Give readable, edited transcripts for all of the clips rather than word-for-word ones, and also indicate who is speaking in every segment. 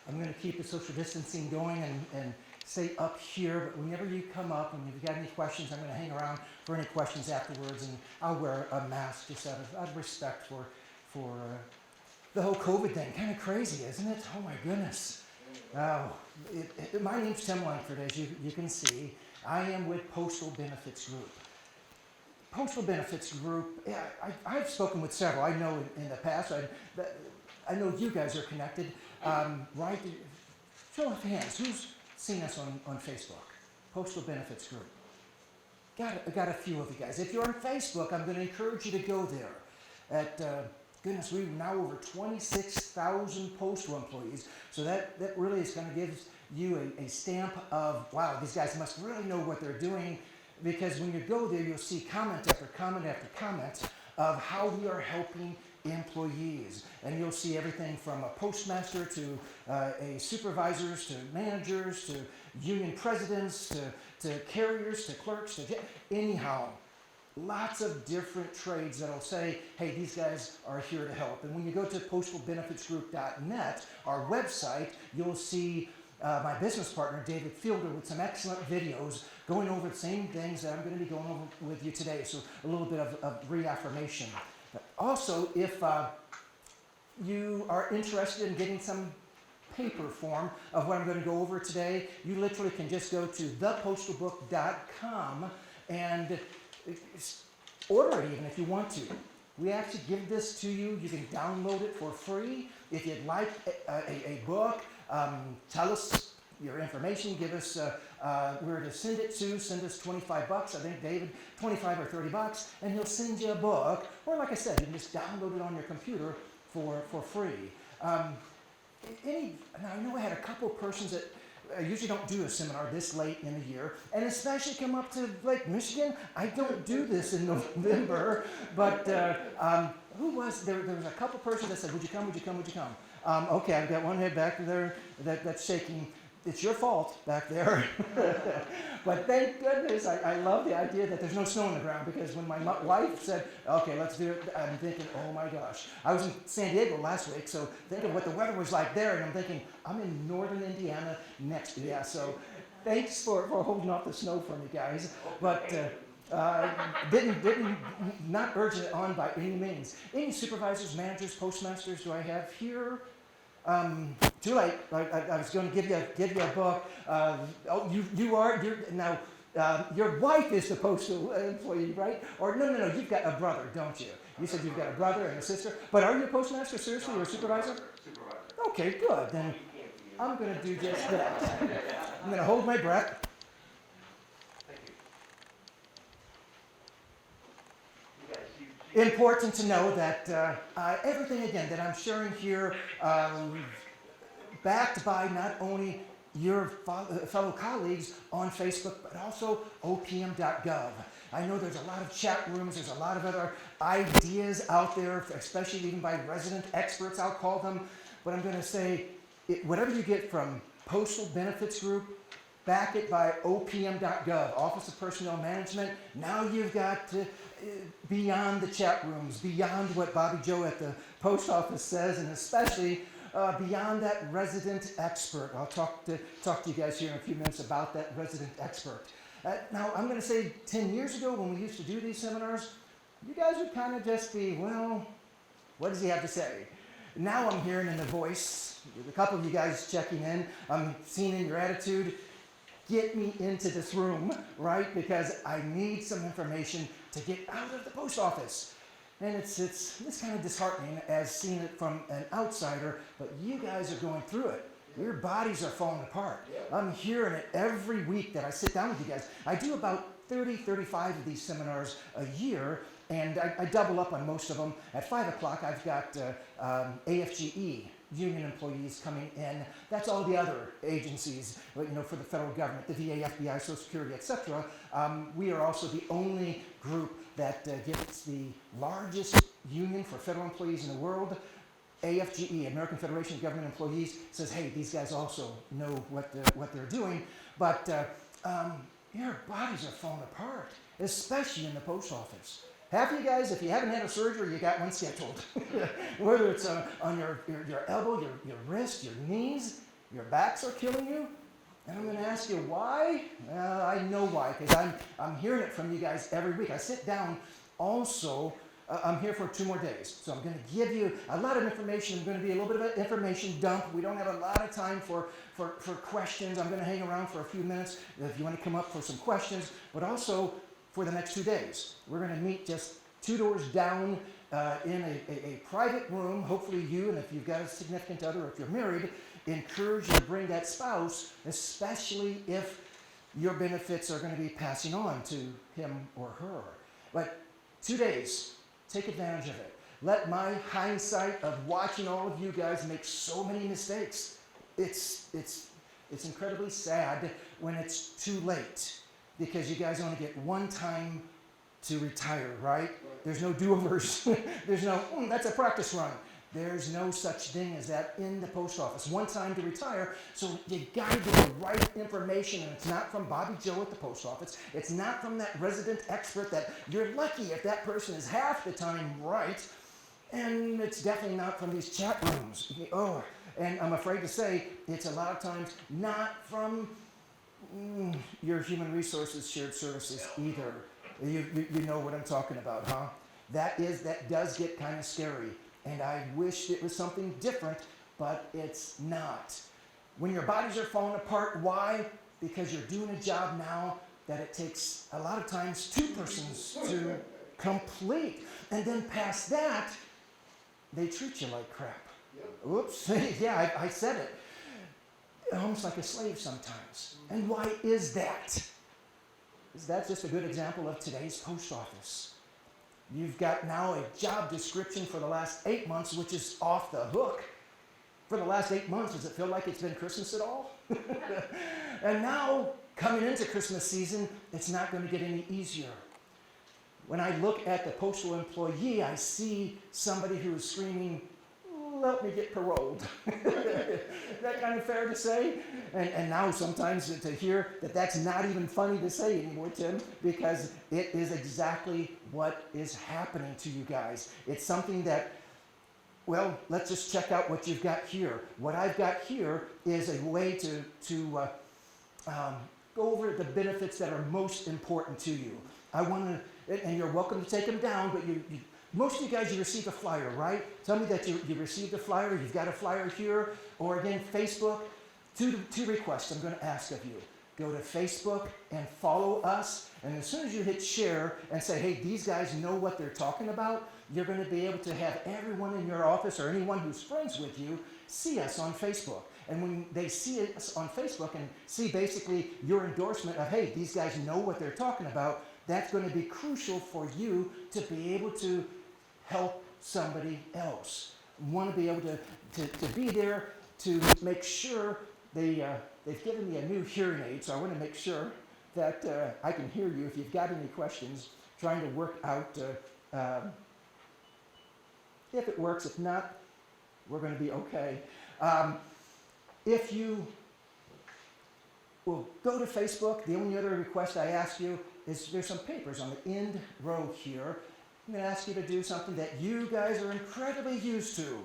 Speaker 1: I'm going to keep the social distancing going and stay up here, but whenever you come up and if you've got any questions, I'm going to hang around for any questions afterwards, and I'll wear a mask just out of respect for the whole COVID thing. Kind of crazy, isn't it? Oh my goodness. My name's Tim Langford, as you can see. I am with Postal Benefits Group. Postal Benefits Group, yeah, I've spoken with several. I know in the past, I know you guys are connected, right? Show of hands, who's seen us on Facebook? Postal Benefits Group. Got a few of you guys. If you're on Facebook, I'm going to encourage you to go there. Goodness, we've now over 26,000 postal employees. So that really is going to give you a stamp of, wow, these guys must really know what they're doing. Because when you go there, you'll see comment after comment after comment of how we are helping employees. And you'll see everything from a postmaster to a supervisors to managers to union presidents to carriers to clerks to anyhow. Lots of different trades that'll say, hey, these guys are here to help. And when you go to postalbenefitsgroup.net, our website, you'll see my business partner, David Fielder, with some excellent videos going over the same things that I'm going to be going over with you today. So a little bit of reaffirmation. Also, if you are interested in getting some paper form of what I'm going to go over today, you literally can just go to thepostalbook.com and order it even if you want to. We actually give this to you. You can download it for free. If you'd like a book, tell us your information. Give us where to send it to. Send us $25. I think David, 25 or $30, and he'll send you a book. Or like I said, you can just download it on your computer for free. Now I know I had a couple persons that I usually don't do a seminar this late in the year, and especially come up to Lake Michigan. I don't do this in November, but who was there? There was a couple persons that said, "Would you come? Would you come? Would you come?" Okay, I've got one head back there that's shaking. It's your fault back there. But thank goodness, I love the idea that there's no snow on the ground, because when my wife said, okay, let's do it, I'm thinking, oh my gosh. I was in San Diego last week, so think of what the weather was like there, and I'm thinking, I'm in northern Indiana next to you. Yeah, so thanks for holding off the snow for me, guys. But not urging it on by any means. Any supervisors, managers, postmasters do I have here? Too late. I was going to give you a book. Your wife is the postal employee, right? Or no. You've got a brother, don't you? You said you've got a brother and a sister. But are you a postmaster, seriously, or a supervisor? Supervisor. Okay, good. Then I'm going to do just that. I'm going to hold my breath. Important to know that everything, again, that I'm sharing here, backed by not only your fellow colleagues on Facebook, but also opm.gov. I know there's a lot of chat rooms, there's a lot of other ideas out there, especially even by resident experts, I'll call them. But I'm going to say, whatever you get from Postal Benefits Group, back it by opm.gov, Office of Personnel Management. Now you've got beyond the chat rooms, beyond what Bobby Joe at the post office says, and especially beyond that resident expert. I'll talk to you guys here in a few minutes about that resident expert. Now, I'm going to say 10 years ago when we used to do these seminars, you guys would kind of just be, well, what does he have to say? Now I'm hearing in the voice, a couple of you guys checking in, I'm seeing in your attitude, get me into this room, right? Because I need some information to get out of the post office. And it's kind of disheartening as seeing it from an outsider, but you guys are going through it. Your bodies are falling apart. I'm hearing it every week that I sit down with you guys. I do about 35 of these seminars a year, and I double up on most of them. At 5 o'clock, I've got AFGE, union employees coming in. That's all the other agencies, for the federal government, the VA, FBI, Social Security, etc. We are also the only group that gets the largest union for federal employees in the world. AFGE, American Federation of Government Employees, says, hey, these guys also know what they're doing, but your bodies are falling apart, especially in the post office. Half of you guys, if you haven't had a surgery, you got one scheduled. Whether it's on your elbow, your wrist, your knees, Your backs are killing you? And I'm going to ask you why? I know why, because I'm hearing it from you guys every week. I sit down also. I'm here for 2 more days. So I'm going to give you a lot of information. I'm going to be a little bit of an information dump. We don't have a lot of time for questions. I'm going to hang around for a few minutes if you want to come up for some questions. But also for the next 2 days. We're going to meet just 2 doors down in a private room. Hopefully you, and if you've got a significant other, or if you're married, encourage you to bring that spouse, especially if your benefits are going to be passing on to him or her. But 2 days. Take advantage of it. Let my hindsight of watching all of you guys make so many mistakes. It's incredibly sad when it's too late, because you guys only get one time to retire, right? There's no do-overs. There's no, that's a practice run. There's no such thing as that in the post office. One time to retire, so you got to get the right information, and it's not from Bobby Joe at the post office. It's not from that resident expert that you're lucky if that person is half the time right, and it's definitely not from these chat rooms. Oh, and I'm afraid to say it's a lot of times not from your human resources shared services either. You know what I'm talking about, huh? That does get kind of scary. And I wish it was something different, but it's not. When your bodies are falling apart, why? Because you're doing a job now that it takes a lot of times 2 persons to complete. And then past that, they treat you like crap. Oops, yeah, I said it. Almost like a slave sometimes. And why is that? Is that just a good example of today's post office? You've got now a job description for the last 8 months, which is off the hook. For the last 8 months, does it feel like it's been Christmas at all? And now, coming into Christmas season, it's not going to get any easier. When I look at the postal employee, I see somebody who is screaming, "Let me get paroled." That kind of fair to say? And now sometimes to hear that that's not even funny to say anymore, Tim, because it is exactly what is happening to you guys. It's something that, well, let's just check out what you've got here. What I've got here is a way to go over the benefits that are most important to you. I want to, and you're welcome to take them down, but most of you guys, you received a flyer, right? Tell me that you received a flyer. You've got a flyer here. Or again, Facebook. Two requests I'm going to ask of you. Go to Facebook and follow us. And as soon as you hit share and say, hey, these guys know what they're talking about, you're going to be able to have everyone in your office or anyone who's friends with you see us on Facebook. And when they see us on Facebook and see basically your endorsement of, hey, these guys know what they're talking about, that's going to be crucial for you to be able to help somebody else. Want to be able to be there to make sure they've given me a new hearing aid, so I want to make sure that I can hear you if you've got any questions, trying to work out if it works. If not, we're going to be okay. If you will go to Facebook, the only other request I ask you is there's some papers on the end row here. I'm going to ask you to do something that you guys are incredibly used to,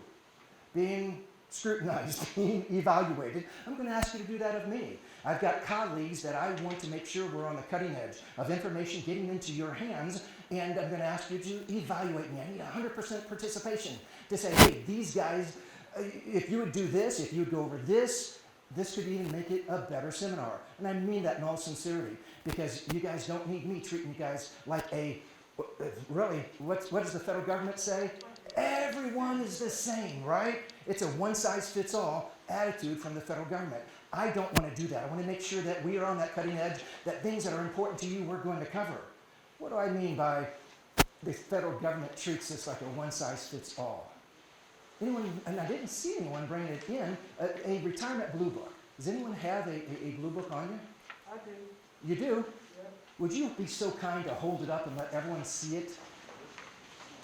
Speaker 1: being scrutinized, being evaluated. I'm going to ask you to do that of me. I've got colleagues that I want to make sure we're on the cutting edge of information getting into your hands, and I'm going to ask you to evaluate me. I need 100% participation to say, hey, these guys, if you would do this, if you would go over this, this could even make it a better seminar. And I mean that in all sincerity, because you guys don't need me treating you guys like really, what does the federal government say? Everyone is the same, right? It's a one-size-fits-all attitude from the federal government. I don't want to do that. I want to make sure that we are on that cutting edge, that things that are important to you we're going to cover. What do I mean by the federal government treats this like a one-size-fits-all? Anyone, and I didn't see anyone bringing it in, a retirement blue book. Does anyone have a blue book on you?
Speaker 2: I do.
Speaker 1: You do?
Speaker 2: Yep.
Speaker 1: Would you be so kind to hold it up and let everyone see it?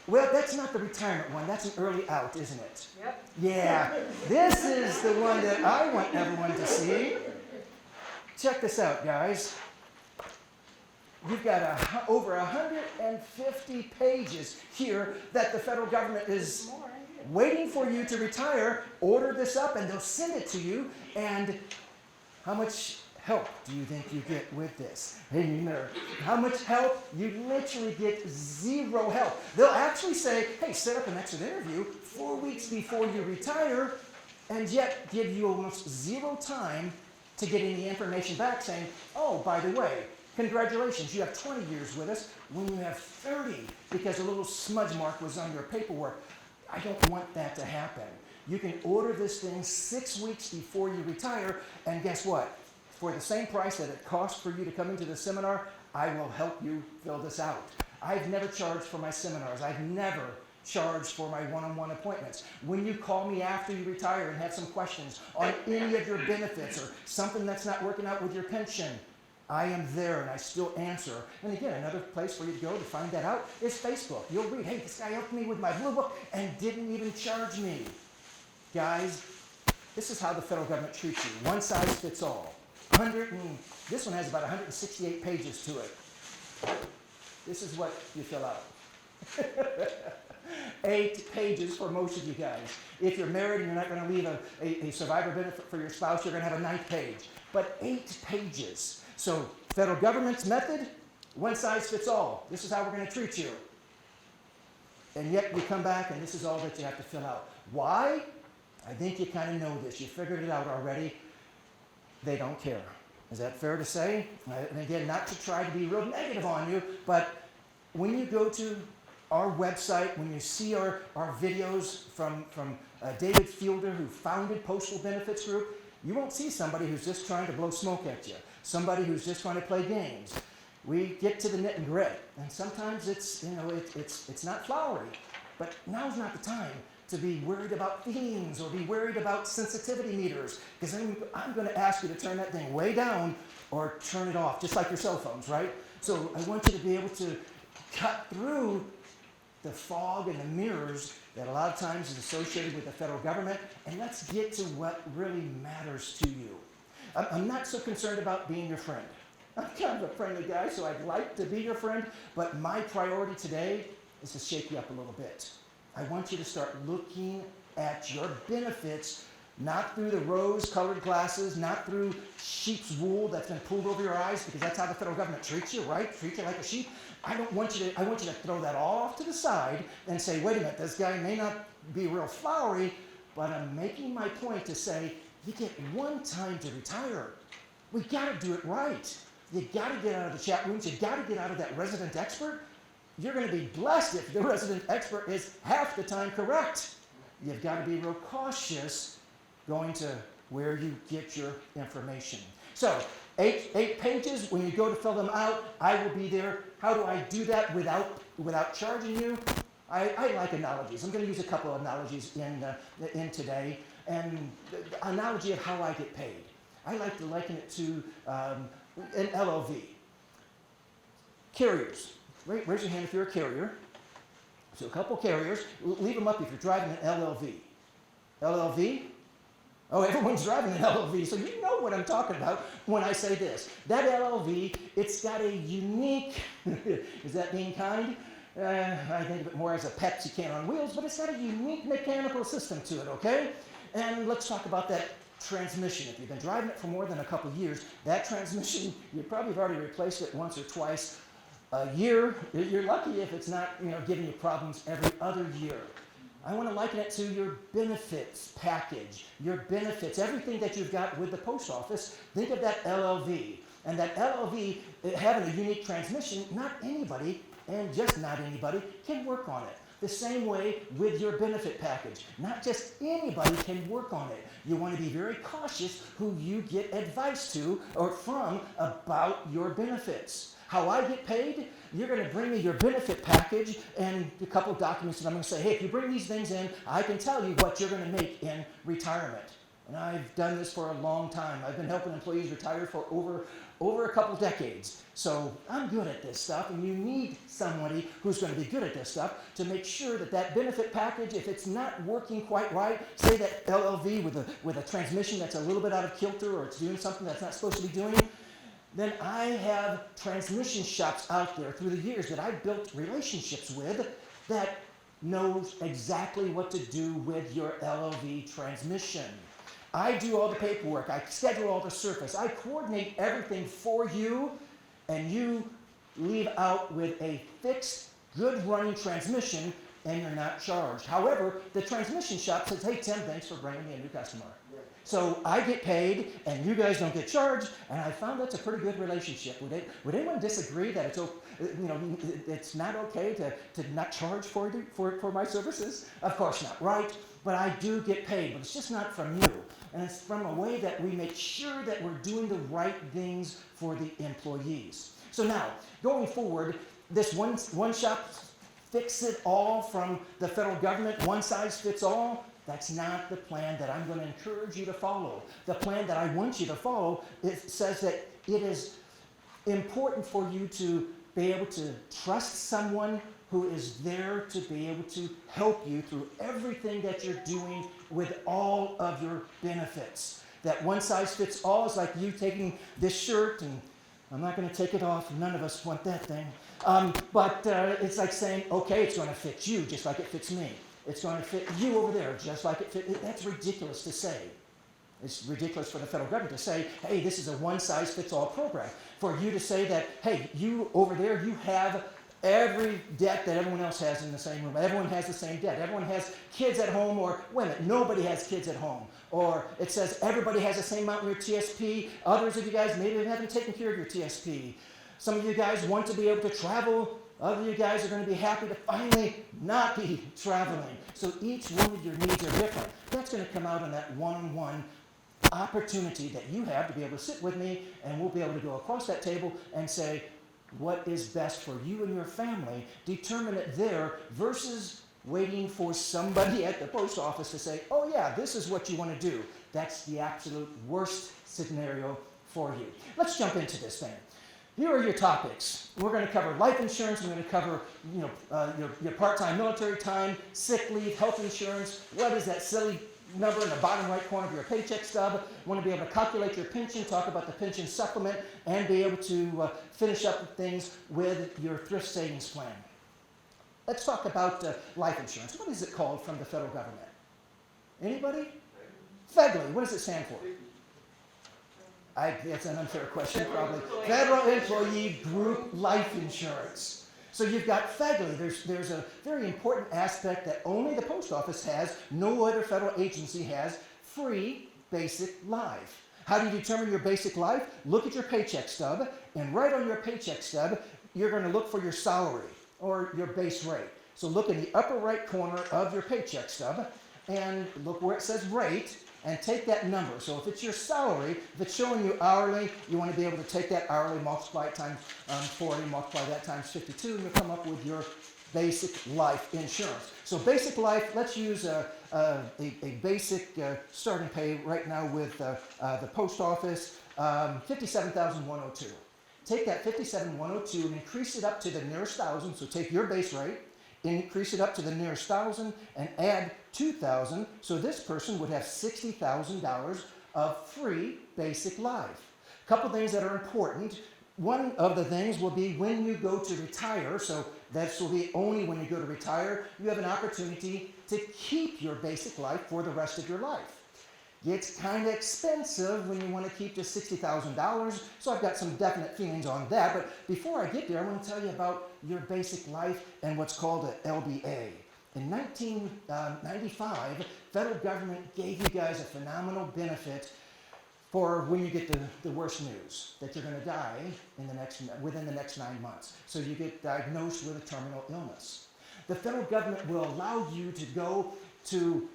Speaker 1: Well, that's not the retirement one. That's an early out, isn't it?
Speaker 2: Yep.
Speaker 1: Yeah. This is the one that I want everyone to see. Check this out, guys. You've got over 150 pages here that the federal government is...
Speaker 2: More, ain't
Speaker 1: waiting for you to retire. Order this up and they'll send it to you. And how much help do you think you get with this? Hey, how much help? You literally get zero help. They'll actually say, hey, set up an exit interview 4 weeks before you retire, and yet give you almost zero time to get any information back saying, oh, by the way, congratulations, you have 20 years with us when you have 30 because a little smudge mark was on your paperwork. I don't want that to happen. You can order this thing 6 weeks before you retire, and guess what? For the same price that it costs for you to come into the seminar, I will help you fill this out. I've never charged for my seminars. I've never charged for my one-on-one appointments. When you call me after you retire and have some questions on any of your benefits or something that's not working out with your pension, I am there and I still answer. And again, another place for you to go to find that out is Facebook. You'll read, hey, this guy helped me with my blue book and didn't even charge me. Guys, this is how the federal government treats you. One size fits all. This one has about 168 pages to it. This is what you fill out. 8 pages for most of you guys. If you're married and you're not going to leave a survivor benefit for your spouse, you're going to have a 9th page. But 8 pages. So federal government's method, one size fits all. This is how we're going to treat you. And yet you come back and this is all that you have to fill out. Why? I think you kind of know this. You figured it out already. They don't care. Is that fair to say? And again, not to try to be real negative on you, but when you go to our website, when you see our videos from David Fielder, who founded Postal Benefits Group, you won't see somebody who's just trying to blow smoke at you, somebody who's just trying to play games. We get to the nit and grit, and sometimes it's not flowery, but now's not the time to be worried about themes or be worried about sensitivity meters, because I'm going to ask you to turn that thing way down or turn it off, just like your cell phones, right? So I want you to be able to cut through the fog and the mirrors that a lot of times is associated with the federal government, and let's get to what really matters to you. I'm not so concerned about being your friend. I'm kind of a friendly guy, so I'd like to be your friend, but my priority today is to shake you up a little bit. I want you to start looking at your benefits, not through the rose-colored glasses, not through sheep's wool that's been pulled over your eyes, because that's how the federal government treats you, right? Treat you like a sheep. I want you to throw that all off to the side and say, wait a minute, this guy may not be real flowery, but I'm making my point to say, you get one time to retire. We got to do it right. You got to get out of the chat rooms. You got to get out of that resident expert. You're going to be blessed if the resident expert is half the time correct. You've got to be real cautious going to where you get your information. So, 8 pages. When you go to fill them out, I will be there. How do I do that without charging you? I like analogies. I'm going to use a couple of analogies in today. And the analogy of how I get paid. I like to liken it to an LLV. Carriers. Raise your hand if you're a carrier. So a couple carriers. Leave them up if you're driving an LLV. LLV? Oh, everyone's driving an LLV, so you know what I'm talking about when I say this. That LLV, it's got a unique, is that being kind? I think of it more as a Pepsi can on wheels, but it's got a unique mechanical system to it, okay? And let's talk about that transmission. If you've been driving it for more than a couple of years, that transmission, you probably have already replaced it once or twice a year. You're lucky if it's not, giving you problems every other year. I want to liken it to your benefits package, your benefits, everything that you've got with the post office. Think of that LLV. And that LLV, having a unique transmission, not anybody, and just not anybody, can work on it. The same way with your benefit package. Not just anybody can work on it. You want to be very cautious who you get advice to or from about your benefits. How I get paid, you're going to bring me your benefit package and a couple of documents, and I'm going to say, hey, if you bring these things in, I can tell you what you're going to make in retirement. And I've done this for a long time. I've been helping employees retire for over a couple decades. So I'm good at this stuff, and you need somebody who's going to be good at this stuff to make sure that that benefit package, if it's not working quite right, say that LLV with a transmission that's a little bit out of kilter or it's doing something that's not supposed to be doing, then I have transmission shops out there through the years that I've built relationships with that knows exactly what to do with your LOV transmission. I do all the paperwork. I schedule all the service. I coordinate everything for you, and you leave out with a fixed, good running transmission, and you're not charged. However, the transmission shop says, hey, Tim, thanks for bringing me a new customer. So I get paid, and you guys don't get charged, and I found that's a pretty good relationship. Would anyone disagree that it's not okay to not charge for my services? Of course not, right? But I do get paid, but it's just not from you. And it's from a way that we make sure that we're doing the right things for the employees. So now, going forward, this one shop fix it all from the federal government, one size fits all, that's not the plan that I'm going to encourage you to follow. The plan that I want you to follow, it says that it is important for you to be able to trust someone who is there to be able to help you through everything that you're doing with all of your benefits. That one size fits all is like you taking this shirt, and I'm not going to take it off. None of us want that thing. But it's like saying, okay, it's going to fit you just like it fits me. It's going to fit you over there just like it fits. That's ridiculous to say. It's ridiculous for the federal government to say, hey, this is a one-size-fits-all program. For you to say that, hey, you over there, you have every debt that everyone else has in the same room. Everyone has the same debt. Everyone has kids at home, or wait a minute, nobody has kids at home. Or it says everybody has the same amount in your TSP. Others of you guys maybe haven't taken care of your TSP. Some of you guys want to be able to travel. Other of you guys are going to be happy to finally not be traveling. So each one of your needs are different. That's going to come out in that one-on-one opportunity that you have to be able to sit with me, and we'll be able to go across that table and say, what is best for you and your family? Determine it there versus waiting for somebody at the post office to say, oh yeah, this is what you want to do. That's the absolute worst scenario for you. Let's jump into this thing. Here are your topics. We're going to cover life insurance. We're going to cover your part-time military time, sick leave, health insurance. What is that silly number in the bottom right corner of your paycheck stub? Want to be able to calculate your pension, talk about the pension supplement, and be able to finish up things with your thrift savings plan. Let's talk about life insurance. What is it called from the federal government? Anybody? FEGLI. What does it stand for? That's an unfair question, probably. Federal Employee Group Life Insurance. So you've got FEGLI. There's a very important aspect that only the post office has, no other federal agency has, free basic life. How do you determine your basic life? Look at your paycheck stub, and right on your paycheck stub, you're going to look for your salary or your base rate. So look in the upper right corner of your paycheck stub, and look where it says rate, and take that number. So if it's your salary, if it's showing you hourly, you want to be able to take that hourly, multiply it times 40, multiply that times 52, and you'll come up with your basic life insurance. So basic life, let's use a basic starting pay right now with the post office, $57,102. Take that $57,102 and increase it up to the nearest thousand. So take your base rate, increase it up to the nearest thousand, and add $2,000. So this person would have $60,000 of free basic life. A couple things that are important. One of the things will be when you go to retire. So this will be only when you go to retire. You have an opportunity to keep your basic life for the rest of your life. It's kind of expensive when you want to keep just $60,000, so I've got some definite feelings on that. But before I get there, I want to tell you about your basic life and what's called an LBA. In 1995, federal government gave you guys a phenomenal benefit for when you get the worst news, that you're going to die within the next 9 months. So you get diagnosed with a terminal illness. The federal government will allow you to go to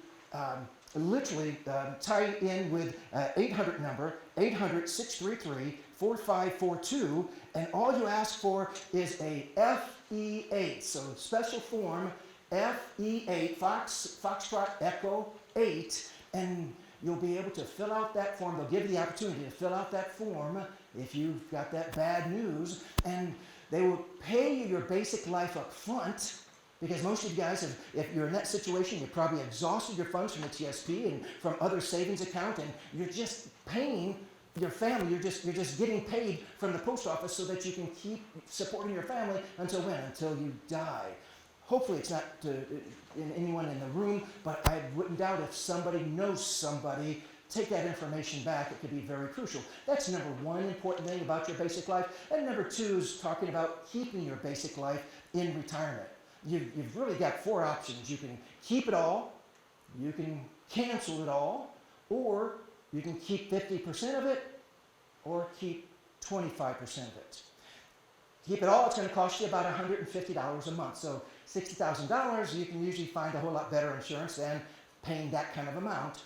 Speaker 1: literally tie in with 800 number, 800-633-4542, and all you ask for is a FE8, so special form FE8, Foxtrot Echo 8, and you'll be able to fill out that form. They'll give you the opportunity to fill out that form if you've got that bad news, and they will pay you your basic life up front. Because most of you guys, if you're in that situation, you've probably exhausted your funds from the TSP and from other savings account, and you're just paying your family. You're just getting paid from the post office so that you can keep supporting your family until when? Until you die. hopefully it's not in anyone in the room, but I wouldn't doubt if somebody knows somebody, take that information back. It could be very crucial. That's number one important thing about your basic life. And number two is talking about keeping your basic life in retirement. You've really got four options. You can keep it all, you can cancel it all, or you can keep 50% of it, or keep 25% of it. Keep it all, it's going to cost you about $150 a month. So $60,000, you can usually find a whole lot better insurance than paying that kind of amount.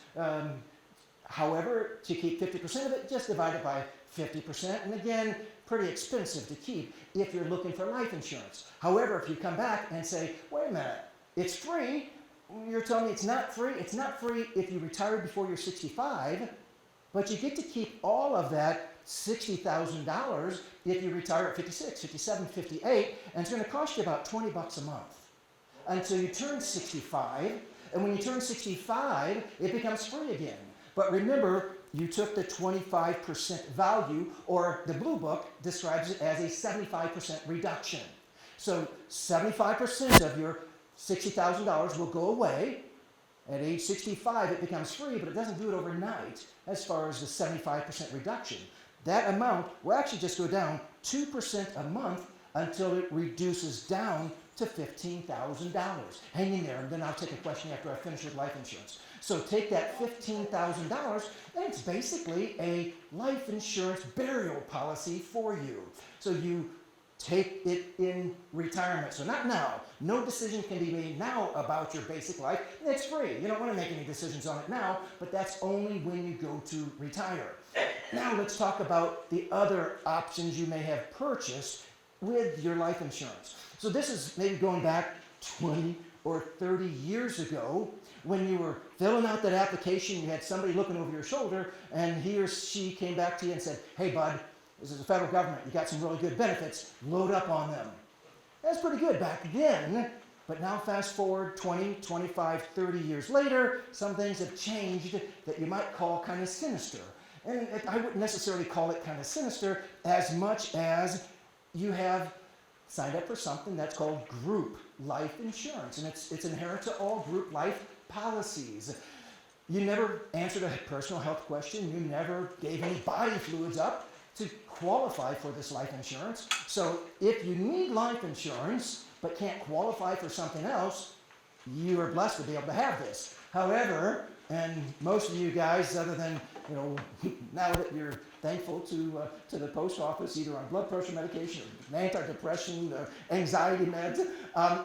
Speaker 1: However, to keep 50% of it, just divide it by 50%. And again, pretty expensive to keep if you're looking for life insurance. However, if you come back and say, wait a minute, it's free, you're telling me it's not free? It's not free if you retire before you're 65, but you get to keep all of that $60,000 if you retire at 56, 57, 58, and it's going to cost you about $20 a month until you turn 65. And when you turn 65, it becomes free again. But remember, you took the 25% value, or the Blue Book describes it as a 75% reduction. So 75% of your $60,000 will go away. At age 65, it becomes free, but it doesn't do it overnight as far as the 75% reduction. That amount will actually just go down 2% a month until it reduces down to $15,000. Hang in there, and then I'll take a question after I finish with life insurance. So take that $15,000, and it's basically a life insurance burial policy for you. So you take it in retirement. So not now. No decision can be made now about your basic life. It's free. You don't want to make any decisions on it now, but that's only when you go to retire. Now let's talk about the other options you may have purchased with your life insurance. So this is maybe going back 20 or 30 years ago when you were filling out that application, you had somebody looking over your shoulder, and he or she came back to you and said, hey bud, this is the federal government, you got some really good benefits, load up on them. That's pretty good back then, but now fast forward 20, 25, 30 years later, some things have changed that you might call kind of sinister. And I wouldn't necessarily call it kind of sinister as much as you have signed up for something that's called group life insurance, and it's inherent to all group life policies. You never answered a personal health question. You never gave any body fluids up to qualify for this life insurance. So if you need life insurance but can't qualify for something else, you are blessed to be able to have this. However, and most of you guys, other than, now that you're thankful to the post office, either on blood pressure medication or antidepressant, anxiety meds,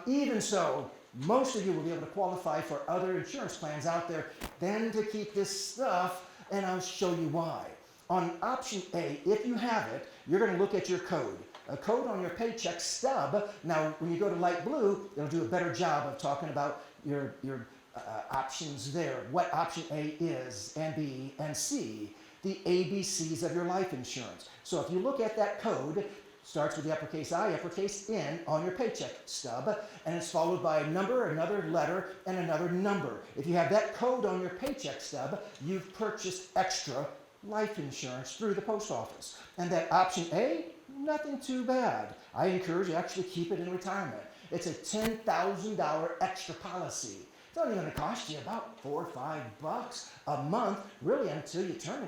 Speaker 1: even so, most of you will be able to qualify for other insurance plans out there than to keep this stuff, and I'll show you why. On option A, if you have it, you're going to look at your code. A code on your paycheck stub. Now, when you go to light blue, it'll do a better job of talking about your options there, what option A is, and B, and C, the ABCs of your life insurance. So if you look at that code, starts with the uppercase I, uppercase N on your paycheck stub, and it's followed by a number, another letter, and another number. If you have that code on your paycheck stub, you've purchased extra life insurance through the post office. And that option A, nothing too bad. I encourage you to actually keep it in retirement. It's a $10,000 extra policy. It's only going to cost you about $4 or $5 a month, really, until you turn,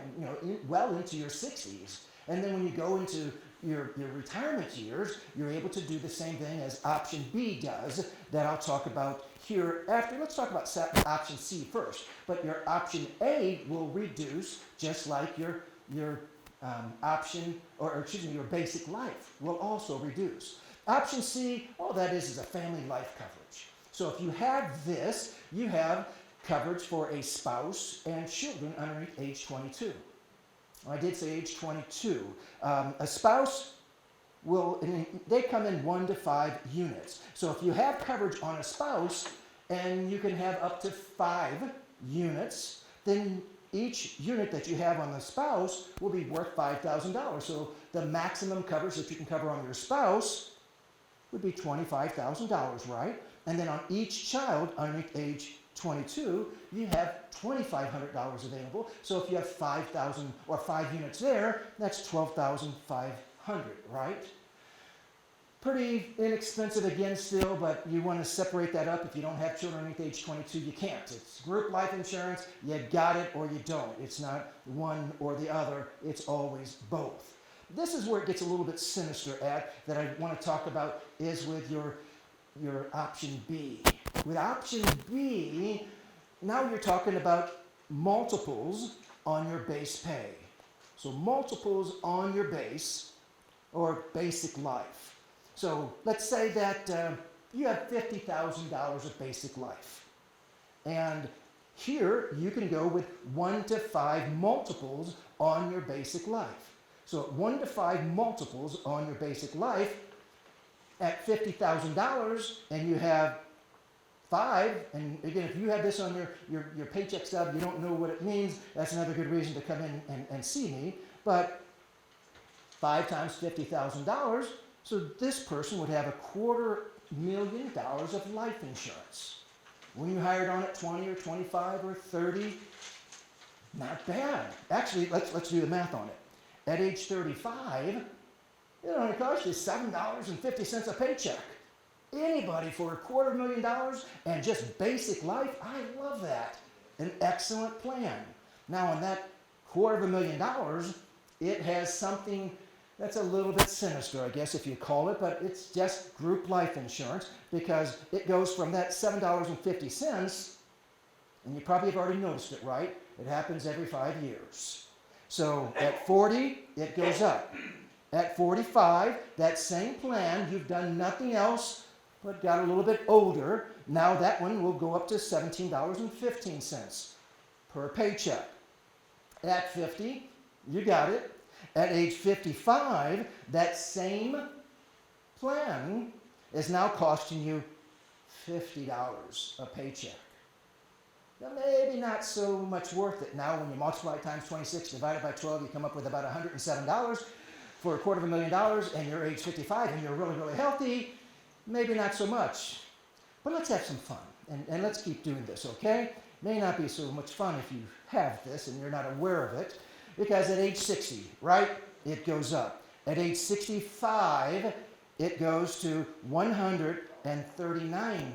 Speaker 1: well into your 60s. And then when you go into your retirement years, you're able to do the same thing as option B does, that I'll talk about here after. Let's talk about option C first. But your option A will reduce, just like your option, or excuse me, your basic life will also reduce. Option C, all that is a family life coverage. So if you have this, you have coverage for a spouse and children underneath age 22. I did say age 22. A spouse they come in 1 to 5 units. So if you have coverage on a spouse and you can have up to 5 units, then each unit that you have on the spouse will be worth $5,000. So the maximum coverage that you can cover on your spouse would be $25,000, right? And then on each child underneath age 22, you have $2,500 available. So if you have 5,000 or 5 units there, that's $12,500, right? Pretty inexpensive again still, but you want to separate that up. If you don't have children underneath age 22, you can't. It's group life insurance. You got it or you don't. It's not one or the other. It's always both. This is where it gets a little bit sinister at that I want to talk about is with your option B. With option B, now you're talking about multiples on your base pay. So multiples on your base or basic life. So let's say that you have $50,000 of basic life. And here you can go with 1 to 5 multiples on your basic life. So 1 to 5 multiples on your basic life at $50,000 and you have 5, and again, if you have this on your paycheck stub, you don't know what it means, that's another good reason to come in and see me. But 5 times $50,000, so this person would have $250,000 of life insurance. When you hired on at 20 or 25 or 30, not bad. Actually, let's do the math on it. At age 35, it only costs you $7.50 a paycheck. Anybody for $250,000 and just basic life, I love that. An excellent plan. Now, on that $250,000, it has something that's a little bit sinister, I guess, if you call it, but it's just group life insurance because it goes from that $7.50, and you probably have already noticed it, right? It happens every 5 years. So at 40, it goes up. At 45, that same plan, you've done nothing else but got a little bit older. Now that one will go up to $17.15 per paycheck. At 50, you got it. At age 55, that same plan is now costing you $50 a paycheck. Now, maybe not so much worth it now when you multiply it times 26 divided by 12, you come up with about $107 for $250,000 and you're age 55 and you're really, really healthy. Maybe not so much. But let's have some fun and let's keep doing this, okay? May not be so much fun if you have this and you're not aware of it. Because at age 60, right, it goes up. At age 65, it goes to $139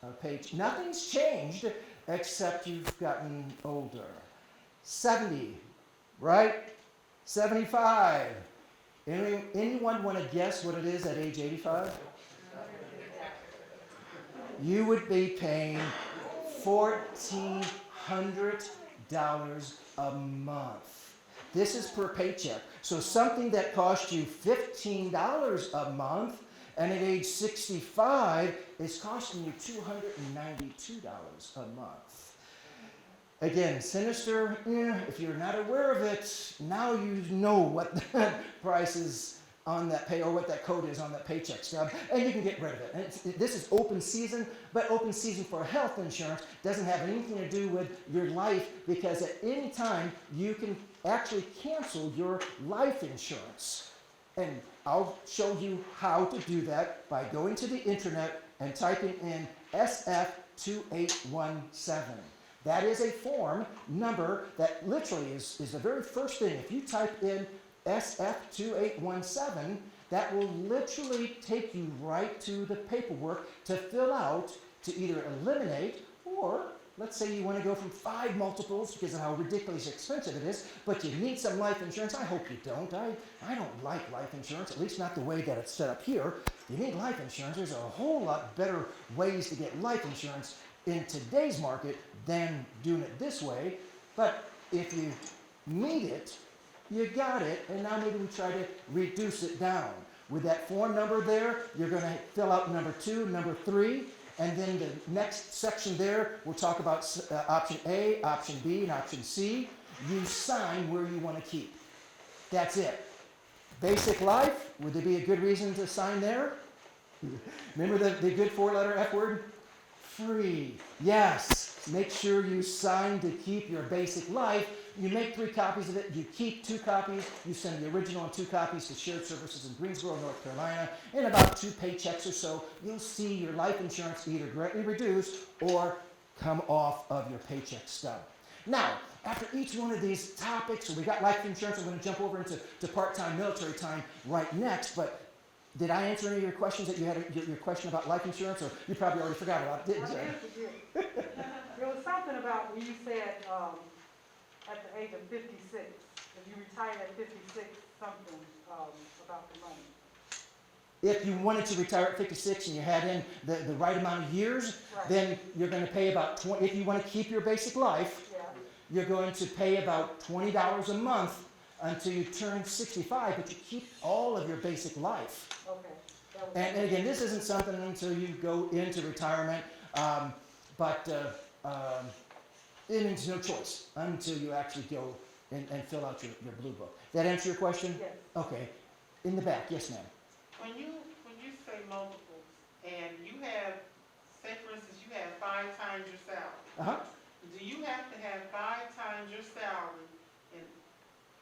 Speaker 1: a page. Nothing's changed except you've gotten older. 70, right? 75. Anyone want to guess what it is at age 85? You would be paying $1,400 a month. This is per paycheck. So something that cost you $15 a month and at age 65 is costing you $292 a month. Again, sinister, if you're not aware of it, now you know what the price is on that pay or what that code is on that paycheck stub, and you can get rid of it. And this is open season, but open season for health insurance doesn't have anything to do with your life because at any time you can actually cancel your life insurance. And I'll show you how to do that by going to the internet and typing in SF2817. That is a form number that literally is the very first thing. If you type in SF2817, that will literally take you right to the paperwork to fill out to either eliminate or let's say you want to go from 5 multiples because of how ridiculously expensive it is, but you need some life insurance. I hope you don't. I don't like life insurance, at least not the way that it's set up here. You need life insurance. There's a whole lot better ways to get life insurance in today's market than doing it this way. But if you need it, you got it, and now maybe we try to reduce it down. With that form number there, you're going to fill out number 2, number 3, and then the next section there, we'll talk about option A, option B, and option C. You sign where you want to keep. That's it. Basic life, would there be a good reason to sign there? Remember the good 4-letter F word? Free. Yes. Make sure you sign to keep your basic life. You make 3 copies of it. You keep 2 copies. You send the original and 2 copies to Shared Services in Greensboro, North Carolina. In about 2 paychecks or so, you'll see your life insurance either greatly reduced or come off of your paycheck stub. Now, after each one of these topics, so we got life insurance, I'm going to jump over into part-time military time right next, but did I answer any of your questions that you had, your question about life insurance, or you probably already forgot about it, didn't you?
Speaker 2: There was something about when you said at the age of 56, if you retired at 56, something about the money.
Speaker 1: If you wanted to retire at 56 and you had in the right amount of years,
Speaker 2: Right.
Speaker 1: then you're going to pay about 20, if you want to keep your basic life,
Speaker 2: Yeah.
Speaker 1: you're going to pay about $20 a month until you turn 65, but you keep all of your basic life.
Speaker 2: Okay. That was
Speaker 1: And again, this isn't something until you go into retirement, but it means no choice until you actually go and fill out your blue book. That answer your question?
Speaker 2: Yes.
Speaker 1: Okay. In the back, yes, ma'am.
Speaker 3: When you say multiples, and you have, say for instance, you have 5 times your salary.
Speaker 1: Uh-huh.
Speaker 3: Do you have to have 5 times your salary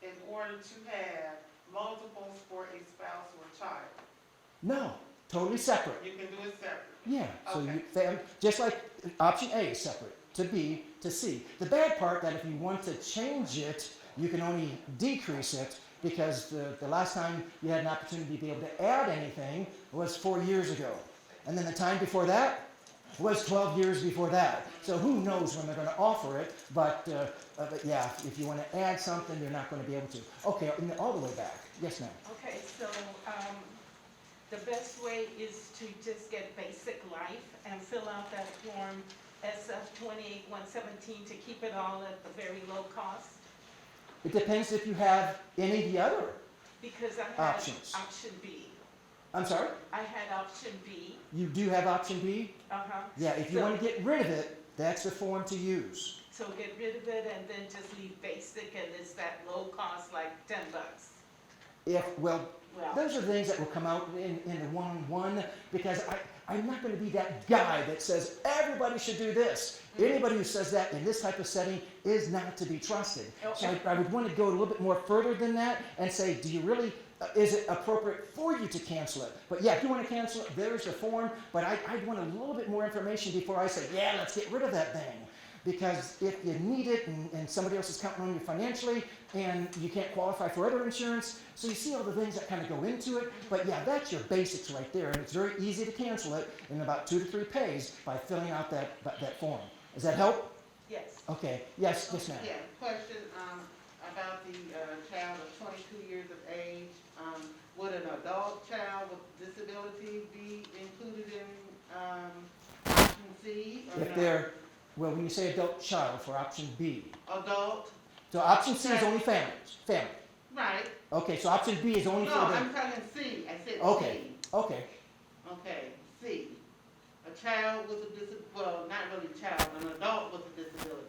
Speaker 3: in order to have multiples for a spouse or a child?
Speaker 1: No, totally separate.
Speaker 3: You can do it separate.
Speaker 1: Yeah, so
Speaker 3: Okay.
Speaker 1: you, just like option A is separate, to B, to C. The bad part that if you want to change it, you can only decrease it because the last time you had an opportunity to be able to add anything was 4 years ago. And then the time before that was 12 years before that. So who knows when they're going to offer it, but yeah, if you want to add something, you're not going to be able to. Okay, all the way back. Yes, ma'am.
Speaker 4: Okay, so the best way is to just get basic life and fill out that form SF-28-117 to keep it all at the very low cost.
Speaker 1: It depends if you have any of the other.
Speaker 4: Because I had
Speaker 1: Options.
Speaker 4: option B.
Speaker 1: I'm sorry?
Speaker 4: I had option B.
Speaker 1: You do have option B?
Speaker 4: Uh-huh.
Speaker 1: Yeah, if you want to get rid of it, that's the form to use.
Speaker 4: So get rid of it and then just leave basic, and it's that low cost, like $10.
Speaker 1: Well,
Speaker 4: Well,
Speaker 1: those are things that will come out in the one-on-one because I'm not going to be that guy that says everybody should do this. Anybody who says that in this type of setting is not to be trusted. So I would want to go a little bit more further than that and say, do you really, is it appropriate for you to cancel it? But yeah, if you want to cancel it, there's the form, but I'd want a little bit more information before I say, yeah, let's get rid of that thing. Because if you need it and somebody else is counting on you financially and you can't qualify for other insurance, so you see all the things that kind of go into it. But yeah, that's your basics right there, and it's very easy to cancel it in about 2 to 3 pays by filling out that form. Does that help?
Speaker 4: yes.
Speaker 1: Okay. Yes, yes, ma'am.
Speaker 3: Yeah, question about the child of 22 years of age. Would an adult child with disability be included in option C? Or
Speaker 1: If
Speaker 3: no?
Speaker 1: they're, well, when you say adult child for option B,
Speaker 3: Adult,
Speaker 1: so option C is only families, family.
Speaker 3: right.
Speaker 1: Okay, so option B is only
Speaker 3: No,
Speaker 1: for
Speaker 3: I'm
Speaker 1: the,
Speaker 3: talking C. I said
Speaker 1: Okay.
Speaker 3: C.
Speaker 1: okay,
Speaker 3: Okay, C. A child with a disability, well, not really a child, an adult with a disability.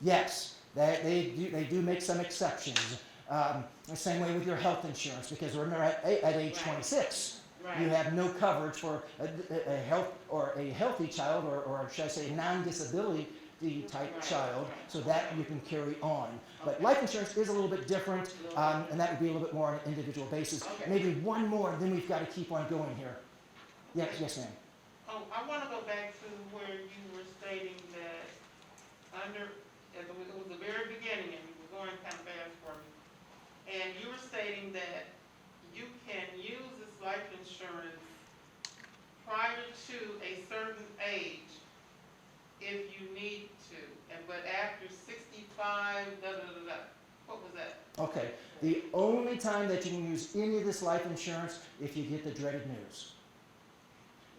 Speaker 1: yes, they do make some exceptions. The same way with your health insurance, because remember at age
Speaker 3: Right.
Speaker 1: 26,
Speaker 3: Right.
Speaker 1: you have no coverage for a healthy child, or should I say, non-disability type
Speaker 3: Right,
Speaker 1: child,
Speaker 3: right.
Speaker 1: so that you can carry on. But
Speaker 3: Okay.
Speaker 1: life insurance is a little bit different, and that would be a little bit more on an individual basis.
Speaker 3: Okay.
Speaker 1: Maybe one more, and then we've got to keep on going here. Yes, yes, ma'am.
Speaker 3: Oh, I want to go back to where you were stating that it was the very beginning, and you were going kind of fast for me. And you were stating that you can use this life insurance prior to a certain age if you need to, but after 65, da da da da. What was that?
Speaker 1: Okay, the only time that you can use any of this life insurance if you get the dreaded news.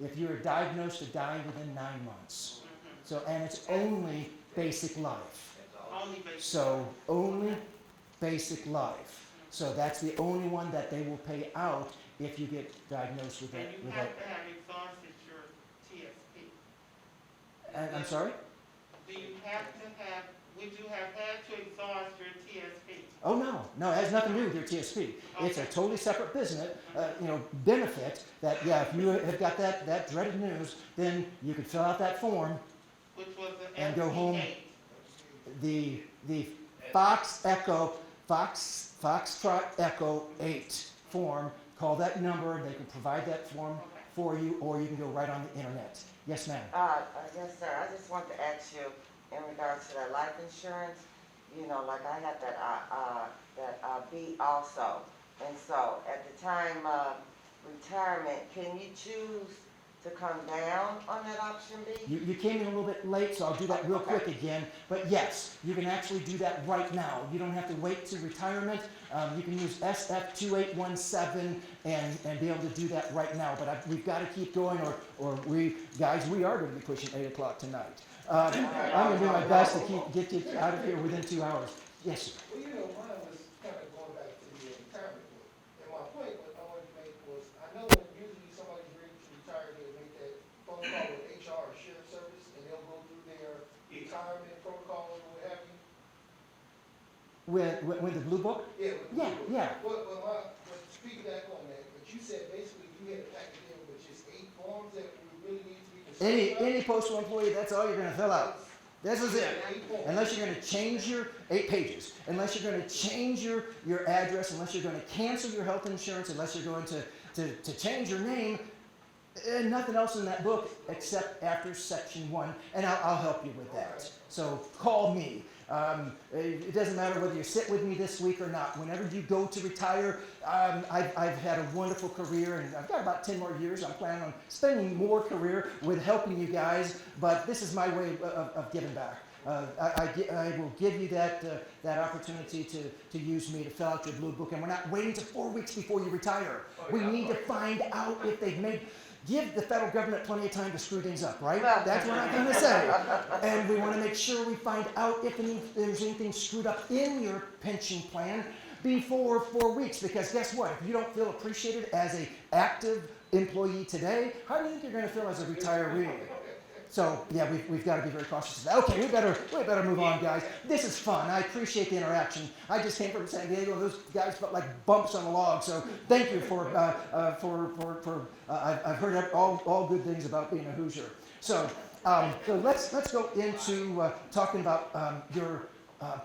Speaker 1: If you are diagnosed to die within 9 months. So, and it's only basic life.
Speaker 3: Only basic.
Speaker 1: So, only basic life. So that's the only one that they will pay out if you get diagnosed with
Speaker 3: And
Speaker 1: that.
Speaker 3: you
Speaker 1: With
Speaker 3: have
Speaker 1: that.
Speaker 3: to have exhausted your TSP.
Speaker 1: I'm sorry?
Speaker 3: Do you have to have, would you have had to exhaust your TSP?
Speaker 1: Oh, no, it has nothing to do with your TSP. It's a totally separate business, benefit that, yeah, if you have got that dreaded news, then you could fill out that form,
Speaker 3: Which was the
Speaker 1: And go home.
Speaker 3: FT8.
Speaker 1: the Foxtrot Echo 8 form, call that number, and they can provide that form
Speaker 3: Okay.
Speaker 1: for you, or you can go right on the internet. Yes, ma'am.
Speaker 5: Yes, sir. I just want to ask you in regards to that life insurance. you know, like I had that B also. And so at the time of retirement, can you choose to come down on that option B?
Speaker 1: You came in a little bit late, so I'll do that real quick again. But yes, you can actually do that right now. You don't have to wait to retirement. You can use SF2817 and be able to do that right now. But we've got to keep going, or we are going to be pushing 8 o'clock tonight. I'm going to do my best to get you out of here within 2 hours. Yes, sir.
Speaker 6: Well, you know, mine was kind of going back to the retirement board. And my point what I wanted to make was, I know when usually somebody's ready to retire, they'll make that phone call with HR or sheriff service, and they'll go through their retirement protocol or what have you.
Speaker 1: With the blue book?
Speaker 6: Yeah.
Speaker 1: Yeah.
Speaker 6: But speaking back on that, but you said basically you had a package in with just 8 forms that we really need to be concerned about.
Speaker 1: Any postal employee, that's all you're going to fill out. This is it.
Speaker 6: 8 forms.
Speaker 1: Unless you're going to change your 8 pages, unless you're going to change your address, unless you're going to cancel your health insurance, unless you're going to change your name, and nothing else in that book except after section 1, and I'll help you with that. So call me. It doesn't matter whether you sit with me this week or not. Whenever you go to retire, I've had a wonderful career, and I've got about 10 more years. I'm planning on spending more career with helping you guys, but this is my way of giving back. I will give you that opportunity to use me to fill out your blue book, and we're not waiting to 4 weeks before you retire. We need to find out if they've made. Give the federal government plenty of time to screw things up, right? That's what I'm going to say. And we want to make sure we find out if there's anything screwed up in your pension plan before 4 weeks. Because guess what? If you don't feel appreciated as an active employee today, how do you think you're going to feel as a retiree? So yeah, we've got to be very cautious of that. Okay, we better move on, guys. This is fun. I appreciate the interaction. I just came from San Diego. Those guys felt like bumps on a log. So thank you for I've heard all good things about being a Hoosier. So let's go into talking about your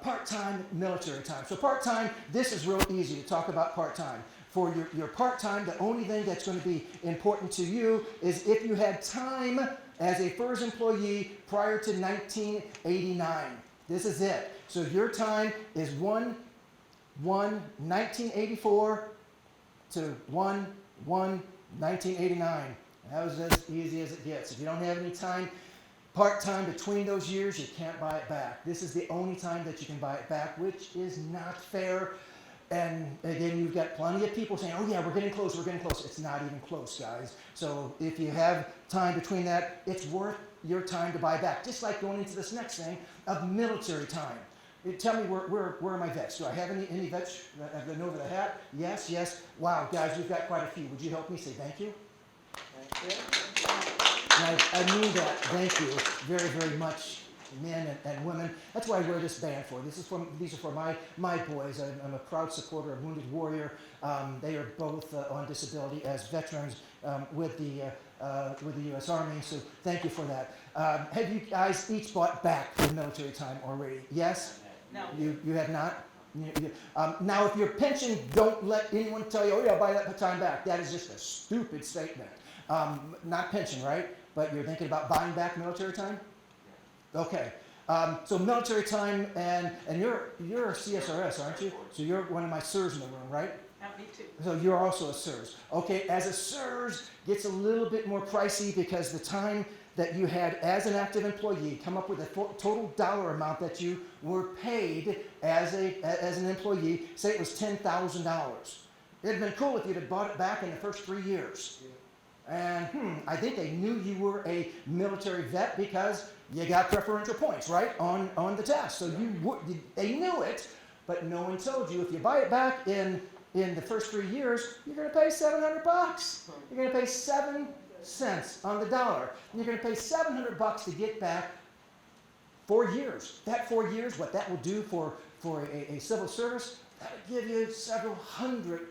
Speaker 1: part-time military time. So part-time, this is real easy to talk about part-time. For your part-time, the only thing that's going to be important to you is if you had time as a FERS employee prior to 1989. This is it. So your time is 1/1/1984 to 1/1/1989. That was as easy as it gets. If you don't have any time part-time between those years, you can't buy it back. This is the only time that you can buy it back, which is not fair. And again, you've got plenty of people saying, oh yeah, we're getting close. It's not even close, guys. So if you have time between that, it's worth your time to buy back. Just like going into this next thing of military time. Tell me, where are my vets? Do I have any vets that know over the hat? Yes. Wow, guys, we've got quite a few. Would you help me say thank you?
Speaker 5: Thank you.
Speaker 1: And I mean that, thank you very, very much, men and women. That's why I wear this band for. These are for my boys. I'm a proud supporter of Wounded Warrior. They are both on disability as veterans with the U.S. Army. So thank you for that. Have you guys each bought back your military time already? Yes.
Speaker 4: No.
Speaker 1: You have not. Now, if your pension, don't let anyone tell you, oh yeah, buy that time back. That is just a stupid statement. Not pension, right? But you're thinking about buying back military time? Okay. So military time, and you're a CSRS, aren't you? So you're one of my SIRS in the room, right?
Speaker 4: Me too.
Speaker 1: So you're also a SIRS. Okay, as a SIRS gets a little bit more pricey because the time that you had as an active employee, come up with a total dollar amount that you were paid as an employee, say it was $10,000. It'd been cool if you'd have bought it back in the first 3 years. And I think they knew you were a military vet because you got preferential points, right, on the test. So they knew it, but no one told you if you buy it back in the first 3 years, you're going to pay $700. You're going to pay 7 cents on the dollar. And you're going to pay $700 to get back 4 years. That 4 years, what that will do for a civil service, that would give you several $100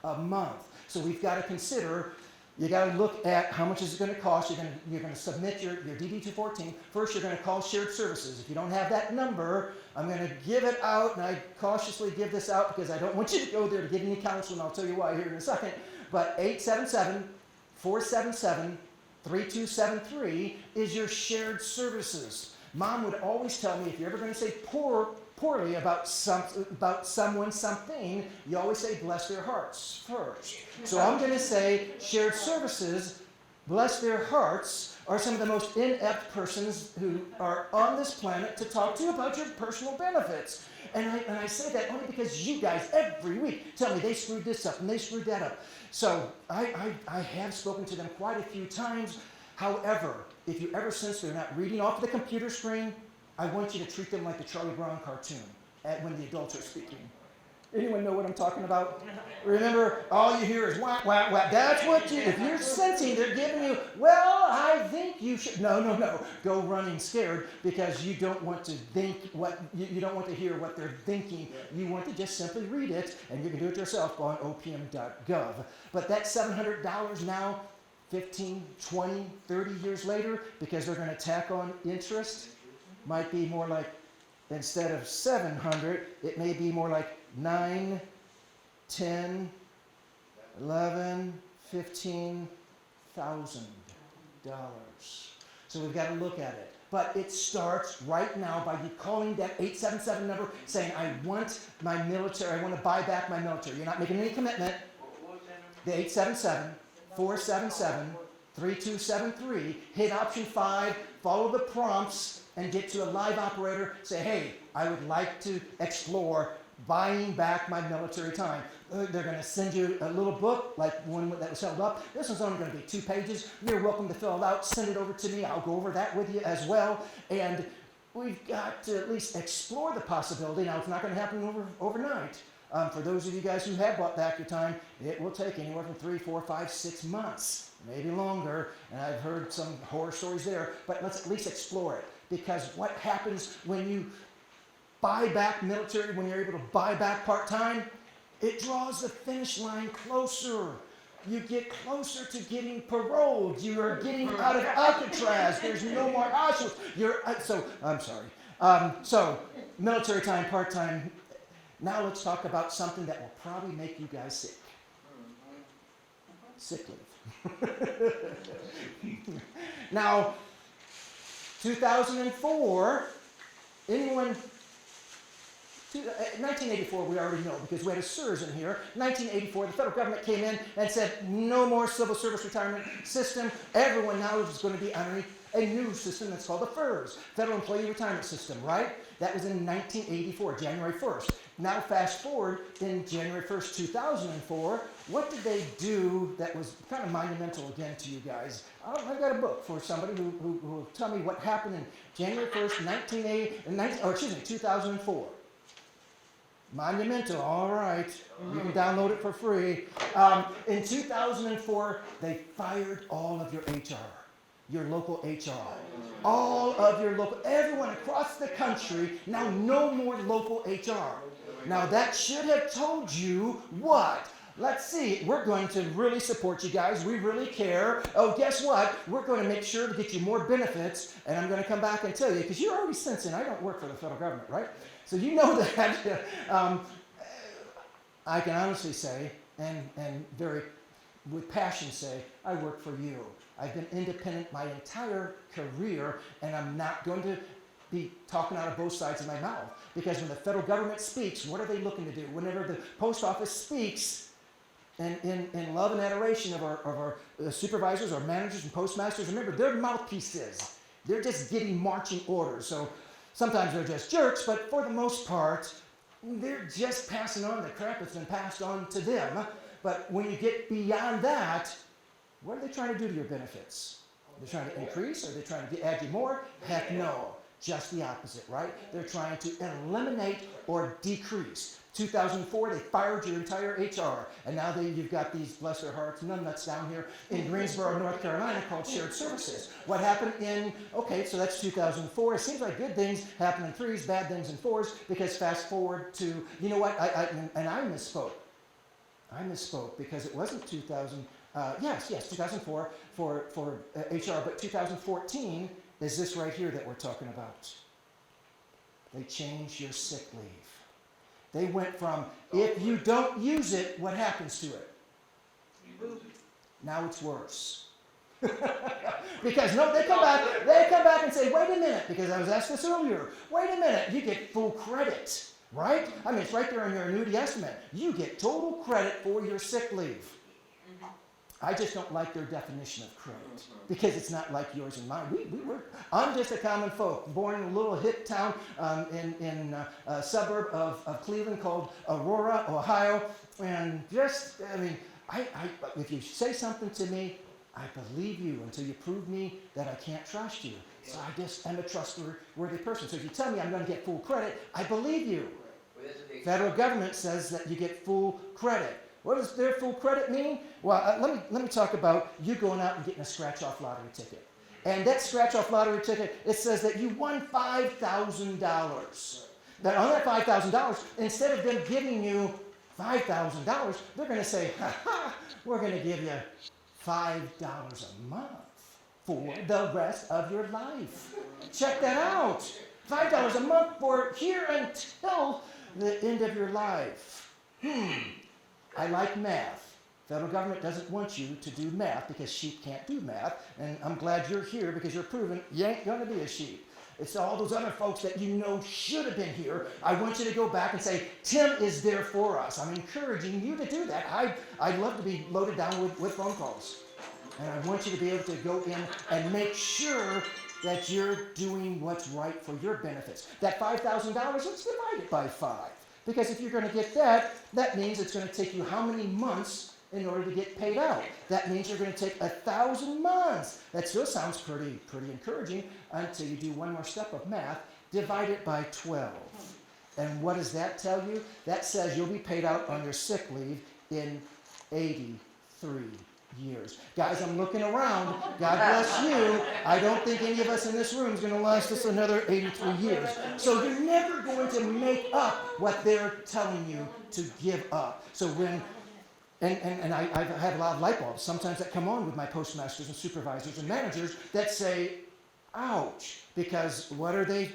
Speaker 1: a month. So we've got to consider, you got to look at how much is it going to cost. You're going to submit your DD-214. First, you're going to call shared services. If you don't have that number, I'm going to give it out, and I cautiously give this out because I don't want you to go there to get any counsel, and I'll tell you why here in a second. But 877-477-3273 is your shared services. Mom would always tell me, if you're ever going to say poorly about someone, something, you always say bless their hearts first. So I'm going to say shared services, bless their hearts, are some of the most inept persons who are on this planet to talk to about your personal benefits. And I say that only because you guys every week tell me they screwed this up and they screwed that up. So I have spoken to them quite a few times. However, if you ever sense they're not reading off the computer screen, I want you to treat them like the Charlie Brown cartoon when the adults are speaking. Anyone know what I'm talking about? Remember, all you hear is whack, whack, whack. That's what you, if you're sensing they're giving you, well, I think you should. No. Go running scared, because you don't want to think you don't want to hear what they're thinking. You want to just simply read it, and you can do it yourself on opm.gov. But that $700 now, 15, 20, 30 years later, because they're going to tack on interest, might be more like, instead of 700, it may be more like 9, 10, 11, $15,000. So we've got to look at it. But it starts right now by you calling that 877 number saying, I want my military, I want to buy back my military. You're not making any commitment. The 877-477-3273. Hit option 5, follow the prompts, and get to a live operator. Say, hey, I would like to explore buying back my military time. They're going to send you a little book, like one that was held up. This one's only going to be 2 pages. You're welcome to fill it out. Send it over to me. I'll go over that with you as well. And we've got to at least explore the possibility. Now, it's not going to happen overnight. For those of you guys who have bought back your time, it will take anywhere from 3, 4, 5, 6 months, maybe longer. And I've heard some horror stories there. But let's at least explore it. Because what happens when you buy back military, when you're able to buy back part-time, it draws the finish line closer. You get closer to getting paroled. You are getting out of Alcatraz. There's no more Auschwitz. I'm sorry. So military time, part-time. Now let's talk about something that will probably make you guys sick. Sick leave. Now, 2004, 1984 we already know, because we had a SIRS in here. 1984, the federal government came in and said, no more civil service retirement system. Everyone now is going to be underneath a new system that's called the FERS, Federal Employee Retirement System, right? That was in 1984, January 1st. Now fast forward in January 1st, 2004, what did they do that was kind of monumental again to you guys? I've got a book for somebody who will tell me what happened in January 1st, 2004. Monumental, all right. You can download it for free. In 2004, they fired all of your HR, your local HR. All of your local, everyone across the country, now no more local HR. Now that should have told you what? Let's see, we're going to really support you guys. We really care. Oh, guess what? We're going to make sure to get you more benefits, and I'm going to come back and tell you, because you're already sensing I don't work for the federal government, right? So you know that. I can honestly say, and very with passion say, I work for you. I've been independent my entire career, and I'm not going to be talking out of both sides of my mouth. Because when the federal government speaks, what are they looking to do? Whenever the post office speaks, and in love and adoration of our supervisors, our managers and postmasters, remember, they're mouthpieces. They're just getting marching orders. So sometimes they're just jerks, but for the most part, they're just passing on the crap that's been passed on to them. But when you get beyond that, what are they trying to do to your benefits? Are they trying to increase? Are they trying to add you more? Heck no. Just the opposite, right? They're trying to eliminate or decrease. 2004, they fired your entire HR. And now you've got these, bless their hearts, numbnuts down here in Greensboro, North Carolina, called shared services. What happened so that's 2004. It seems like good things happen in 3s, bad things in 4s, because fast forward to, you know what, I misspoke. I misspoke, because it wasn't 2000, 2004 for HR, but 2014 is this right here that we're talking about. They changed your sick leave. They went from, if you don't use it, what happens to it? Now it's worse. Because no, they come back and say, wait a minute, because I was asked this earlier, wait a minute, you get full credit, right? I mean, it's right there in your annuity estimate. You get total credit for your sick leave. I just don't like their definition of credit because it's not like yours and mine. I'm just a common folk, born in a little hick town in a suburb of Cleveland called Aurora, Ohio. And just, I mean, if you say something to me, I believe you until you prove me that I can't trust you. So I just am a trustworthy person. So if you tell me I'm going to get full credit, I believe you. Federal government says that you get full credit. What does their full credit mean? Well, let me talk about you going out and getting a scratch-off lottery ticket. And that scratch-off lottery ticket, it says that you won $5,000. That on that $5,000, instead of them giving you $5,000, they're going to say, we're going to give you $5 a month for the rest of your life. Check that out. $5 a month for here until the end of your life. I like math. Federal government doesn't want you to do math because sheep can't do math. And I'm glad you're here because you're proving you ain't going to be a sheep. It's all those other folks that you know should have been here. I want you to go back and say, Tim is there for us. I'm encouraging you to do that. I'd love to be loaded down with phone calls. And I want you to be able to go in and make sure that you're doing what's right for your benefits. That $5,000, let's divide it by 5. Because if you're going to get that, that means it's going to take you how many months in order to get paid out? That means you're going to take 1,000 months. That still sounds pretty encouraging until you do one more step of math. Divide it by 12. And what does that tell you? That says you'll be paid out on your sick leave in 83 years. Guys, I'm looking around. God bless you. I don't think any of us in this room is going to last us another 83 years. So you're never going to make up what they're telling you to give up. So when, and I've had a lot of light bulbs sometimes that come on with my postmasters and supervisors and managers that say, ouch, because what are they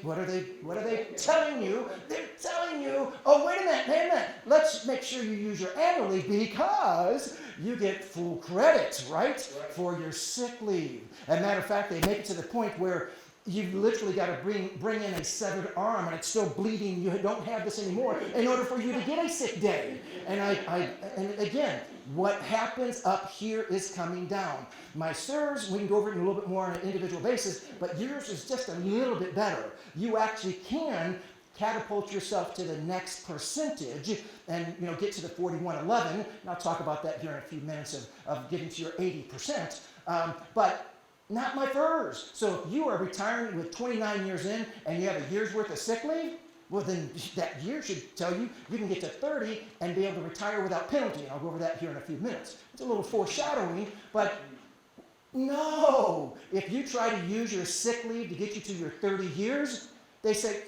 Speaker 1: telling you? They're telling you, oh, wait a minute, let's make sure you use your annual leave because you get full credit, right, for your sick leave. As a matter of fact, they make it to the point where you've literally got to bring in a severed arm and it's still bleeding. You don't have this anymore in order for you to get a sick day. And and again, what happens up here is coming down. My sirs, we can go over it in a little bit more on an individual basis, but yours is just a little bit better. You actually can catapult yourself to the next percentage and get to the 4111. And I'll talk about that here in a few minutes of getting to your 80%. But not my FERS. So if you are retiring with 29 years in and you have a year's worth of sick leave, well then that year should tell you you can get to 30 and be able to retire without penalty. And I'll go over that here in a few minutes. It's a little foreshadowing, but no. If you try to use your sick leave to get you to your 30 years, they say,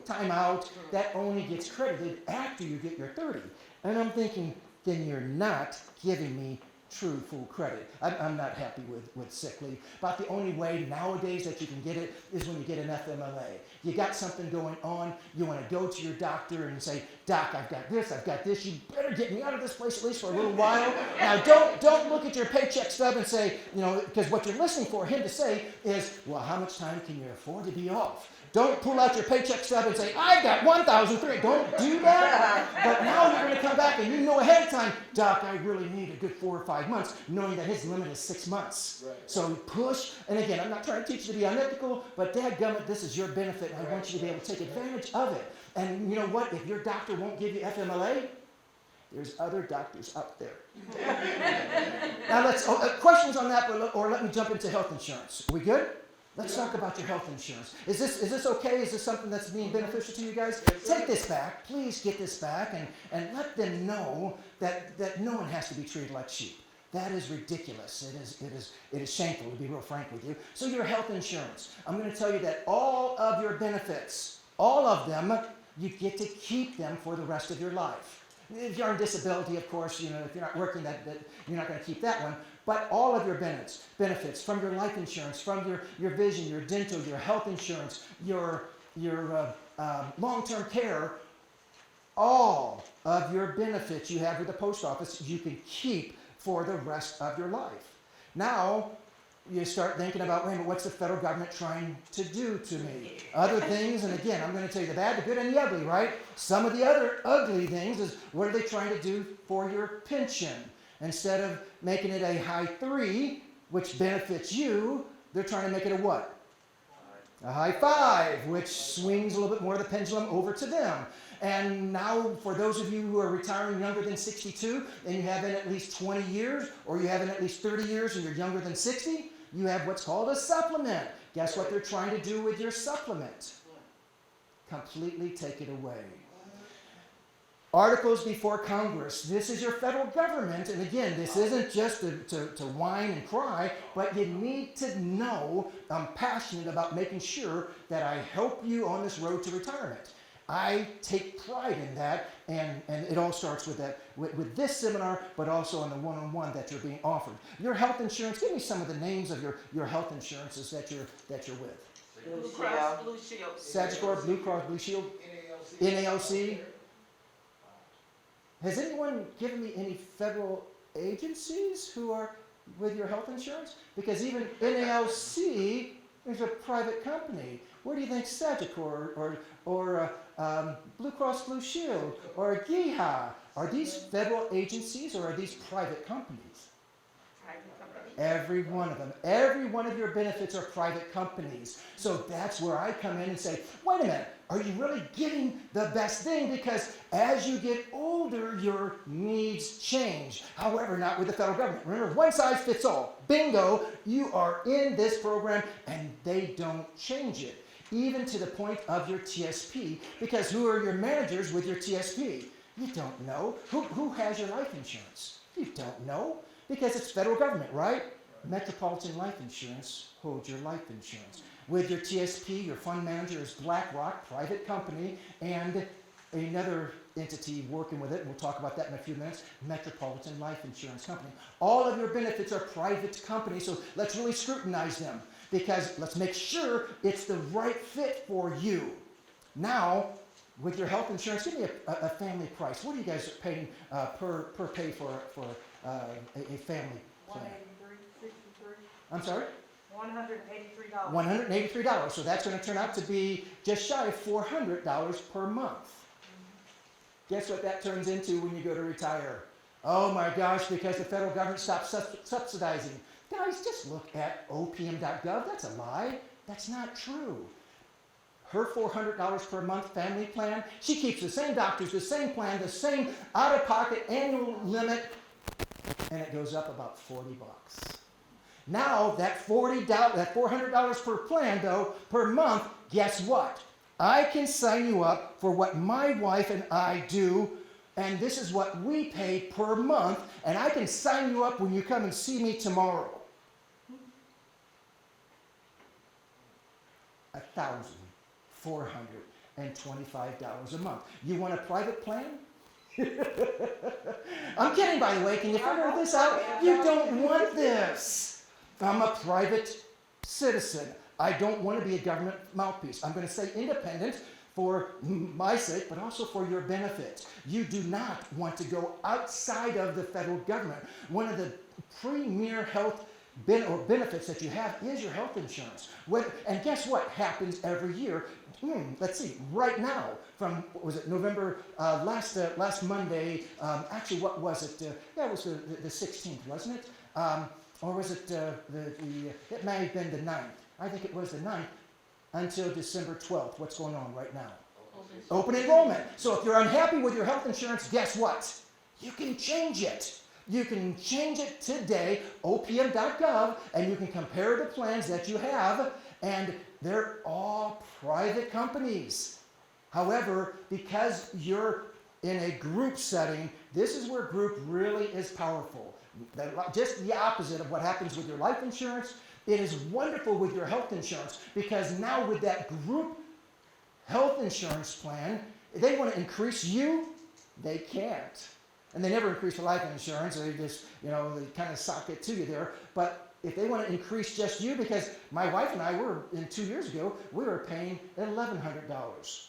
Speaker 1: time out. That only gets credited after you get your 30. And I'm thinking, then you're not giving me true full credit. I'm not happy with sick leave. About the only way nowadays that you can get it is when you get an FMLA. You got something going on, you want to go to your doctor and say, Doc, I've got this, you better get me out of this place at least for a little while. Now don't look at your paycheck stub and say, because what you're listening for him to say is, well, how much time can you afford to be off? Don't pull out your paycheck stub and say, I've got $1,300. Don't do that. But now you're going to come back and you know ahead of time, Doc, I really need a good 4 or 5 months, knowing that his limit is 6 months. Right. So push. And again, I'm not trying to teach you to be unethical, but dadgummit, this is your benefit, and I want you to be able to take advantage of it. And you know what? If your doctor won't give you FMLA, there's other doctors out there. Now let's, questions on that, or let me jump into health insurance. Are we good? Let's talk about your health insurance. Is this okay? Is this something that's being beneficial to you guys? Take this back. Please get this back and let them know that no one has to be treated like sheep. That is ridiculous. It is shameful, to be real frank with you. So your health insurance. I'm going to tell you that all of your benefits, all of them, you get to keep them for the rest of your life. If you're on disability, of course, if you're not working, that you're not going to keep that one. But all of your benefits from your life insurance, from your vision, your dental, your health insurance, your long-term care, all of your benefits you have with the post office, you can keep for the rest of your life. Now, you start thinking about, wait a minute, what's the federal government trying to do to me? Other things, and again, I'm going to tell you the bad, the good, and the ugly, right? Some of the other ugly things is, what are they trying to do for your pension? Instead of making it a high 3, which benefits you, they're trying to make it a what? A high 5, which swings a little bit more of the pendulum over to them. And now, for those of you who are retiring younger than 62, and you have been at least 20 years, or you have been at least 30 years, and you're younger than 60, you have what's called a supplement. Guess what they're trying to do with your supplement? Completely take it away. Articles before Congress. This is your federal government, and again, this isn't just to whine and cry, but you need to know I'm passionate about making sure that I help you on this road to retirement. I take pride in that, and it all starts with that, with this seminar, but also in the one-on-one that you're being offered. Your health insurance. Give me some of the names of your health insurances that you're with.
Speaker 4: Blue Cross Blue Shield.
Speaker 1: Sagicor, Blue Cross Blue Shield, NALC. Has anyone given me any federal agencies who are with your health insurance? Because even NALC is a private company. Where do you think Sagicor or Blue Cross Blue Shield or GIHA, are these federal agencies or are these private companies? Every one of them. Every one of your benefits are private companies. So that's where I come in and say, wait a minute, are you really getting the best thing? Because as you get older, your needs change. However, not with the federal government. Remember, one size fits all. Bingo, you are in this program and they don't change it. Even to the point of your TSP. Because who are your managers with your TSP? You don't know. Who has your life insurance? You don't know. Because it's federal government, right? Metropolitan Life Insurance holds your life insurance. With your TSP, your fund manager is BlackRock, private company, and another entity working with it, and we'll talk about that in a few minutes, Metropolitan Life Insurance Company. All of your benefits are private companies, so let's really scrutinize them, because let's make sure it's the right fit for you. Now, with your health insurance, give me a family price. What are you guys paying per pay for a family plan?
Speaker 2: $183.63.
Speaker 1: I'm sorry?
Speaker 2: $183.
Speaker 1: $183. So that's going to turn out to be just shy of $400 per month. Guess what that turns into when you go to retire? Oh my gosh, because the federal government stopped subsidizing. Guys, just look at opm.gov. That's a lie. That's not true. Her $400 per month family plan, she keeps the same doctors, the same plan, the same out-of-pocket annual limit, and it goes up about $40. Now, that $400 per plan, though, per month, guess what? I can sign you up for what my wife and I do, and this is what we pay per month, and I can sign you up when you come and see me tomorrow. $1,425 a month. You want a private plan? I'm kidding, by the way. Can you figure this out? You don't want this. I'm a private citizen. I don't want to be a government mouthpiece. I'm going to stay independent for my sake, but also for your benefit. You do not want to go outside of the federal government. One of the premier health benefits that you have is your health insurance. And guess what happens every year? Let's see, right now, from, what was it, November, last Monday, actually, what was it? Yeah, it was the 16th, wasn't it? Or was it it may have been the 9th. I think it was the 9th until December 12th. What's going on right now? Open enrollment. So if you're unhappy with your health insurance, guess what? You can change it. You can change it today, opm.gov, and you can compare the plans that you have, and they're all private companies. However, because you're in a group setting, this is where group really is powerful. Just the opposite of what happens with your life insurance. It is wonderful with your health insurance, because now with that group health insurance plan, they want to increase you, they can't. And they never increase the life insurance. They just, they kind of sock it to you there. But if they want to increase just you, because my wife and I were, 2 years ago, we were paying $1,100.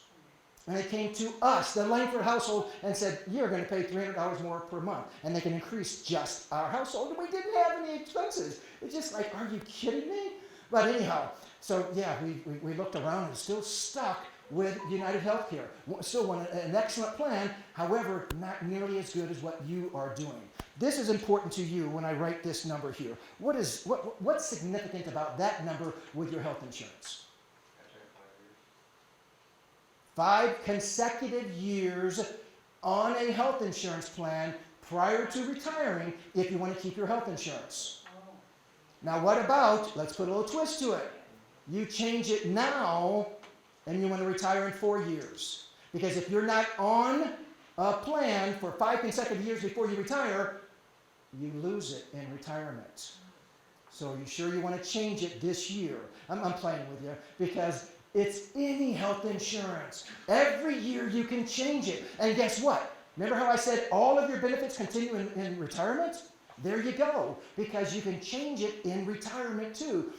Speaker 1: And they came to us, the Langford household, and said, you're going to pay $300 more per month. And they can increase just our household. And we didn't have any expenses. It's just like, are you kidding me? But anyhow, so yeah, we looked around and still stuck with United Healthcare. Still want an excellent plan, however, not nearly as good as what you are doing. This is important to you when I write this number here. What's significant about that number with your health insurance? 5 consecutive years on a health insurance plan prior to retiring if you want to keep your health insurance. Now what about, let's put a little twist to it. You change it now and you want to retire in 4 years. Because if you're not on a plan for 5 consecutive years before you retire, you lose it in retirement. So are you sure you want to change it this year? I'm playing with you because it's any health insurance. Every year you can change it. And guess what? Remember how I said all of your benefits continue in retirement? There you go. Because you can change it in retirement too.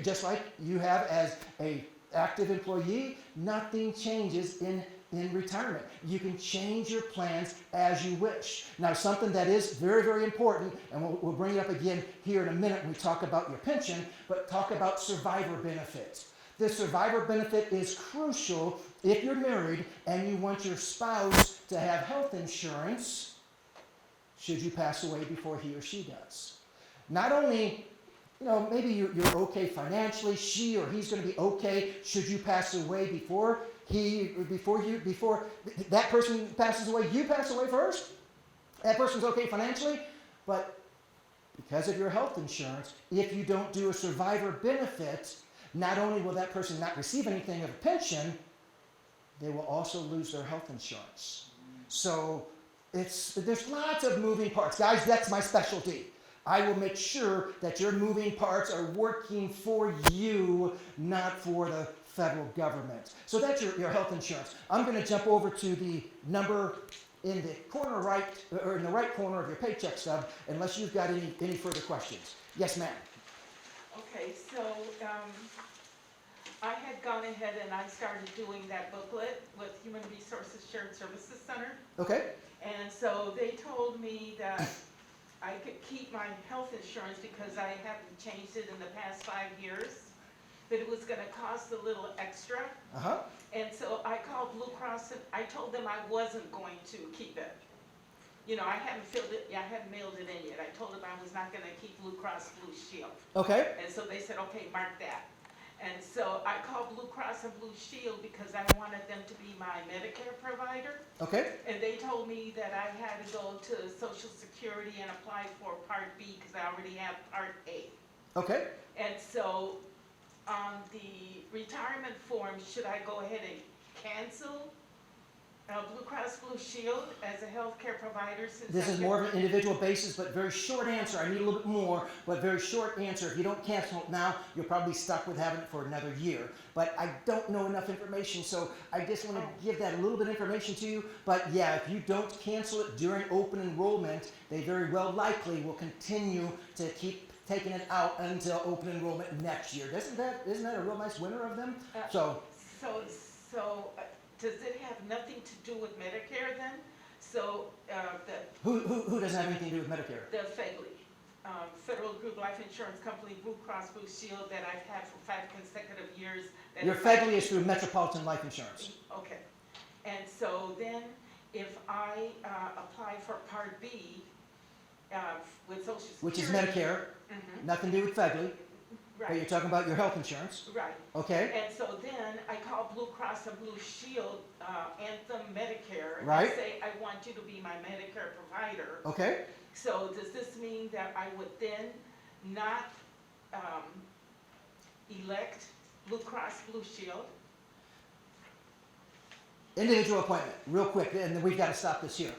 Speaker 1: Just like you have as a active employee, nothing changes in retirement. You can change your plans as you wish. Now, something that is very, very important, and we'll bring it up again here in a minute when we talk about your pension, but talk about survivor benefits. The survivor benefit is crucial if you're married and you want your spouse to have health insurance should you pass away before he or she does. Not only, maybe you're okay financially, she or he's going to be okay should you pass away before that person passes away, you pass away first. That person's okay financially, but because of your health insurance, if you don't do a survivor benefit, not only will that person not receive anything of a pension, they will also lose their health insurance. So there's lots of moving parts. Guys, that's my specialty. I will make sure that your moving parts are working for you, not for the federal government. So that's your health insurance. I'm going to jump over to the number in the corner right, or in the right corner of your paycheck stub, unless you've got any further questions. Yes, ma'am.
Speaker 4: Okay, so I had gone ahead and I started doing that booklet with Human Resources Shared Services Center.
Speaker 1: Okay.
Speaker 4: And so they told me that I could keep my health insurance because I haven't changed it in the past 5 years, but it was going to cost a little extra.
Speaker 1: Uh-huh.
Speaker 4: And so I called Blue Cross and I told them I wasn't going to keep it. I hadn't mailed it in yet. I told them I was not going to keep Blue Cross Blue Shield.
Speaker 1: Okay.
Speaker 4: And so they said, okay, mark that. And so I called Blue Cross and Blue Shield because I wanted them to be my Medicare provider.
Speaker 1: Okay.
Speaker 4: And they told me that I had to go to Social Security and apply for Part B because I already have Part A.
Speaker 1: Okay.
Speaker 4: And so on the retirement form, should I go ahead and cancel Blue Cross Blue Shield as a healthcare provider?
Speaker 1: This is more of an individual basis, but very short answer. I need a little bit more, but very short answer. If you don't cancel it now, you're probably stuck with having it for another year. But I don't know enough information, so I just want to give that a little bit of information to you. But yeah, if you don't cancel it during open enrollment, they very well likely will continue to keep taking it out until open enrollment next year. Isn't that a real nice winner of them?
Speaker 4: So does it have nothing to do with Medicare then? So
Speaker 1: Who doesn't have anything to do with Medicare?
Speaker 4: the FEGLI, Federal Group Life Insurance Company, Blue Cross Blue Shield that I've had for 5 consecutive years.
Speaker 1: Your FEGLI is through Metropolitan Life Insurance.
Speaker 4: Okay. And so then if I apply for Part B with Social Security.
Speaker 1: Which is Medicare, nothing to do with FEGLI. But you're
Speaker 4: Right,
Speaker 1: talking about your health insurance.
Speaker 4: right.
Speaker 1: Okay.
Speaker 4: And so then I call Blue Cross and Blue Shield, Anthem Medicare. And
Speaker 1: Right.
Speaker 4: I say, I want you to be my Medicare provider.
Speaker 1: Okay.
Speaker 4: So does this mean that I would then not elect Blue Cross Blue Shield?
Speaker 1: Individual appointment, real quick, and then we've got to stop this here.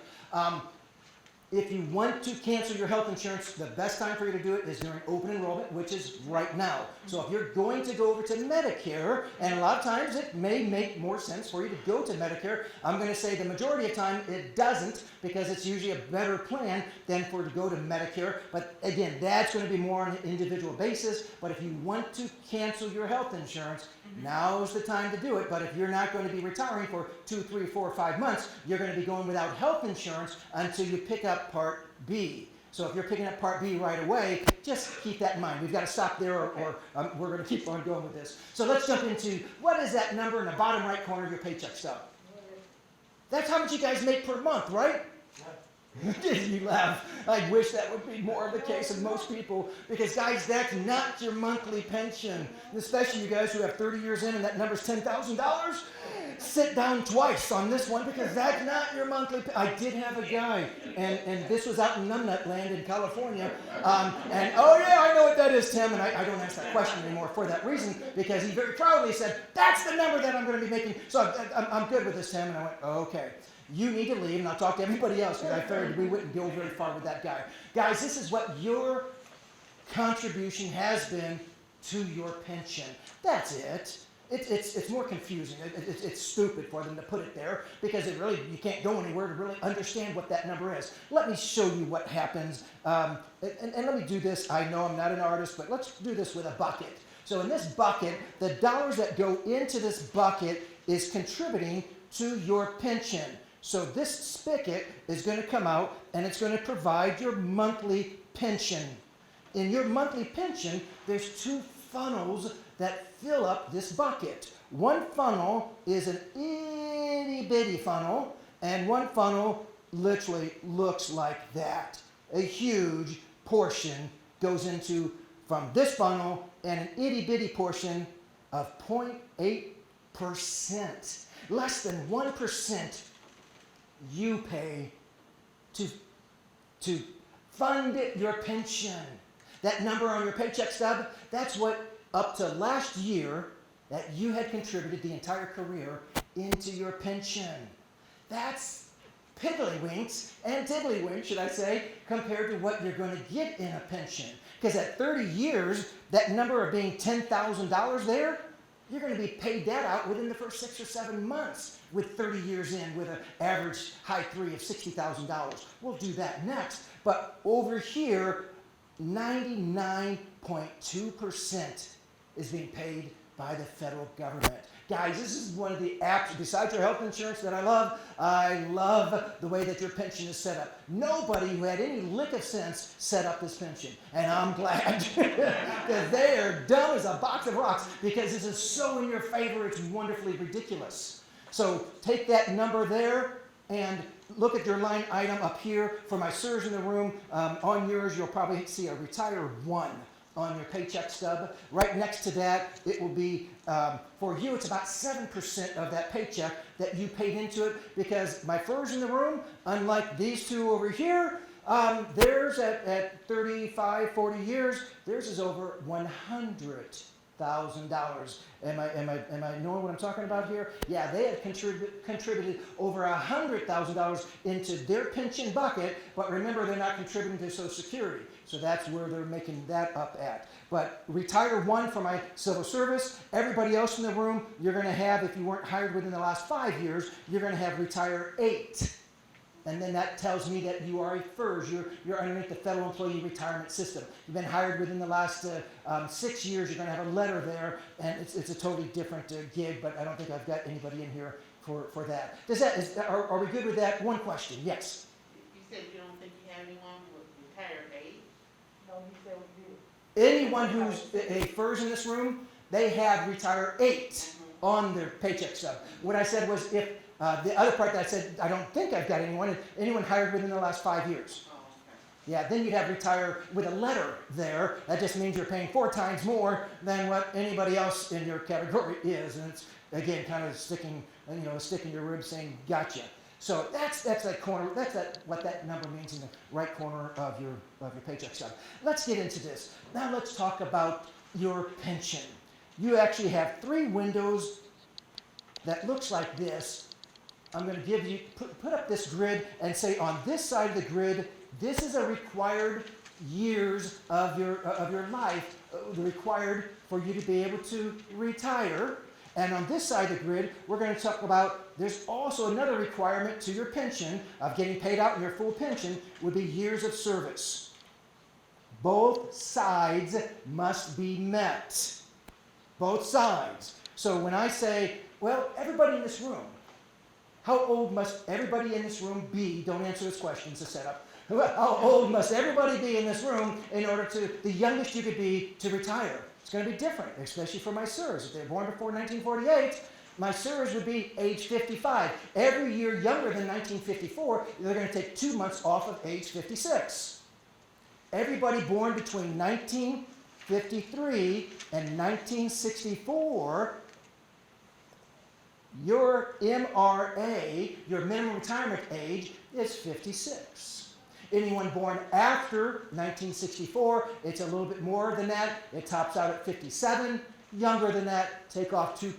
Speaker 1: If you want to cancel your health insurance, the best time for you to do it is during open enrollment, which is right now. So if you're going to go over to Medicare, and a lot of times it may make more sense for you to go to Medicare, I'm going to say the majority of time it doesn't, because it's usually a better plan than for to go to Medicare. But again, that's going to be more on an individual basis. But if you want to cancel your health insurance, now's the time to do it. But if you're not going to be retiring for 2, 3, 4, 5 months, you're going to be going without health insurance until you pick up Part B. So if you're picking up Part B right away, just keep that in mind. We've got to stop there, or we're going to keep on going with this. So let's jump into, what is that number in the bottom right corner of your paycheck stub? That's how much you guys make per month, right? You laugh. I wish that would be more of the case of most people, because guys, that's not your monthly pension. Especially you guys who have 30 years in and that number's $10,000. Sit down twice on this one, because that's not your monthly. I did have a guy, and this was out in Numbnut Land in California, and oh yeah, I know what that is, Tim, and I don't ask that question anymore for that reason, because he very proudly said, that's the number that I'm going to be making, so I'm good with this, Tim, and I went, okay. You need to leave, and I'll talk to everybody else, because I figured we wouldn't go very far with that guy. Guys, this is what your contribution has been to your pension. That's it. It's more confusing. It's stupid for them to put it there, because you can't go anywhere to really understand what that number is. Let me show you what happens. And let me do this. I know I'm not an artist, but let's do this with a bucket. So in this bucket, the dollars that go into this bucket is contributing to your pension. So this spigot is going to come out, and it's going to provide your monthly pension. In your monthly pension, there's 2 funnels that fill up this bucket. One funnel is an itty bitty funnel, and one funnel literally looks like that. A huge portion goes into from this funnel, and an itty bitty portion of 0.8%. Less than 1% you pay to fund your pension. That number on your paycheck stub, that's what up to last year that you had contributed the entire career into your pension. That's piddlywinks and tiddlywinks, should I say, compared to what you're going to get in a pension. Because at 30 years, that number of being $10,000 there, you're going to be paid that out within the first 6 or 7 months with 30 years in, with an average high 3 of $60,000. We'll do that next. But over here, 99.2% is being paid by the federal government. Guys, this is one of the apps, besides your health insurance, that I love. I love the way that your pension is set up. Nobody who had any lick of sense set up this pension. And I'm glad that they are dumb as a box of rocks, because this is so in your favor, it's wonderfully ridiculous. So take that number there and look at your line item up here. For my sirs in the room, on yours, you'll probably see a Retire 1 on your paycheck stub. Right next to that, it will be, for you, it's about 7% of that paycheck that you paid into it, because my furs in the room, unlike these 2 over here, theirs at 35, 40 years, theirs is over $100,000. Am I knowing what I'm talking about here? Yeah, they had contributed over $100,000 into their pension bucket, but remember, they're not contributing to Social Security. So that's where they're making that up at. But Retire 1 for my civil service. Everybody else in the room, you're going to have, if you weren't hired within the last 5 years, you're going to have Retire 8. And then that tells me that you are a FERS. You're underneath the Federal Employee Retirement System. You've been hired within the last 6 years. You're going to have a letter there, and it's a totally different gig, but I don't think I've got anybody in here for that. Are we good with that? One question, yes.
Speaker 3: You said you don't think you have anyone with retired age?
Speaker 2: No, he said we did.
Speaker 1: Anyone who's a FERS in this room, they have Retire 8 on their paycheck stub. What I said was, if the other part that I said, I don't think I've got anyone hired within the last 5 years.
Speaker 3: Oh, okay.
Speaker 1: Yeah, then you'd have Retire with a letter there. That just means you're paying 4 times more than what anybody else in your category is. And it's, again, kind of sticking, a stick in your ribs saying, gotcha. So that's that corner, what that number means in the right corner of your paycheck stub. Let's get into this. Now let's talk about your pension. You actually have 3 windows that looks like this I'm going to give you, put up this grid and say on this side of the grid, this is a required years of your life, required for you to be able to retire. And on this side of the grid, we're going to talk about, there's also another requirement to your pension of getting paid out in your full pension would be years of service. Both sides must be met. Both sides. So when I say, well, everybody in this room, how old must everybody in this room be? Don't answer this question, it's a setup. How old must everybody be in this room in order to, the youngest you could be to retire? It's going to be different, especially for my sirs. If they're born before 1948, my sirs would be age 55. Every year younger than 1954, they're going to take 2 months off of age 56. Everybody born between 1953 and 1964, your MRA, your minimum retirement age, is 56. Anyone born after 1964, it's a little bit more than that. It tops out at 57. Younger than that, take off two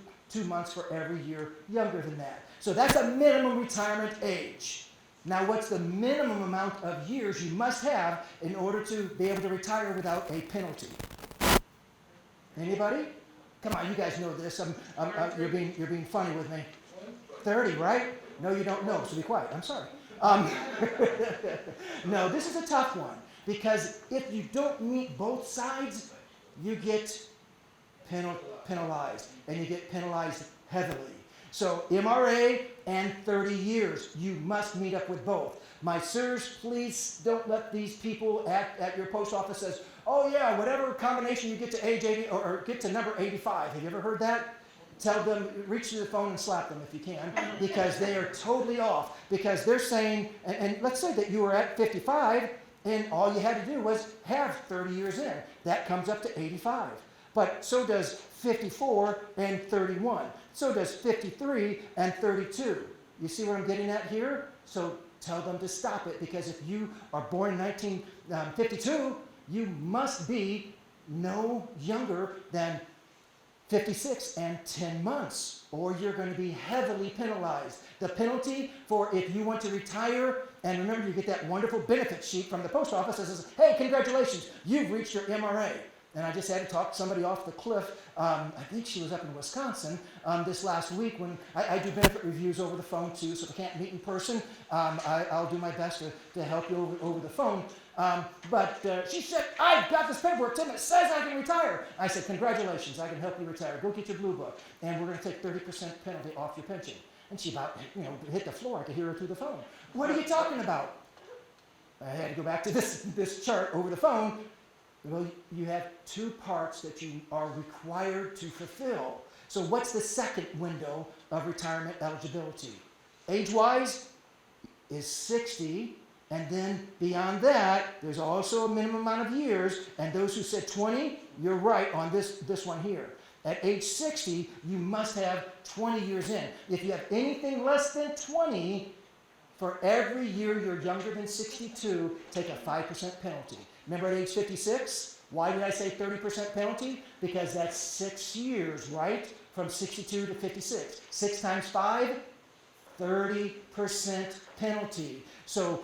Speaker 1: months for every year younger than that. So that's a minimum retirement age. Now, what's the minimum amount of years you must have in order to be able to retire without a penalty? Anybody? Come on, you guys know this. You're being funny with me. 30, right? No, you don't know, so be quiet. I'm sorry. No, this is a tough one because if you don't meet both sides, you get penalized, and you get penalized heavily. So MRA and 30 years, you must meet up with both. My sirs, please don't let these people at your post office says, oh yeah, whatever combination you get to age 80 or get to number 85. Have you ever heard that? Tell them, reach to the phone and slap them if you can, because they are totally off. Because they're saying, and let's say that you were at 55 and all you had to do was have 30 years in. That comes up to 85. But so does 54 and 31. So does 53 and 32. You see what I'm getting at here? So tell them to stop it, because if you are born in 1952, you must be no younger than 56 and 10 months, or you're going to be heavily penalized. The penalty for if you want to retire, and remember you get that wonderful benefit sheet from the post office that says, hey, congratulations, you've reached your MRA. And I just had to talk somebody off the cliff. I think she was up in Wisconsin this last week when I do benefit reviews over the phone too, so if I can't meet in person, I'll do my best to help you over the phone. But she said, I've got this paperwork, Tim, it says I can retire. I said, congratulations, I can help you retire. Go get your blue book, and we're going to take 30% penalty off your pension. And she about, hit the floor. I could hear her through the phone. What are you talking about? I had to go back to this chart over the phone. Well, you have two parts that you are required to fulfill. So what's the second window of retirement eligibility? Age-wise is 60, and then beyond that, there's also a minimum amount of years, and those who said 20, you're right on this one here. At age 60, you must have 20 years in. If you have anything less than 20, for every year you're younger than 62, take a 5% penalty. Remember at age 56? Why did I say 30% penalty? Because that's 6 years, right? From 62 to 56. 6 times 5, 30% penalty. So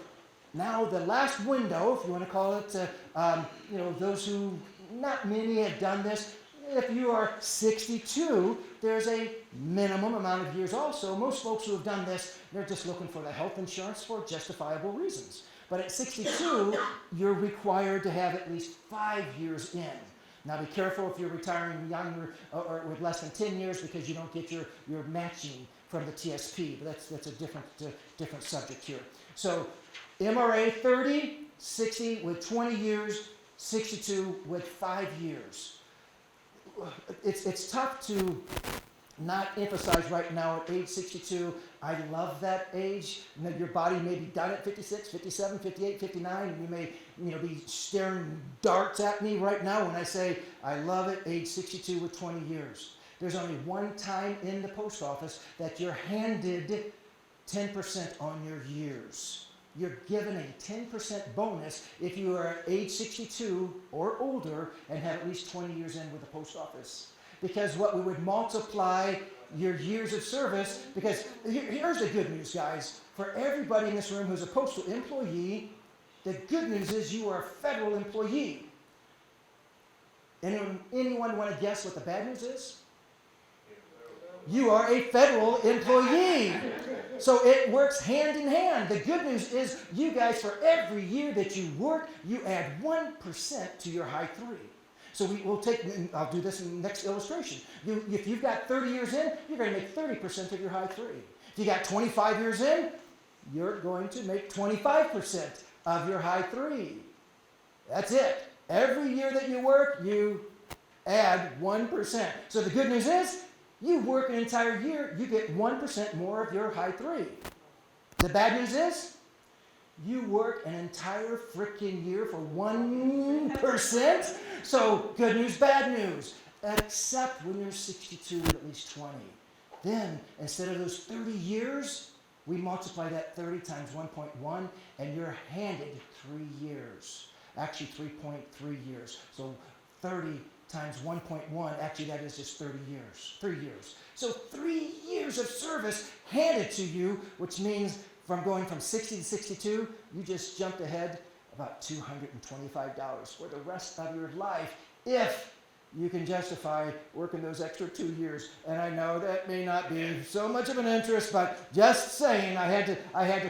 Speaker 1: now the last window, if you want to call it, those who, not many have done this. If you are 62, there's a minimum amount of years also. Most folks who have done this, they're just looking for the health insurance for justifiable reasons. But at 62, you're required to have at least 5 years in. Now be careful if you're retiring younger or with less than 10 years, because you don't get your matching from the TSP. But that's a different subject here. So MRA 30, 60 with 20 years, 62 with 5 years. It's tough to not emphasize right now at age 62. I love that age. Your body may be done at 56, 57, 58, 59, and you may be staring darts at me right now when I say I love it, age 62 with 20 years. There's only one time in the post office that you're handed 10% on your years. You're given a 10% bonus if you are age 62 or older and have at least 20 years in with the post office. Because what we would multiply your years of service, because here's the good news, guys. For everybody in this room who's a postal employee, the good news is you are a federal employee. Anyone want to guess what the bad news is? You are a federal employee. So it works hand in hand. The good news is you guys, for every year that you work, you add 1% to your high 3. So we'll take, and I'll do this in the next illustration. If you've got 30 years in, you're going to make 30% of your high 3. If you got 25 years in, you're going to make 25% of your high 3. That's it. Every year that you work, you add 1%. So the good news is, you work an entire year, you get 1% more of your high 3. The bad news is, you work an entire freaking year for 1%. So good news, bad news. Except when you're 62 with at least 20. Then, instead of those 30 years, we multiply that 30 times 1.1, and you're handed 3 years. Actually, 3.3 years. So 30 times 1.1, actually that is just 30 years. 3 years. So 3 years of service handed to you, which means from going from 60 to 62, you just jumped ahead about $225 for the rest of your life, if you can justify working those extra 2 years. And I know that may not be so much of an interest, but just saying, I had to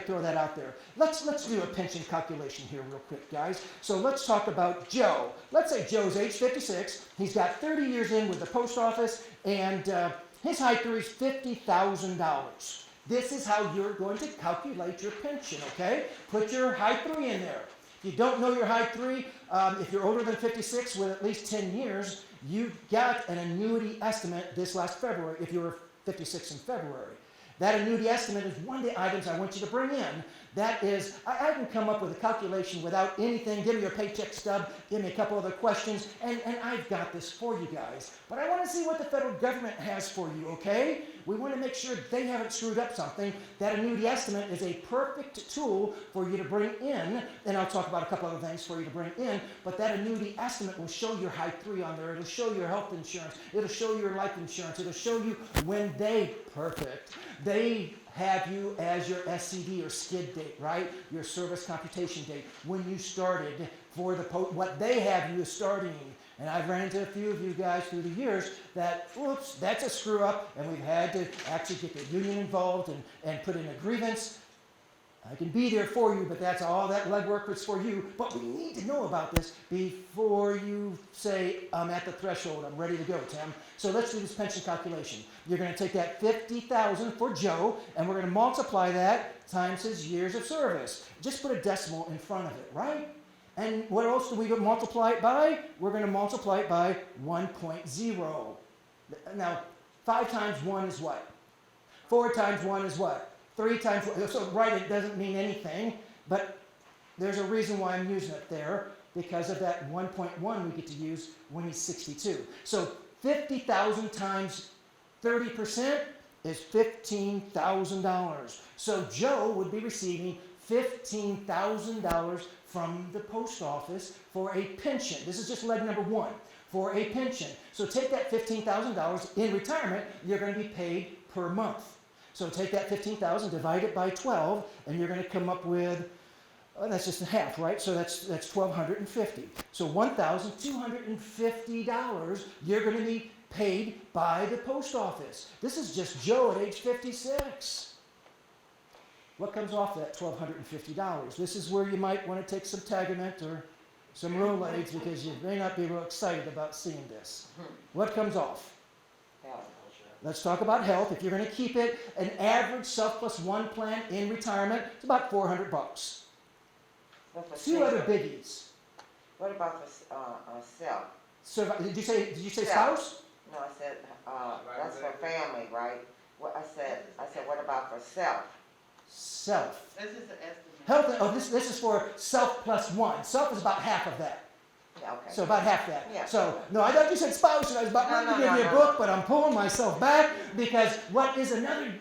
Speaker 1: throw that out there. Let's do a pension calculation here real quick, guys. So let's talk about Joe. Let's say Joe's age 56. He's got 30 years in with the post office, and his high 3 is $50,000. This is how you're going to calculate your pension, okay? Put your high 3 in there. If you don't know your high 3, if you're older than 56 with at least 10 years, you got an annuity estimate this last February, if you were 56 in February. That annuity estimate is one of the items I want you to bring in. That is, I can come up with a calculation without anything. Give me your paycheck stub, give me a couple other questions, and I've got this for you guys. But I want to see what the federal government has for you, okay? We want to make sure they haven't screwed up something. That annuity estimate is a perfect tool for you to bring in, and I'll talk about a couple other things for you to bring in, but that annuity estimate will show your high 3 on there. It'll show your health insurance. It'll show your life insurance. It'll show you when they have you as your SCD or SKID date, right? Your service computation date, when you started for what they have you as starting. And I've ran into a few of you guys through the years that, whoops, that's a screw up, and we've had to actually get the union involved and put in a grievance. I can be there for you, but that's all that legwork is for you. But we need to know about this before you say, I'm at the threshold, I'm ready to go, Tim. So let's do this pension calculation. You're going to take that $50,000 for Joe, and we're going to multiply that times his years of service. Just put a decimal in front of it, right? And what else do we multiply it by? We're going to multiply it by 1.0. Now, 5 times 1 is what? 4 times 1 is what? 3 times 1. So, right, it doesn't mean anything, but there's a reason why I'm using it there, because of that 1.1 we get to use when he's 62. So 50,000 times 30% is $15,000. So Joe would be receiving $15,000 from the post office for a pension. This is just leg number 1, for a pension. So take that $15,000 in retirement, you're going to be paid per month. So take that $15,000, divide it by 12, and you're going to come up with, that's just half, right? So that's $1,250. So $1,250 you're going to be paid by the post office. This is just Joe at age 56. What comes off that $1,250? This is where you might want to take some Tagament or some Rolaids, because you may not be real excited about seeing this. What comes off?
Speaker 5: Health.
Speaker 1: Let's talk about health. If you're going to keep it, an average Self Plus One plan in retirement, it's about $400.
Speaker 5: But for
Speaker 1: 2 other
Speaker 5: single-
Speaker 1: biggies.
Speaker 5: What about for self?
Speaker 1: Did you say
Speaker 5: Self.
Speaker 1: spouse?
Speaker 5: No, I said, that's for family, right? What I said, what about for self?
Speaker 1: Self.
Speaker 3: This is an estimate.
Speaker 1: Health. Oh, this is for Self Plus One. Self is about half of that.
Speaker 5: Yeah, okay.
Speaker 1: So about half that.
Speaker 5: Yeah.
Speaker 1: So, no, I thought you said spouse, and I was about ready to give you a book, but I'm pulling myself back, because what is another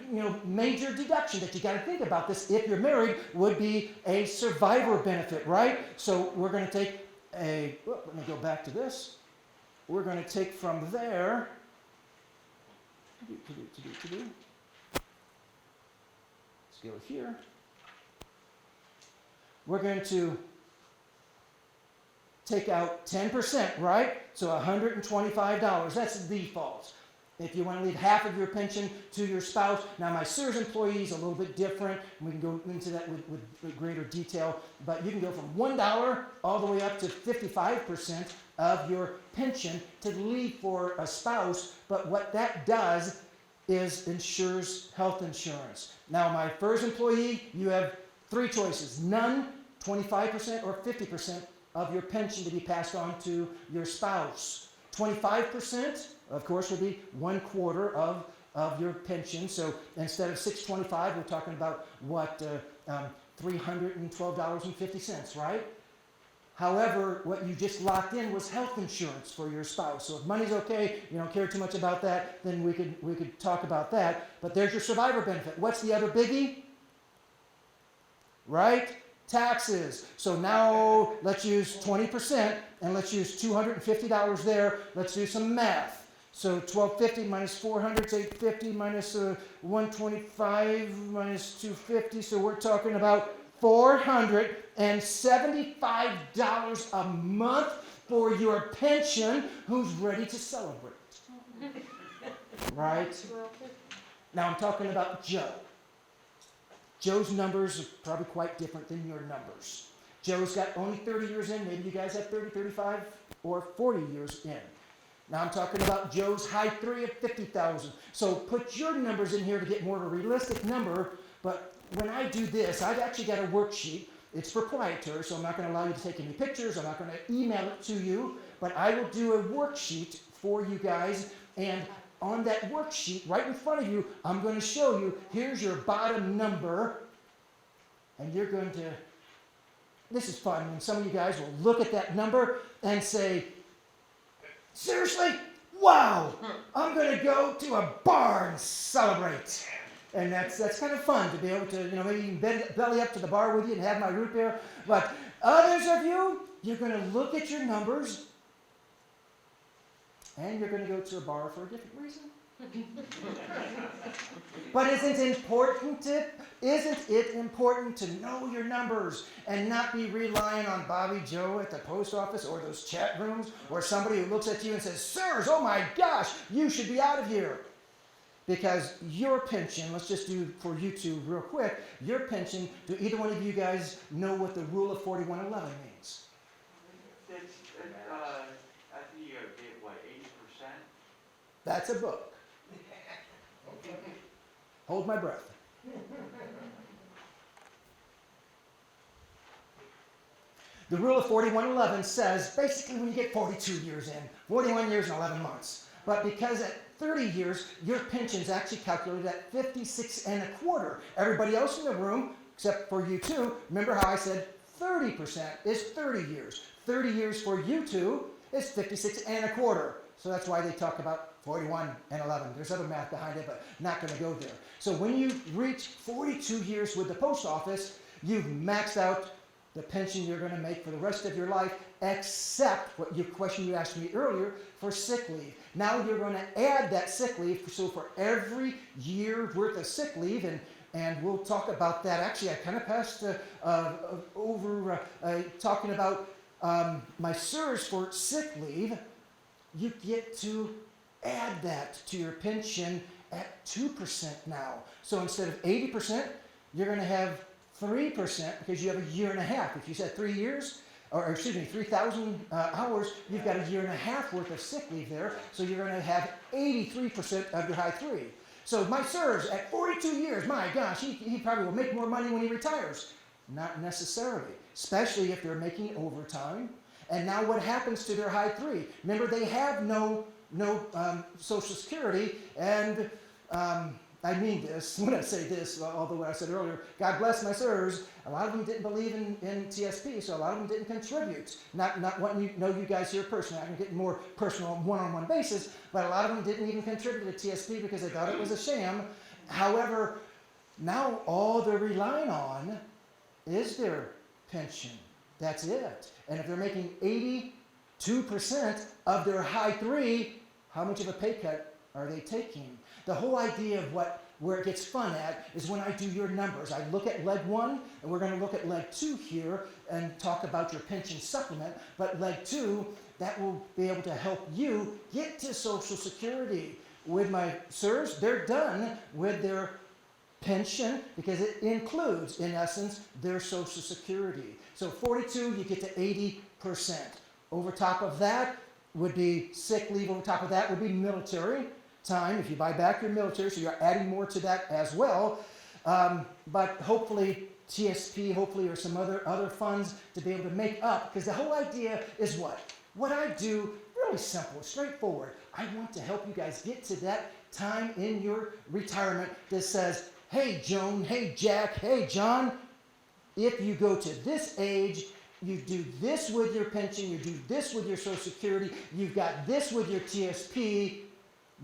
Speaker 1: major deduction that you got to think about this if you're married would be a survivor benefit, right? So we're going to take let me go back to this. We're going to take from there Let's go here. We're going to take out 10%, right? So $125. That's the default. If you want to leave half of your pension to your spouse. Now, my CSRS employee is a little bit different. We can go into that with greater detail. But you can go from $1 all the way up to 55% of your pension to leave for a spouse. But what that does is insures health insurance. Now, my FERS employee, you have three choices. None, 25%, or 50% of your pension to be passed on to your spouse. 25%, of course, would be 1/4 of your pension. So instead of $625, we're talking about what, $312.50, right? However, what you just locked in was health insurance for your spouse. So if money's okay, you don't care too much about that, then we could talk about that. But there's your survivor benefit. What's the other biggie? Right? Taxes. So now let's use 20% and let's use $250 there. Let's do some math. So $1,250 minus $400 is $850 minus 125 minus 250. So we're talking about $475 a month for your pension. Who's ready to celebrate? Right? Now I'm talking about Joe. Joe's numbers are probably quite different than your numbers. Joe's got only 30 years in. Maybe you guys have 30, 35, or 40 years in. Now I'm talking about Joe's high 3 of 50,000. So put your numbers in here to get more of a realistic number. But when I do this, I've actually got a worksheet. It's proprietary, so I'm not going to allow you to take any pictures. I'm not going to email it to you. But I will do a worksheet for you guys. And on that worksheet, right in front of you, I'm going to show you, here's your bottom number. And you're going to, this is fun, when some of you guys will look at that number and say, seriously? Wow! I'm going to go to a bar and celebrate. And that's kind of fun to be able to, maybe you can belly up to the bar with you and have my root beer. But others of you, you're going to look at your numbers and you're going to go to a bar for a different reason. But isn't it important to know your numbers and not be relying on Bobby Joe at the post office or those chat rooms or somebody who looks at you and says, "Sirs, oh my gosh, you should be out of here." Because your pension, let's just do for you two real quick, your pension, do either one of you guys know what the rule of 4111 means?
Speaker 7: I think you get, what, 80%?
Speaker 1: That's a book. Hold my breath. The rule of 4111 says basically when you get 42 years in, 41 years and 11 months. But because at 30 years, your pension is actually calculated at 56.25. Everybody else in the room, except for you two, remember how I said 30% is 30 years. 30 years for you two is 56.25. So that's why they talk about 41 and 11. There's other math behind it, but not going to go there. So when you reach 42 years with the post office, you've maxed out the pension you're going to make for the rest of your life, except what your question you asked me earlier for sick leave. Now you're going to add that sick leave. So for every year worth of sick leave, and we'll talk about that. Actually, I kind of passed over talking about my CSRS for sick leave. You get to add that to your pension at 2% now. So instead of 80%, you're going to have 3% because you have a year and a half. If you said 3 years, or excuse me, 3,000 hours, you've got a year and a half worth of sick leave there. So you're going to have 83% of your high 3. So my CSRS at 42 years, my gosh, he probably will make more money when he retires. Not necessarily, especially if they're making overtime. And now what happens to their high 3? Remember, they have no Social Security, and I mean this when I say this, although what I said earlier, God bless my CSRS, a lot of them didn't believe in TSP, so a lot of them didn't contribute. Not wanting you know you guys here personally, I can get more personal on one-on-one basis, but a lot of them didn't even contribute to TSP because they thought it was a sham. However, now all they're relying on is their pension. That's it. And if they're making 82% of their high 3, how much of a pay cut are they taking? The whole idea of where it gets fun at is when I do your numbers. I look at leg 1, and we're going to look at leg 2 here and talk about your pension supplement. But leg 2, that will be able to help you get to Social Security. With my sirs, they're done with their pension because it includes, in essence, their Social Security. So 42, you get to 80%. Over top of that would be sick leave. Over top of that would be military time if you buy back your military, so you're adding more to that as well. But hopefully TSP, hopefully, or some other funds to be able to make up, because the whole idea is what? What I do, really simple, straightforward. I want to help you guys get to that time in your retirement that says, hey Joan, hey Jack, hey John, if you go to this age, you do this with your pension, you do this with your Social Security, you've got this with your TSP,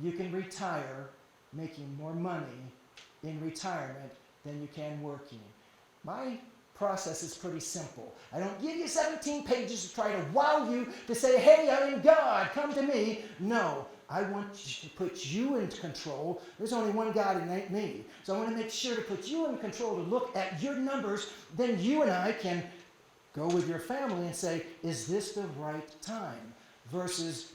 Speaker 1: you can retire making more money in retirement than you can working. My process is pretty simple. I don't give you 17 pages to try to wow you to say, hey, I am God, come to me. No, I want to put you in control. There's only one God and it ain't me. So I want to make sure to put you in control to look at your numbers. Then you and I can go with your family and say, is this the right time? Versus,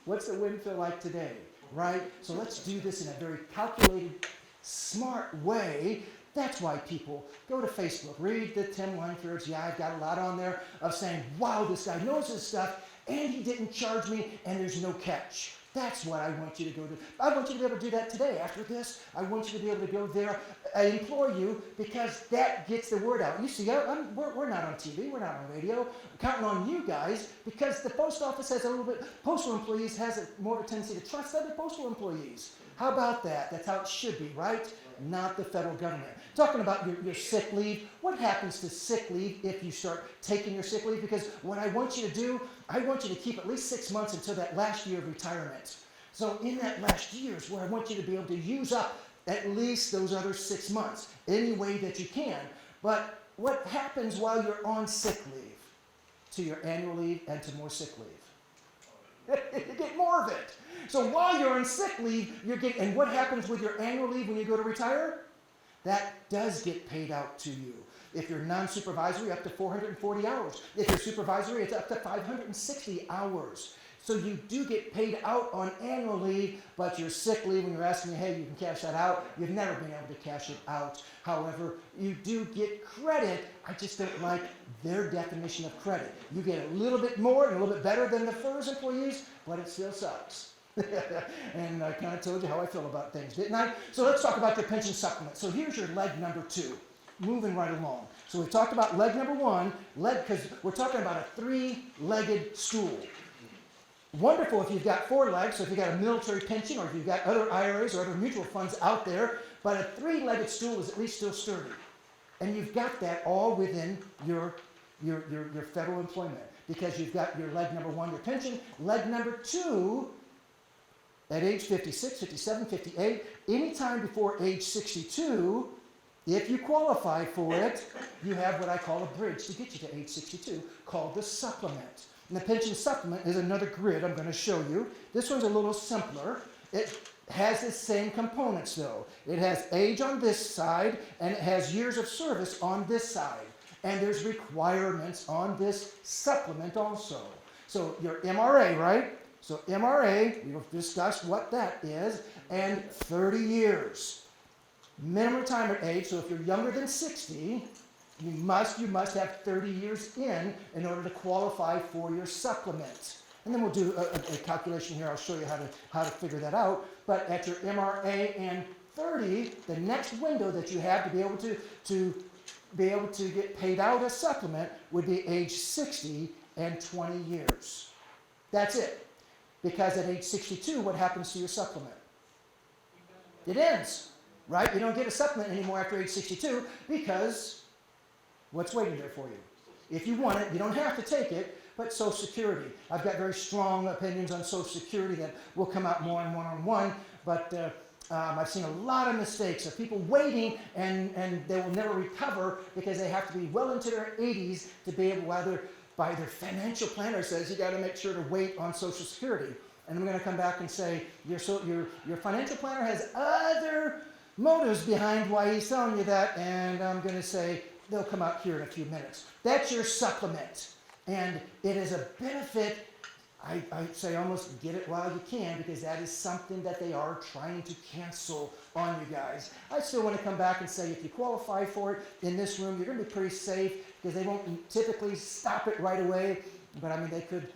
Speaker 1: what's the wind feel like today? Right? So let's do this in a very calculated, smart way. That's why people go to Facebook, read the Tim Langford's. Yeah, I've got a lot on there of saying, wow, this guy knows his stuff, and he didn't charge me, and there's no catch. That's what I want you to go do. I want you to be able to do that today. After this, I want you to be able to go there. I implore you, because that gets the word out. You see, we're not on TV. We're not on radio. I'm counting on you guys, because the post office has a little bit, postal employees has more of a tendency to trust other postal employees. How about that? That's how it should be, right? Not the federal government. Talking about your sick leave, what happens to sick leave if you start taking your sick leave? Because what I want you to do, I want you to keep at least 6 months until that last year of retirement. So in that last year is where I want you to be able to use up at least those other 6 months, any way that you can. But what happens while you're on sick leave to your annual leave and to more sick leave? You get more of it. So while you're on sick leave, and what happens with your annual leave when you go to retire? That does get paid out to you. If you're non-supervisory, up to 440 hours. If you're supervisory, it's up to 560 hours. So you do get paid out on annual leave, but your sick leave, when you're asking me, hey, you can cash that out, you've never been able to cash it out. However, you do get credit. I just don't like their definition of credit. You get a little bit more and a little bit better than the FERS employees, but it still sucks. And I kind of told you how I feel about things, didn't I? So let's talk about your pension supplement. So here's your leg number 2, moving right along. So we talked about leg number 1, because we're talking about a 3-legged stool. Wonderful if you've got 4 legs, so if you've got a military pension or if you've got other IRAs or other mutual funds out there, but a 3-legged stool is at least still sturdy. And you've got that all within your federal employment, because you've got your leg number 1, your pension, leg number 2, at age 56, 57, 58, anytime before age 62, if you qualify for it, you have what I call a bridge to get you to age 62, called the supplement. And the pension supplement is another grid I'm going to show you. This one's a little simpler. It has the same components, though. It has age on this side, and it has years of service on this side. And there's requirements on this supplement also. So your MRA, right? So MRA, we've discussed what that is, and 30 years. Minimum retirement age, so if you're younger than 60, you must have 30 years in order to qualify for your supplement. And then we'll do a calculation here. I'll show you how to figure that out. But at your MRA and 30, the next window that you have to be able to get paid out a supplement would be age 60 and 20 years. That's it. Because at age 62, what happens to your supplement? It ends, right? You don't get a supplement anymore after age 62 because what's waiting there for you? If you want it, you don't have to take it, but Social Security. I've got very strong opinions on Social Security that will come out more in one-on-one, but I've seen a lot of mistakes of people waiting and they will never recover because they have to be well into their 80s to be able, whether by their financial planner says you got to make sure to wait on Social Security. And I'm going to come back and say, your financial planner has other motives behind why he's telling you that, and I'm going to say, they'll come out here in a few minutes. That's your supplement. And it is a benefit. I say almost get it while you can, because that is something that they are trying to cancel on you guys. I still want to come back and say, if you qualify for it in this room, you're going to be pretty safe, because they won't typically stop it right away. But I mean, they could,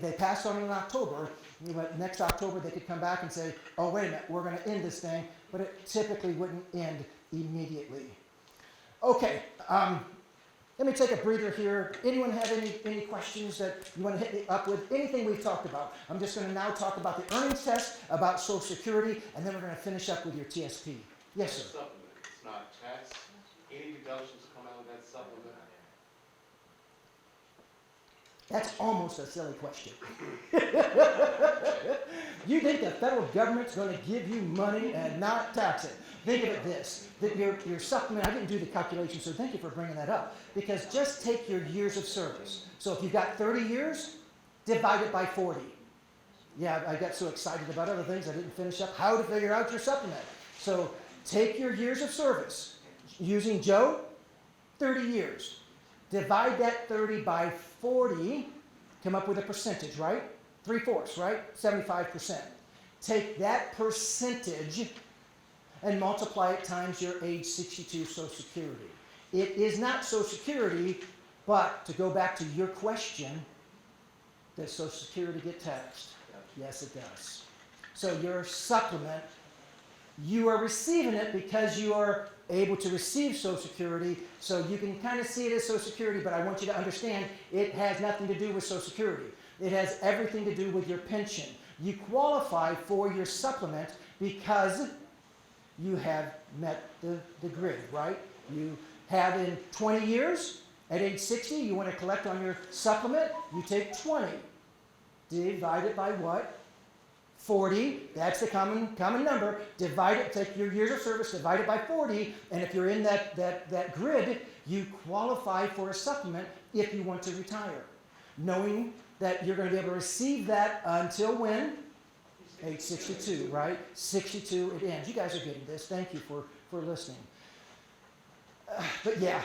Speaker 1: they passed on it in October, but next October they could come back and say, oh, wait a minute, we're going to end this thing, but it typically wouldn't end immediately. Okay, let me take a breather here. Anyone have any questions that you want to hit me up with? Anything we've talked about? I'm just going to now talk about the earnings test, about Social Security, and then we're going to finish up with your TSP. Yes, sir.
Speaker 8: Supplement, it's not tax. Any deductions come out of that supplement?
Speaker 1: That's almost a silly question. You think the federal government's going to give you money and not tax it? Think of it this, that your supplement, I didn't do the calculation, so thank you for bringing that up, because just take your years of service. So if you've got 30 years, divide it by 40. Yeah, I got so excited about other things, I didn't finish up how to figure out your supplement. So take your years of service, using Joe, 30 years. Divide that 30 by 40, come up with a percentage, right? 3/4, right? 75%. Take that percentage and multiply it times your age 62 Social Security. It is not Social Security, but to go back to your question, does Social Security get taxed? Yes, it does. So your supplement, you are receiving it because you are able to receive Social Security, so you can kind of see it as Social Security, but I want you to understand it has nothing to do with Social Security. It has everything to do with your pension. You qualify for your supplement because you have met the grid, right? You have in 20 years, at age 60, you want to collect on your supplement, you take 20. Divide it by what? 40, that's the common number. Divide it, take your years of service, divide it by 40, and if you're in that grid, you qualify for a supplement if you want to retire. Knowing that you're going to be able to receive that until when? Age 62, right? 62, it ends. You guys are getting this. Thank you for listening. But yeah,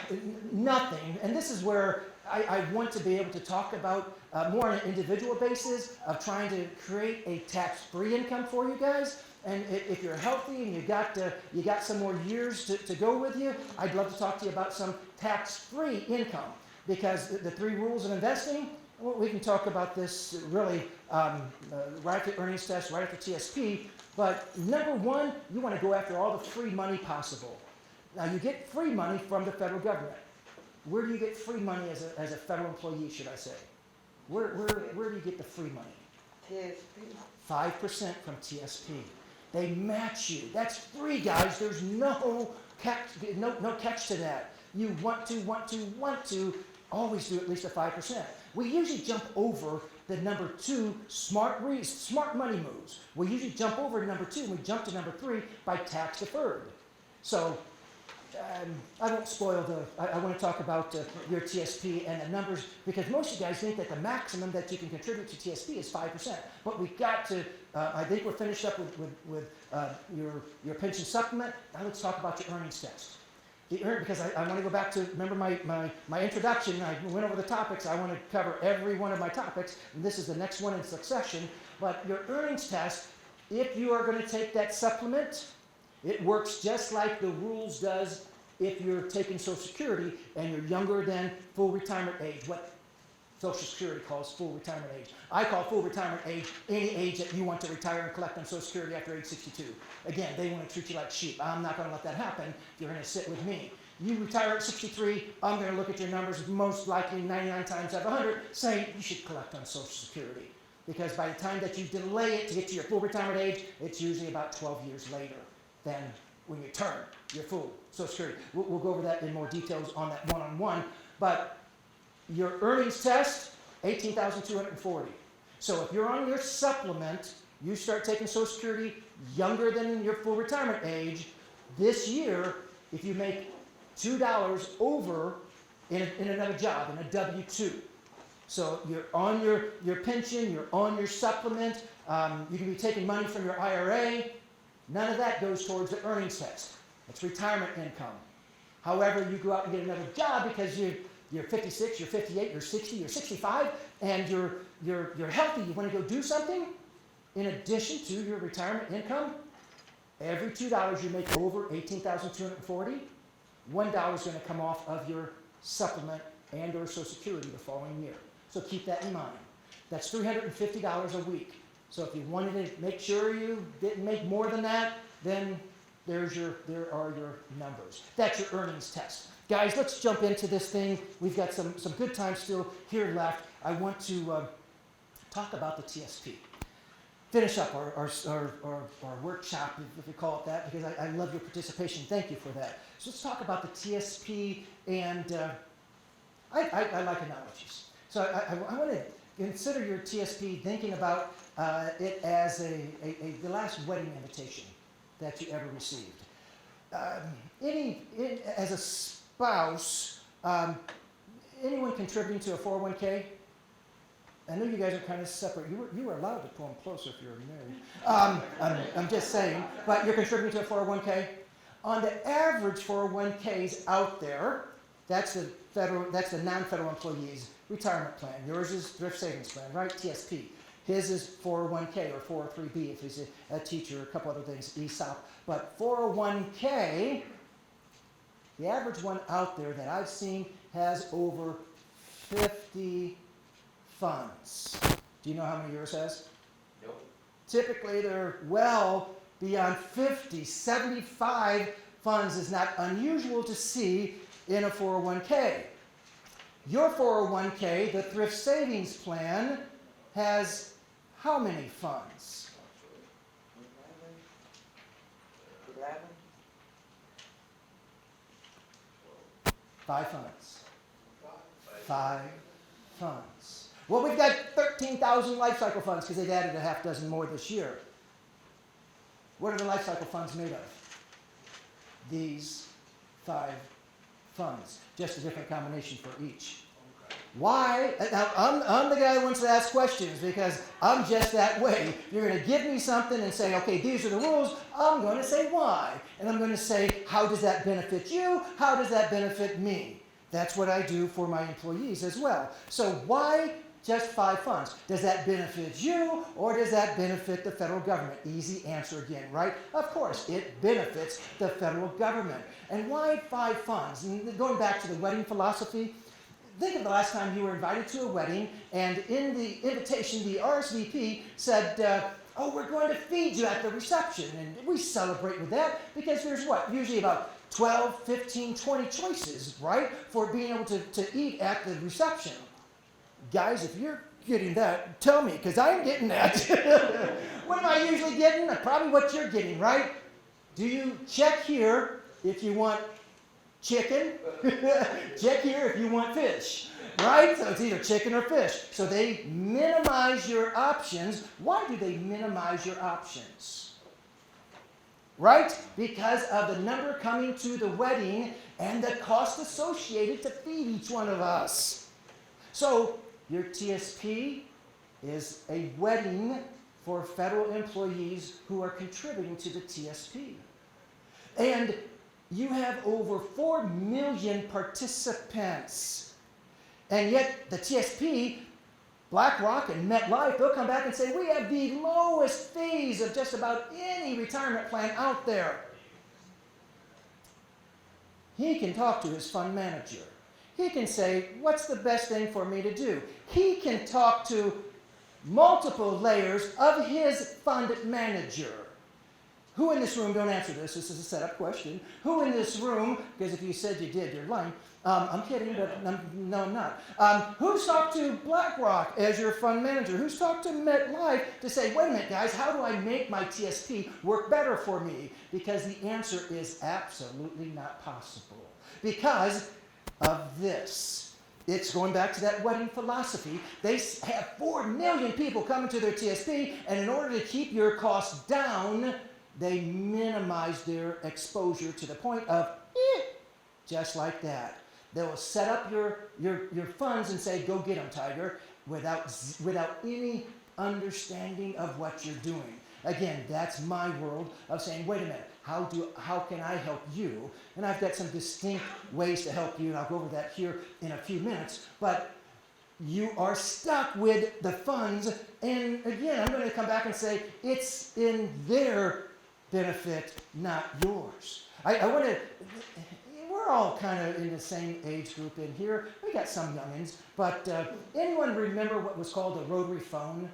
Speaker 1: nothing. And this is where I want to be able to talk about more on an individual basis of trying to create a tax-free income for you guys. And if you're healthy and you got some more years to go with you, I'd love to talk to you about some tax-free income. Because the 3 rules of investing, well, we can talk about this really right after earnings test, right after TSP. But number 1, you want to go after all the free money possible. Now, you get free money from the federal government. Where do you get free money as a federal employee, should I say? Where do you get the free money?
Speaker 5: TSP.
Speaker 1: 5% from TSP. They match you. That's free, guys. There's no catch to that. You want to always do at least a 5%. We usually jump over the number 2 smart money moves. We usually jump over to number 2 and we jump to number 3 by tax deferred. So I won't spoil I want to talk about your TSP and the numbers, because most of you guys think that the maximum that you can contribute to TSP is 5%. But we've got to, I think we're finished up with your pension supplement. Now let's talk about your earnings test. Because I want to go back to, remember my introduction, I went over the topics. I want to cover every one of my topics, and this is the next one in succession. But your earnings test, if you are going to take that supplement, it works just like the rules does if you're taking Social Security and you're younger than full retirement age, what Social Security calls full retirement age. I call full retirement age any age that you want to retire and collect on Social Security after age 62. Again, they want to treat you like sheep. I'm not going to let that happen if you're going to sit with me. You retire at 63, I'm going to look at your numbers, most likely 99 times out of 100, saying you should collect on Social Security. Because by the time that you delay it to get to your full retirement age, it's usually about 12 years later than when you turn your full Social Security. We'll go over that in more details on that one-on-one. But your earnings test, $18,240. So if you're on your supplement, you start taking Social Security younger than your full retirement age, this year, if you make $2 over in another job, in a W-2, so you're on your pension, you're on your supplement, You can be taking money from your IRA. None of that goes towards the earnings test. It's retirement income. However, you go out and get another job because you're 56, you're 58, you're 60, you're 65, and you're healthy. You want to go do something. In addition to your retirement income, every $2 you make over $18,240, $1 is going to come off of your supplement and or Social Security the following year. So keep that in mind. That's $350 a week. So if you wanted to make sure you didn't make more than that, then there are your numbers. That's your earnings test. Guys, let's jump into this thing. We've got some good time still here left. I want to talk about the TSP. Finish up our workshop, if we call it that, because I love your participation. Thank you for that. So let's talk about the TSP, and I like analogies. So I want to consider your TSP thinking about it as the last wedding invitation that you ever received. As a spouse, anyone contributing to a 401k? I know you guys are kind of separate. You were allowed to pull them closer if you were married. I'm just saying, but you're contributing to a 401k. On the average 401ks out there, that's the non-federal employees retirement plan. Yours is thrift savings plan, right? TSP. His is 401k or 403b if he's a teacher, a couple other things, ESOP. But 401k, the average one out there that I've seen has over 50 funds. Do you know how many yours has?
Speaker 8: Nope.
Speaker 1: Typically, they're well beyond 50. 75 funds is not unusual to see in a 401k. Your 401k, the thrift savings plan, has how many funds?
Speaker 5: 11?
Speaker 1: 5 funds. 5 funds. Well, we've got 13,000 life cycle funds because they've added a half dozen more this year. What are the life cycle funds made of? These 5 funds. Just a different combination for each. Why? Now, I'm the guy who wants to ask questions because I'm just that way. You're going to give me something and say, okay, these are the rules. I'm going to say why. And I'm going to say, how does that benefit you? How does that benefit me? That's what I do for my employees as well. So why just 5 funds? Does that benefit you or does that benefit the federal government? Easy answer again, right? Of course, it benefits the federal government. And why 5 funds? And going back to the wedding philosophy, think of the last time you were invited to a wedding and in the invitation, the RSVP said, oh, we're going to feed you at the reception. And we celebrate with that because there's what? Usually about 12, 15, 20 choices, right? For being able to eat at the reception. Guys, if you're getting that, tell me, because I'm getting that. What am I usually getting? Probably what you're getting, right? Do you check here if you want chicken? Check here if you want fish, right? So it's either chicken or fish. So they minimize your options. Why do they minimize your options? Right? Because of the number coming to the wedding and the cost associated to feed each one of us. So your TSP is a wedding for federal employees who are contributing to the TSP. And you have over 4 million participants. And yet the TSP, BlackRock and MetLife, they'll come back and say, we have the lowest fees of just about any retirement plan out there. He can talk to his fund manager. He can say, what's the best thing for me to do? He can talk to multiple layers of his fund manager. Who in this room, don't answer this, this is a setup question. Who in this room, because if you said you did, you're lying. I'm kidding, but no, I'm not. Who's talked to BlackRock as your fund manager? Who's talked to MetLife to say, wait a minute, guys, how do I make my TSP work better for me? Because the answer is absolutely not possible. Because of this. It's going back to that wedding philosophy. They have 4 million people coming to their TSP, and in order to keep your costs down, they minimize their exposure to the point of, just like that. They will set up your funds and say, go get them, Tiger, without any understanding of what you're doing. Again, that's my world of saying, wait a minute, how can I help you? And I've got some distinct ways to help you, and I'll go over that here in a few minutes. But you are stuck with the funds, and again, I'm going to come back and say it's in their benefit, not yours. I want to. We're all kind of in the same age group in here. We got some youngins, but anyone remember what was called a rotary phone?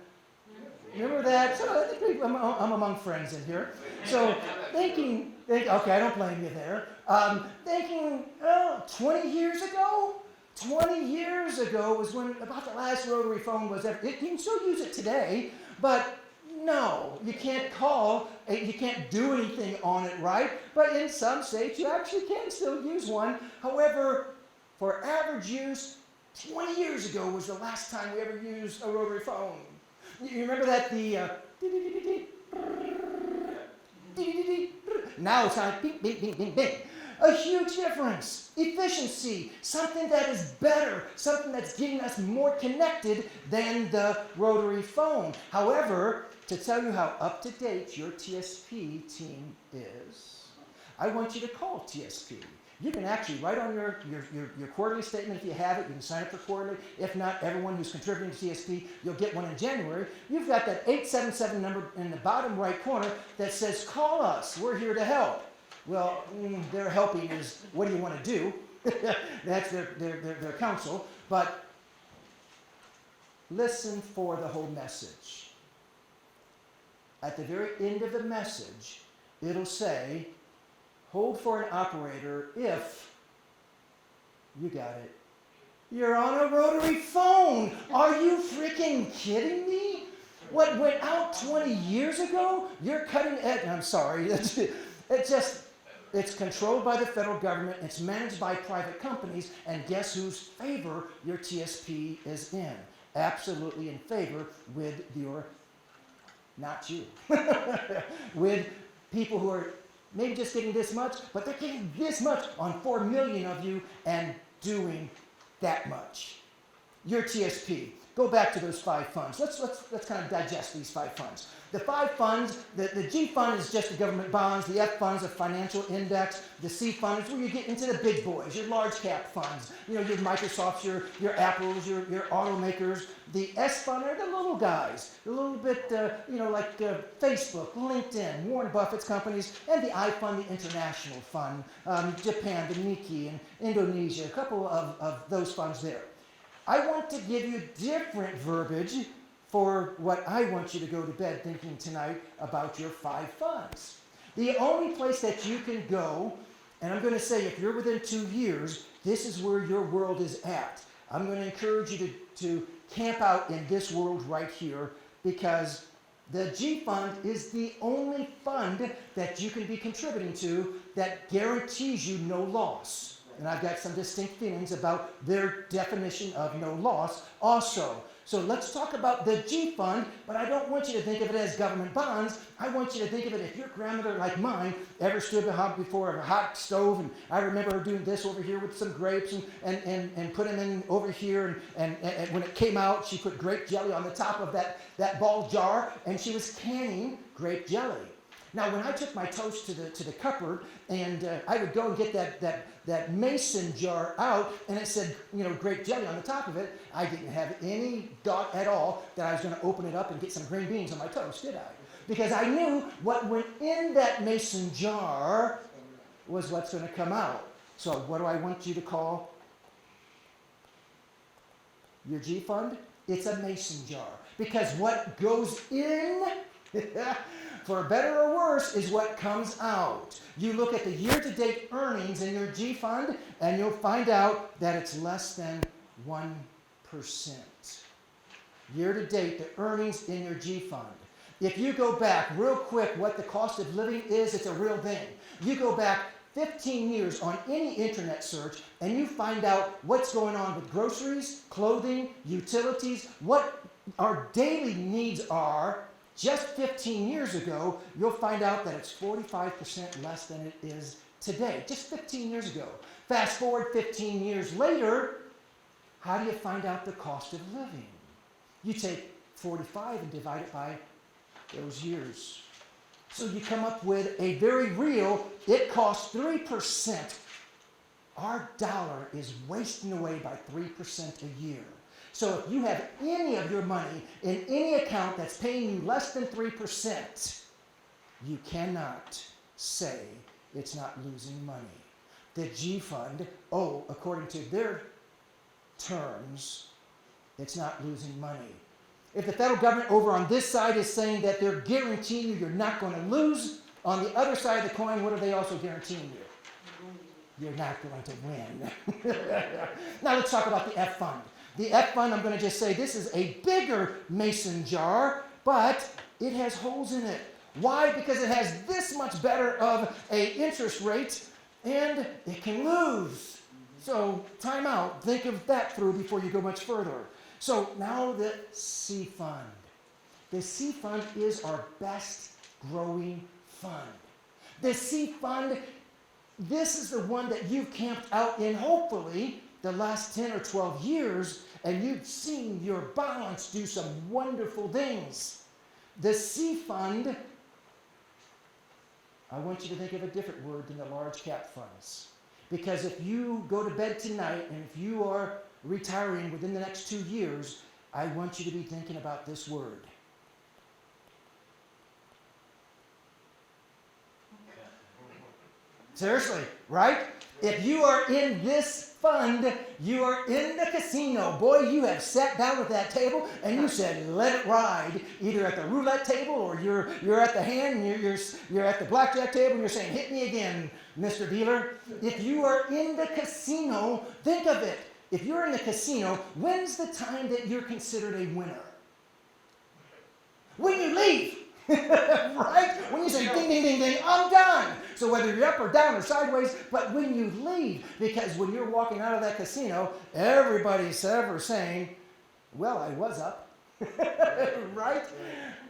Speaker 1: Remember that? So I think I'm among friends in here. So okay, I don't blame you there. Thinking, 20 years ago? 20 years ago was when about the last rotary phone was ever. You can still use it today, but no, you can't call, you can't do anything on it, right? But in some states, you actually can still use one. However, for average use, 20 years ago was the last time we ever used a rotary phone. You remember that? Now it's kind of bing, bing, bing, bing, bing. A huge difference. Efficiency. Something that is better. Something that's getting us more connected than the rotary phone. However, to tell you how up to date your TSP team is, I want you to call TSP. You can actually write on your quarterly statement if you have it. You can sign up for quarterly. If not, everyone who's contributing to TSP, you'll get one in January. You've got that 877 number in the bottom right corner that says, call us. We're here to help. Well, their helping is, what do you want to do? That's their counsel. But listen for the whole message. At the very end of the message, it'll say, hold for an operator if, you got it, you're on a rotary phone. Are you freaking kidding me? What went out 20 years ago? You're cutting edge. I'm sorry. It's controlled by the federal government. It's managed by private companies. And guess whose favor your TSP is in? Absolutely in favor with your, not you, with people who are maybe just getting this much, but they're getting this much on 4 million of you and doing that much. Your TSP. Go back to those 5 funds. Let's kind of digest these 5 funds. The 5 funds, the G fund is just the government bonds. The F fund is a financial index. The C fund is where you get into the big boys, your large cap funds. You know, your Microsofts, your Apples, your automakers. The S fund are the little guys, a little bit, like Facebook, LinkedIn, Warren Buffett's companies, and the I fund, the international fund, Japan, the Nikkei, and Indonesia, a couple of those funds there. I want to give you different verbiage for what I want you to go to bed thinking tonight about your 5 funds. The only place that you can go, and I'm going to say if you're within 2 years, this is where your world is at. I'm going to encourage you to camp out in this world right here, because the G fund is the only fund that you can be contributing to that guarantees you no loss. And I've got some distinct feelings about their definition of no loss also. So let's talk about the G fund, but I don't want you to think of it as government bonds. I want you to think of it, if your grandmother, like mine, ever stood before a hot stove, and I remember her doing this over here with some grapes and put them in over here, and when it came out, she put grape jelly on the top of that ball jar, and she was canning grape jelly. Now, when I took my toast to the cupboard, and I would go and get that mason jar out, and it said, grape jelly on the top of it, I didn't have any thought at all that I was going to open it up and get some green beans on my toast, did I? Because I knew what went in that mason jar was what's going to come out. So what do I want you to call your G fund? It's a mason jar. Because what goes in, for better or worse, is what comes out. You look at the year-to-date earnings in your G fund, and you'll find out that it's less than 1%. Year-to-date, the earnings in your G fund. If you go back real quick, what the cost of living is, it's a real thing. You go back 15 years on any internet search, and you find out what's going on with groceries, clothing, utilities, what our daily needs are. Just 15 years ago, you'll find out that it's 45% less than it is today. Just 15 years ago. Fast forward 15 years later, how do you find out the cost of living? You take 45 and divide it by those years. So you come up with a very real, it costs 3%. Our dollar is wasting away by 3% a year. So if you have any of your money in any account that's paying you less than 3%, you cannot say it's not losing money. The G Fund, according to their terms, it's not losing money. If the federal government over on this side is saying that they're guaranteeing you you're not going to lose, on the other side of the coin, what are they also guaranteeing you? You're not going to win. Now let's talk about the F Fund. The F Fund, I'm going to just say this is a bigger mason jar, but it has holes in it. Why? Because it has this much better of a interest rate, and it can lose. So time out. Think of that through before you go much further. So now the C Fund. The C Fund is our best growing fund. The C Fund, this is the one that you've camped out in, hopefully, the last 10 or 12 years, and you've seen your balance do some wonderful things. The C Fund, I want you to think of a different word than the large cap funds. Because if you go to bed tonight and if you are retiring within the next 2 years, I want you to be thinking about this word. Seriously, right? If you are in this fund, you are in the casino. Boy, you have sat down at that table and you said, let it ride. Either at the roulette table or you're at the hand and you're at the blackjack table and you're saying, hit me again, Mr. Dealer. If you are in the casino, think of it. If you're in the casino, when's the time that you're considered a winner? When you leave. Right? When you say ding, ding, ding, ding, I'm done. So whether you're up or down or sideways, but when you leave, because when you're walking out of that casino, everybody's ever saying, well, I was up. Right?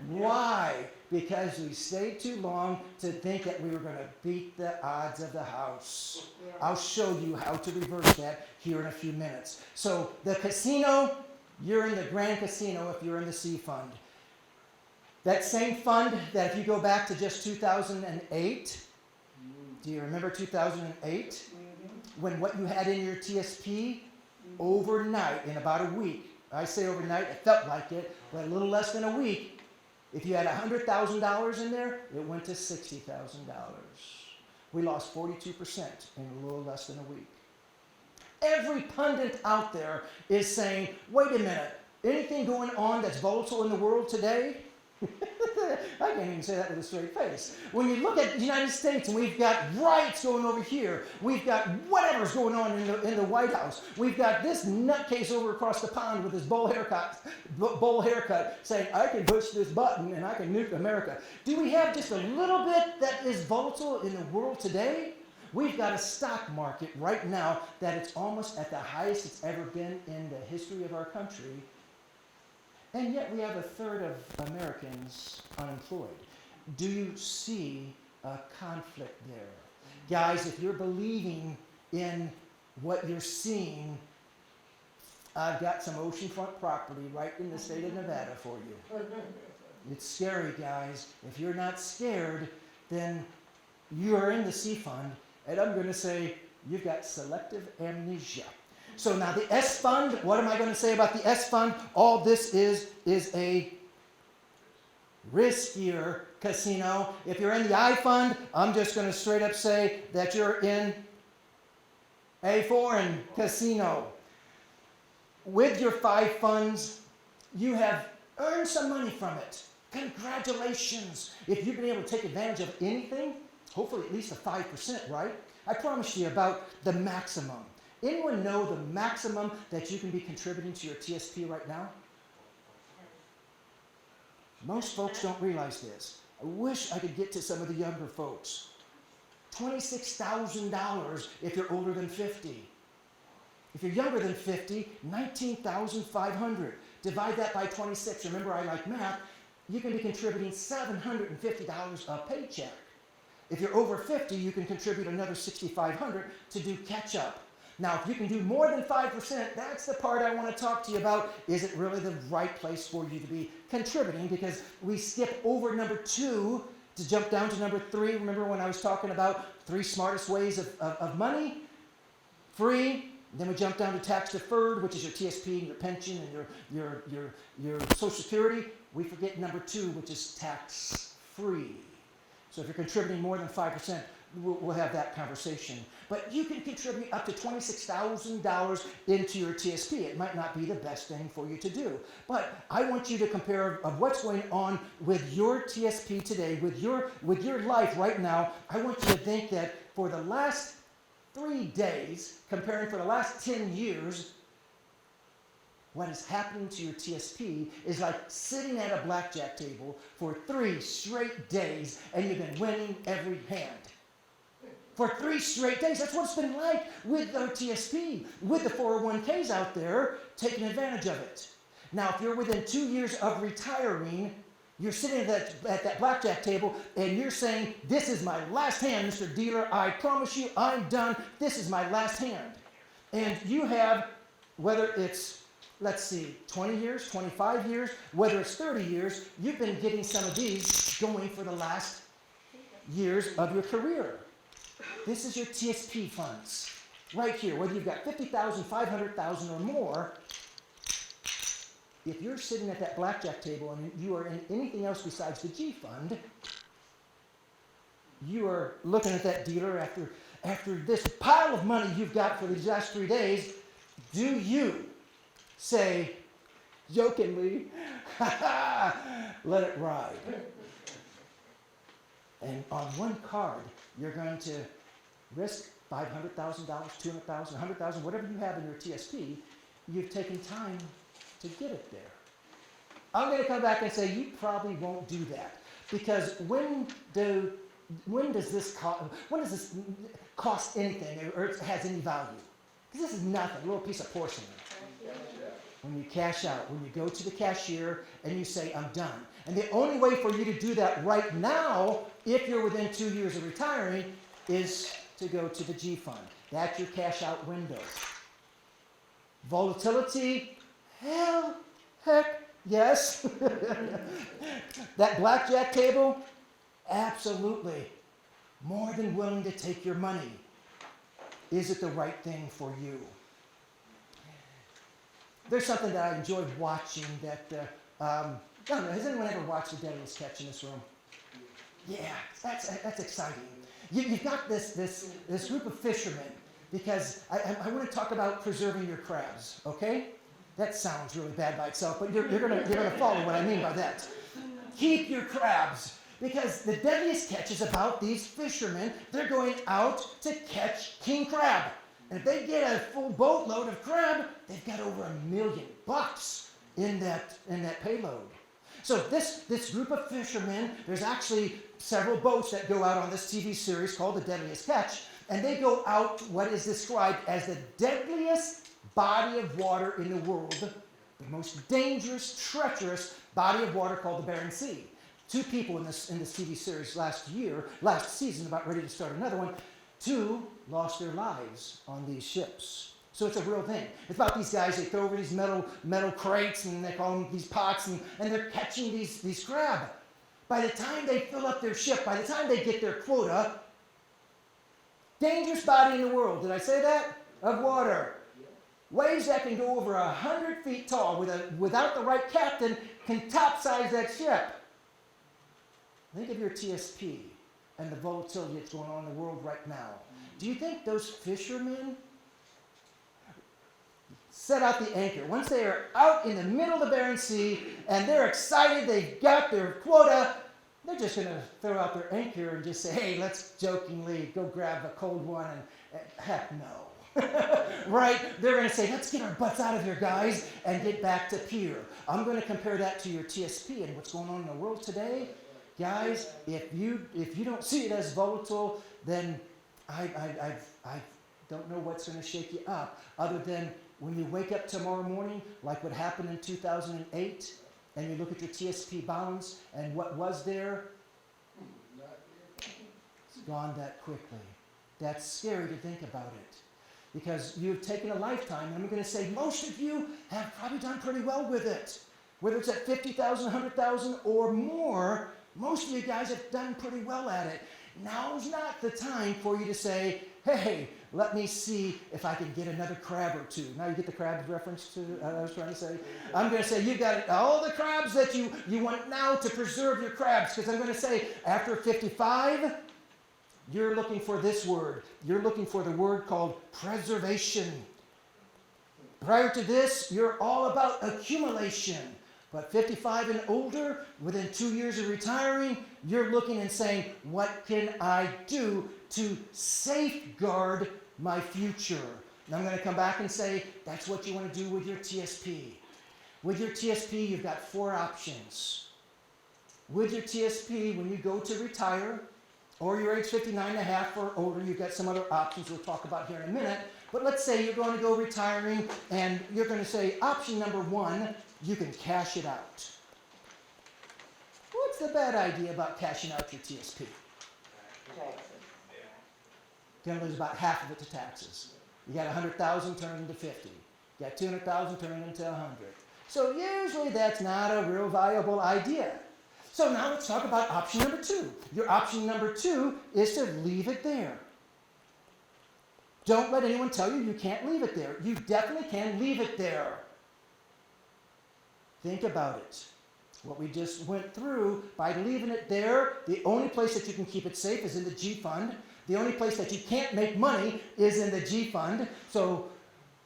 Speaker 1: Why? Because we stayed too long to think that we were going to beat the odds of the house. I'll show you how to reverse that here in a few minutes. So the casino, you're in the Grand Casino if you're in the C Fund. That same fund that if you go back to just 2008, do you remember 2008? When what you had in your TSP overnight, in about a week, I say overnight, it felt like it, but a little less than a week, if you had $100,000 in there, it went to $60,000. We lost 42% in a little less than a week. Every pundit out there is saying, wait a minute, anything going on that's volatile in the world today? I can't even say that with a straight face. When you look at the United States and we've got riots going over here, we've got whatever's going on in the White House, we've got this nutcase over across the pond with his bowl haircut saying, I can push this button and I can nuke America. Do we have just a little bit that is volatile in the world today? We've got a stock market right now that it's almost at the highest it's ever been in the history of our country. And yet we have a third of Americans unemployed. Do you see a conflict there? Guys, if you're believing in what you're seeing, I've got some oceanfront property right in the state of Nevada for you. It's scary, guys. If you're not scared, then you're in the C Fund, and I'm going to say you've got selective amnesia. So now the S Fund, what am I going to say about the S Fund? All this is a riskier casino. If you're in the I Fund, I'm just going to straight up say that you're in a foreign casino. With your 5 funds, you have earned some money from it. Congratulations. If you've been able to take advantage of anything, hopefully at least a 5%, right? I promised you about the maximum. Anyone know the maximum that you can be contributing to your TSP right now? Most folks don't realize this. I wish I could get to some of the younger folks. $26,000 if you're older than 50. If you're younger than 50, $19,500. Divide that by 26. Remember, I like math. You can be contributing $750 a paycheck. If you're over 50, you can contribute another $6,500 to do catch-up. Now, if you can do more than 5%, that's the part I want to talk to you about. Is it really the right place for you to be contributing? Because we skip over number 2 to jump down to number 3. Remember when I was talking about 3 smartest ways of money? Free. Then we jump down to tax deferred, which is your TSP and your pension and your Social Security. We forget number 2, which is tax free. So if you're contributing more than 5%, we'll have that conversation. But you can contribute up to $26,000 into your TSP. It might not be the best thing for you to do. But I want you to compare of what's going on with your TSP today, with your life right now. I want you to think that for the last 3 days, comparing for the last 10 years, what is happening to your TSP is like sitting at a blackjack table for 3 straight days and you've been winning every hand. For 3 straight days, that's what it's been like with our TSP, with the 401ks out there, taking advantage of it. Now, if you're within 2 years of retiring, you're sitting at that blackjack table and you're saying, this is my last hand, Mr. Dealer. I promise you, I'm done. This is my last hand. And you have, whether it's, let's see, 20 years, 25 years, whether it's 30 years, you've been getting some of these going for the last years of your career. This is your TSP funds right here, whether you've got 50,000, 500,000 or more. If you're sitting at that blackjack table and you are in anything else besides the G fund, you are looking at that dealer after this pile of money you've got for these last 3 days. Do you say jokingly, ha ha, let it ride? And on one card, you're going to risk $500,000, $200,000, $100,000, whatever you have in your TSP. You've taken time to get it there. I'm going to come back and say you probably won't do that, because when does this cost anything or it has any value? Because this is nothing, a little piece of porcelain. When you cash out, when you go to the cashier and you say, I'm done. And the only way for you to do that right now, if you're within 2 years of retiring, is to go to the G fund. That's your cash out window. Volatility, heck, yes. That blackjack table, absolutely. More than willing to take your money. Is it the right thing for you? There's something that I enjoyed watching that, I don't know, has anyone ever watched The Deadliest Catch in this room? Yeah, that's exciting. You've got this group of fishermen, because I want to talk about preserving your crabs, okay? That sounds really bad by itself, but you're gonna follow what I mean by that. Keep your crabs, because The Deadliest Catch is about these fishermen. They're going out to catch king crab. And if they get a full boatload of crab, they've got over $1 million in that payload. So this group of fishermen, there's actually several boats that go out on this TV series called The Deadliest Catch, and they go out what is described as the deadliest body of water in the world, the most dangerous, treacherous body of water called the Bering Sea. 2 people in this TV series last season, about ready to start another one, 2 lost their lives on these ships. So it's a real thing. It's about these guys, they throw over these metal crates, and they call them these pots, and they're catching these crab. By the time they fill up their ship, by the time they get their quota, dangerous body in the world, did I say that? Of water. Waves that can go over 100 feet tall without the right captain can capsize that ship. Think of your TSP and the volatility that's going on in the world right now. Do you think those fishermen set out the anchor? Once they are out in the middle of the Bering Sea and they're excited, they've got their quota, they're just going to throw out their anchor and just say, hey, let's jokingly go grab a cold one, and heck no. Right? They're going to say, let's get our butts out of here, guys, and get back to pier. I'm going to compare that to your TSP and what's going on in the world today. Guys, if you don't see it as volatile, then I don't know what's going to shake you up, other than when you wake up tomorrow morning, like what happened in 2008, and you look at your TSP balance and what was there, it's gone that quickly. That's scary to think about it. because you've taken a lifetime, and I'm going to say most of you have probably done pretty well with it. Whether it's at 50,000, 100,000 or more, most of you guys have done pretty well at it. Now's not the time for you to say, hey, let me see if I can get another crab or two. Now you get the crab reference to I was trying to say? I'm going to say you've got all the crabs that you want now to preserve your crabs, because I'm going to say after 55, you're looking for this word. You're looking for the word called preservation. Prior to this, you're all about accumulation. But 55 and older, within 2 years of retiring, you're looking and saying, what can I do to safeguard my future? And I'm going to come back and say, that's what you want to do with your TSP. With your TSP, you've got 4 options. With your TSP, when you go to retire, or you're age 59 and a half or older, you've got some other options we'll talk about here in a minute. But let's say you're going to go retiring, and you're going to say, option number 1, you can cash it out. What's the bad idea about cashing out your TSP?
Speaker 5: Taxes.
Speaker 1: You're going to lose about half of it to taxes. You got 100,000, turn it into 50. You got 200,000, turn it into 100. So usually that's not a real viable idea. So now let's talk about option number 2. Your option number 2 is to leave it there. Don't let anyone tell you you can't leave it there. You definitely can leave it there. Think about it. What we just went through, by leaving it there, the only place that you can keep it safe is in the G fund. The only place that you can't make money is in the G fund. So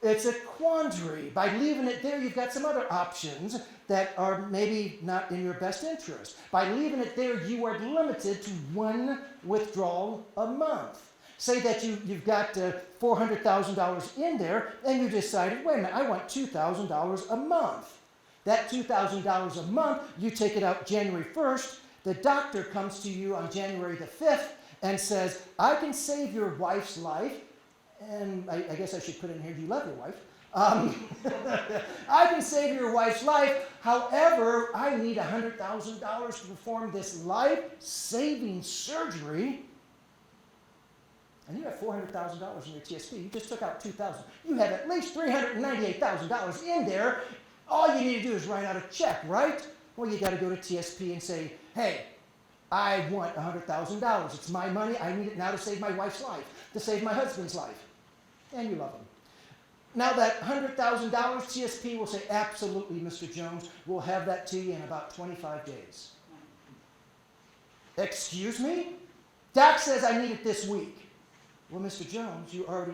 Speaker 1: it's a quandary. By leaving it there, you've got some other options that are maybe not in your best interest. By leaving it there, you are limited to 1 withdrawal a month. Say that you've got $400,000 in there, and you decided, wait a minute, I want $2,000 a month. That $2,000 a month, you take it out January 1st. The doctor comes to you on January the 5th and says, I can save your wife's life. And I guess I should put in here, do you love your wife? I can save your wife's life. However, I need $100,000 to perform this life-saving surgery. And you have $400,000 in your TSP. You just took out $2,000. You have at least $398,000 in there. All you need to do is write out a check, right? Well, you got to go to TSP and say, hey, I want $100,000. It's my money. I need it now to save my wife's life, to save my husband's life. And you love him. Now that $100,000, TSP will say, absolutely, Mr. Jones, we'll have that to you in about 25 days. Excuse me? Doc says I need it this week. Well, Mr. Jones, you already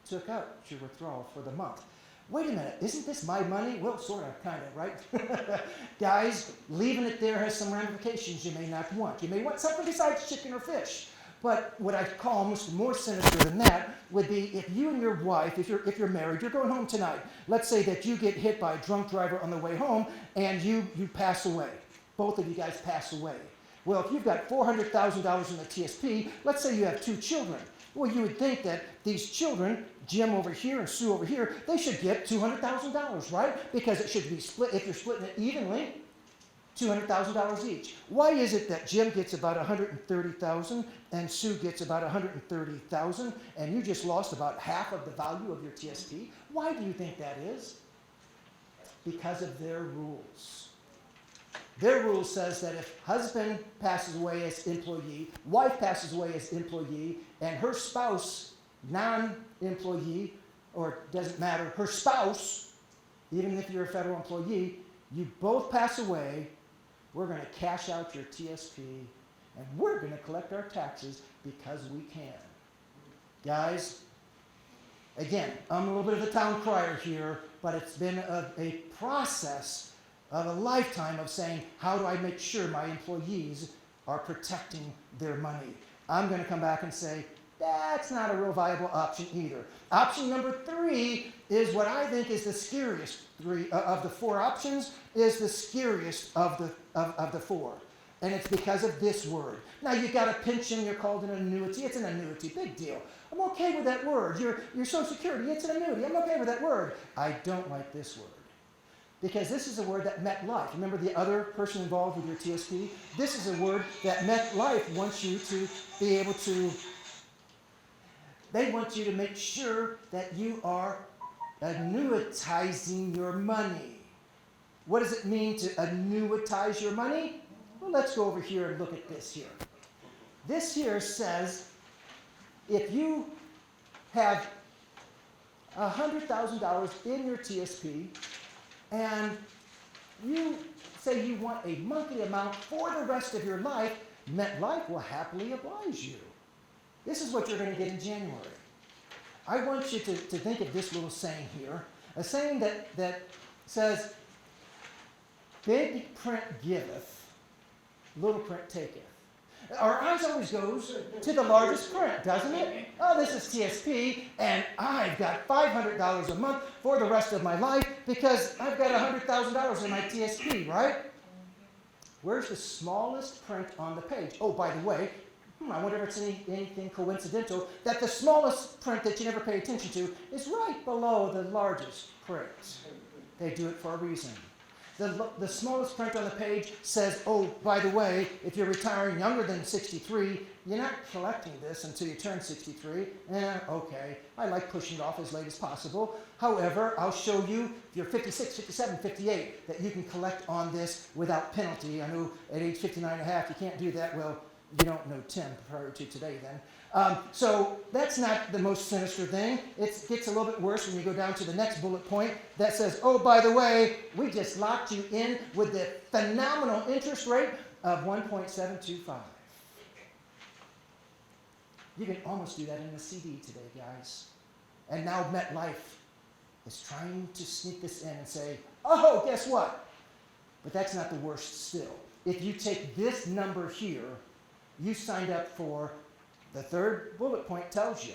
Speaker 1: took out your withdrawal for the month. Wait a minute, isn't this my money? Well, sort of, kind of, right? Guys, leaving it there has some ramifications you may not want. You may want something besides chicken or fish. But what I call almost more sinister than that would be if you and your wife, if you're married, you're going home tonight. Let's say that you get hit by a drunk driver on the way home and you pass away. Both of you guys pass away. Well, if you've got $400,000 in the TSP, let's say you have 2 children. Well, you would think that these children, Jim over here and Sue over here, they should get $200,000, right? Because it should be split, if you're splitting it evenly, $200,000 each. Why is it that Jim gets about $130,000 and Sue gets about $130,000 and you just lost about half of the value of your TSP? Why do you think that is? Because of their rules. Their rule says that if husband passes away as employee, wife passes away as employee, and her spouse, non-employee, or doesn't matter, her spouse, even if you're a federal employee, you both pass away, we're going to cash out your TSP, and we're going to collect our taxes because we can. Guys, again, I'm a little bit of a town crier here, but it's been a process of a lifetime of saying, how do I make sure my employees are protecting their money? I'm going to come back and say, that's not a real viable option either. Option number 3 is what I think is the scariest of the 4 options, is the scariest of the 4. And it's because of this word. Now, you got a pension, you're called an annuity. It's an annuity, big deal. I'm okay with that word. Your Social Security, it's an annuity. I'm okay with that word. I don't like this word. Because this is a word that MetLife, remember the other person involved with your TSP? This is a word that MetLife wants you to be able to, They want you to make sure that you are annuitizing your money. What does it mean to annuitize your money? Well, let's go over here and look at this here. This here says if you have $100,000 in your TSP and you say you want a monthly amount for the rest of your life, MetLife will happily oblige you. This is what you're going to get in January. I want you to think of this little saying here, a saying that says, big print giveth, little print taketh. Our eyes always goes to the largest print, doesn't it? Oh, this is TSP, and I've got $500 a month for the rest of my life because I've got $100,000 in my TSP, right? Where's the smallest print on the page? Oh, by the way, I wonder if it's anything coincidental that the smallest print that you never pay attention to is right below the largest print. They do it for a reason. The smallest print on the page says, oh, by the way, if you're retiring younger than 63, you're not collecting this until you turn 63. Okay, I like pushing it off as late as possible. However, I'll show you, if you're 56, 57, 58, that you can collect on this without penalty. I know at age 59 and a half, you can't do that. Well, you don't know Tim prior to today then. So that's not the most sinister thing. It gets a little bit worse when you go down to the next bullet point that says, oh, by the way, we just locked you in with the phenomenal interest rate of 1.725. You can almost do that in a CD today, guys. And now MetLife is trying to sneak this in and say, oh, guess what? But that's not the worst still. If you take this number here, you signed up for, the third bullet point tells you,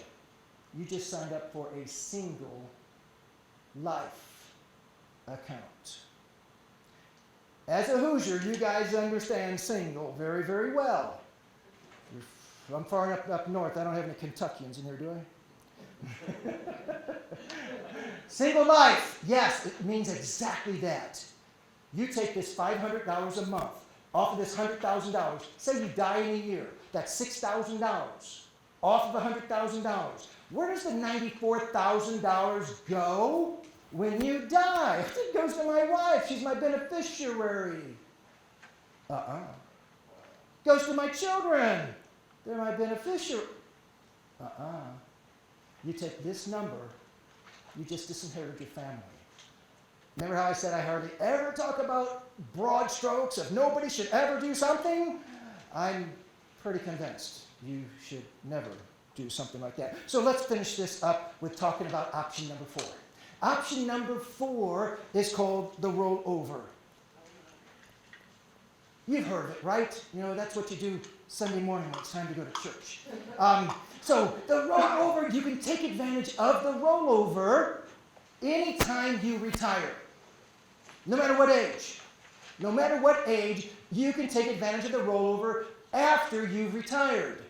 Speaker 1: you just signed up for a single life account. As a Hoosier, you guys understand single very, very well. I'm far enough up north, I don't have any Kentuckians in here, do I? Single life, yes, it means exactly that. You take this $500 a month off of this $100,000. Say you die in a year. That's $6,000 off of $100,000. Where does the $94,000 go when you die? It goes to my wife. She's my beneficiary. Goes to my children. They're my beneficiary. You take this number, you just disinherit your family. Remember how I said I hardly ever talk about broad strokes if nobody should ever do something? I'm pretty convinced you should never do something like that. So let's finish this up with talking about option number 4. Option number 4 is called the rollover. You've heard of it, right? You know, that's what you do Sunday morning when it's time to go to church. So the rollover, you can take advantage of the rollover anytime you retire. No matter what age. No matter what age, you can take advantage of the rollover after you've retired.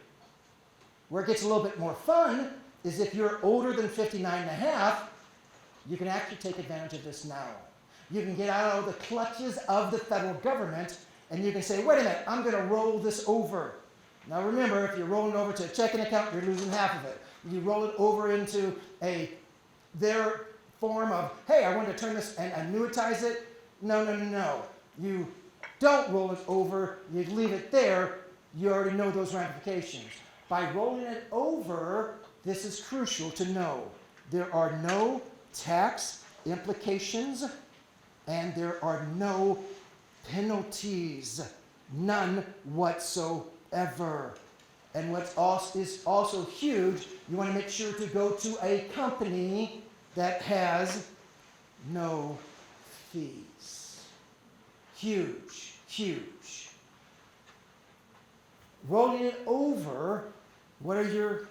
Speaker 1: Where it gets a little bit more fun is if you're older than 59 and a half, you can actually take advantage of this now. You can get out of the clutches of the federal government and you can say, wait a minute, I'm going to roll this over. Now remember, if you're rolling over to a checking account, you're losing half of it. You roll it over into their form of, hey, I want to turn this and annuitize it. No. You don't roll it over. You leave it there. You already know those ramifications. By rolling it over, this is crucial to know. There are no tax implications and there are no penalties. None whatsoever. And what is also huge, you want to make sure to go to a company that has no fees. Huge, huge. Rolling it over, what are your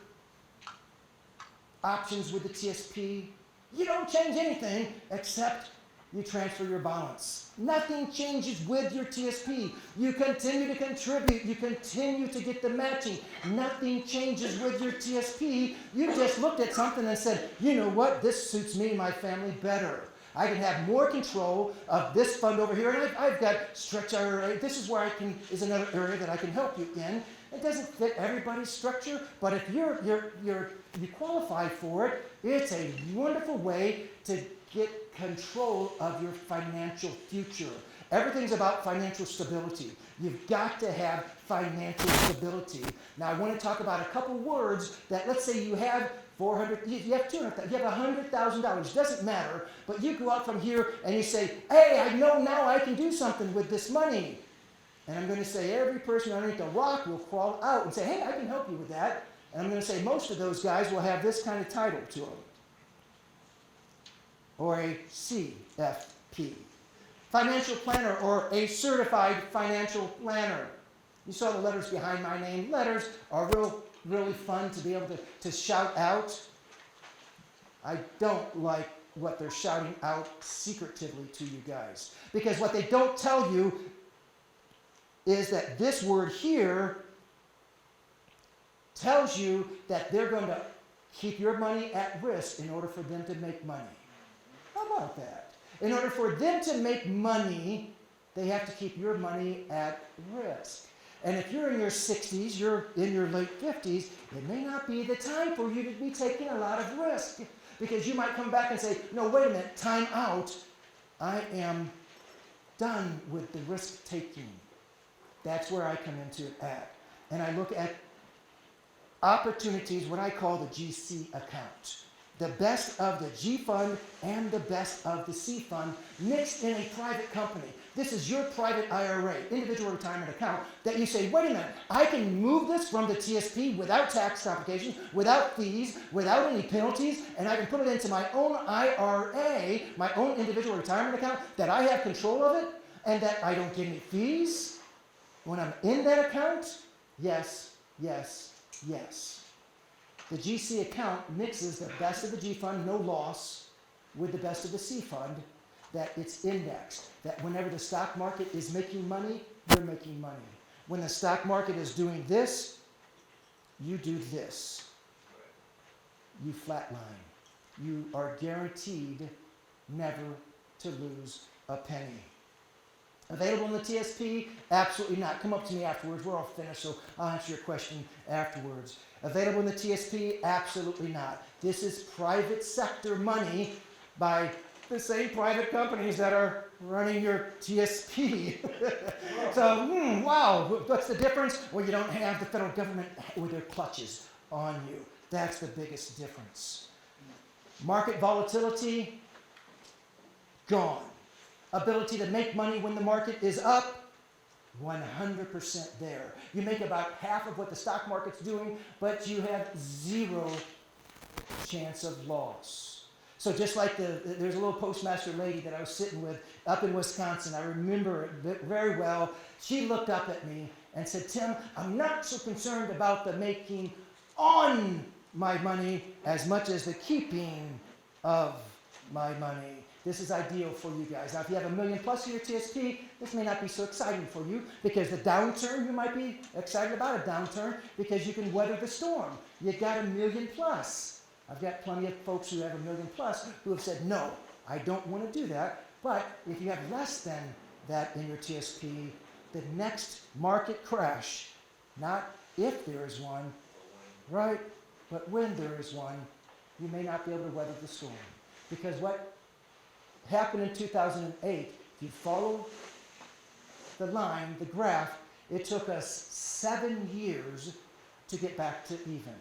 Speaker 1: options with the TSP? You don't change anything except you transfer your balance. Nothing changes with your TSP. You continue to contribute. You continue to get the matching. Nothing changes with your TSP. You just looked at something and said, you know what, this suits me and my family better. I can have more control of this fund over here, and I've got stretch IRA. This is where is another area that I can help you in. It doesn't fit everybody's structure, but if you qualify for it, it's a wonderful way to get control of your financial future. Everything's about financial stability. You've got to have financial stability. Now, I want to talk about a couple words that, let's say you have you have $200,000, you have $100,000, doesn't matter, but you go out from here and you say, hey, I know now I can do something with this money. And I'm going to say every person underneath the rock will crawl out and say, hey, I can help you with that. And I'm going to say most of those guys will have this kind of title to them. Or a CFP. Financial planner or a certified financial planner. You saw the letters behind my name. Letters are really fun to be able to shout out. I don't like what they're shouting out secretively to you guys. Because what they don't tell you is that this word here tells you that they're going to keep your money at risk in order for them to make money. How about that? In order for them to make money, they have to keep your money at risk. And if you're in your 60s, you're in your late 50s, it may not be the time for you to be taking a lot of risk. Because you might come back and say, no, wait a minute, time out. I am done with the risk taking. That's where I come into it at. And I look at opportunities, what I call the GC account. The best of the G fund and the best of the C fund mixed in a private company. This is your private IRA, individual retirement account, that you say, wait a minute, I can move this from the TSP without tax complications, without fees, without any penalties, and I can put it into my own IRA, my own individual retirement account, that I have control of it, and that I don't get any fees when I'm in that account? Yes, yes, yes. The GC account mixes the best of the G fund, no loss, with the best of the C fund, that it's indexed. That whenever the stock market is making money, you're making money. When the stock market is doing this, you do this. You flatline. You are guaranteed never to lose a penny. Available in the TSP? Absolutely not. Come up to me afterwards. We're all finished, so I'll answer your question afterwards. Available in the TSP? Absolutely not. This is private sector money by the same private companies that are running your TSP. So, wow, what's the difference? Well, you don't have the federal government with their clutches on you. That's the biggest difference. Market volatility? Gone. Ability to make money when the market is up? 100% there. You make about half of what the stock market's doing, but you have zero chance of loss. So just like there's a little postmaster lady that I was sitting with up in Wisconsin, I remember it very well. She looked up at me and said, Tim, I'm not so concerned about the making on my money as much as the keeping of my money. This is ideal for you guys. Now, if you have $1 million plus in your TSP, this may not be so exciting for you because the downturn, you might be excited about a downturn because you can weather the storm. You got $1 million plus. I've got plenty of folks who have $1 million plus who have said, no, I don't want to do that. But if you have less than that in your TSP, the next market crash, not if there is one, right, but when there is one, you may not be able to weather the storm. Because what happened in 2008, if you follow the line, the graph, it took us 7 years to get back to even.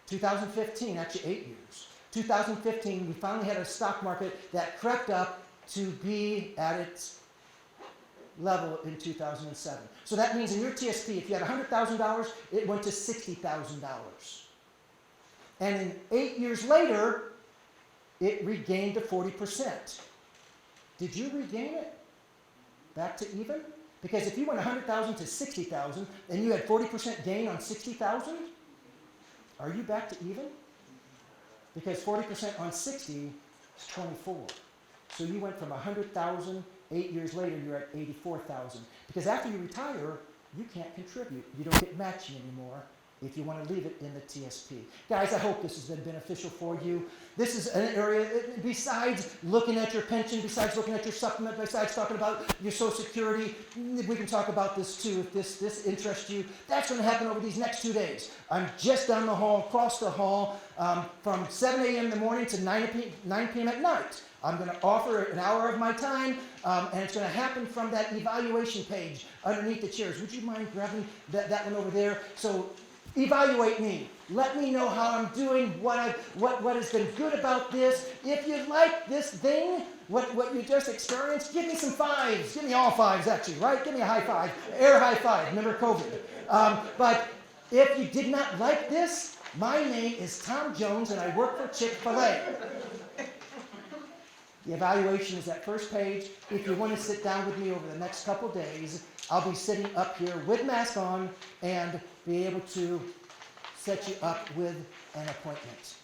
Speaker 1: 2015, actually 8 years. 2015, we finally had a stock market that crept up to be at its level in 2007. So that means in your TSP, if you had $100,000, it went to $60,000. And in 8 years later, it regained to 40%. Did you regain it back to even? Because if you went 100,000 to 60,000 and you had 40% gain on 60,000, are you back to even? Because 40% on 60 is 24. So you went from 100,000, 8 years later you're at 84,000. Because after you retire, you can't contribute. You don't get matching anymore. if you want to leave it in the TSP. Guys, I hope this has been beneficial for you. This is an area, besides looking at your pension, besides looking at your supplement, besides talking about your Social Security, we can talk about this too if this interests you. That's going to happen over these next 2 days. I'm just down the hall, across the hall, from 7 a.m. in the morning to 9 p.m. at night. I'm going to offer an hour of my time, and it's going to happen from that evaluation page underneath the chairs. Would you mind grabbing that one over there? So evaluate me. Let me know how I'm doing, what has been good about this. If you like this thing, what you just experienced, give me some fives. Give me all fives, actually, right? Give me a high five. Air high five. Remember COVID. But if you did not like this, my name is Tom Jones, and I work for Chick-fil-A. The evaluation is that first page. If you want to sit down with me over the next couple days, I'll be sitting up here with mask on and be able to set you up with an appointment.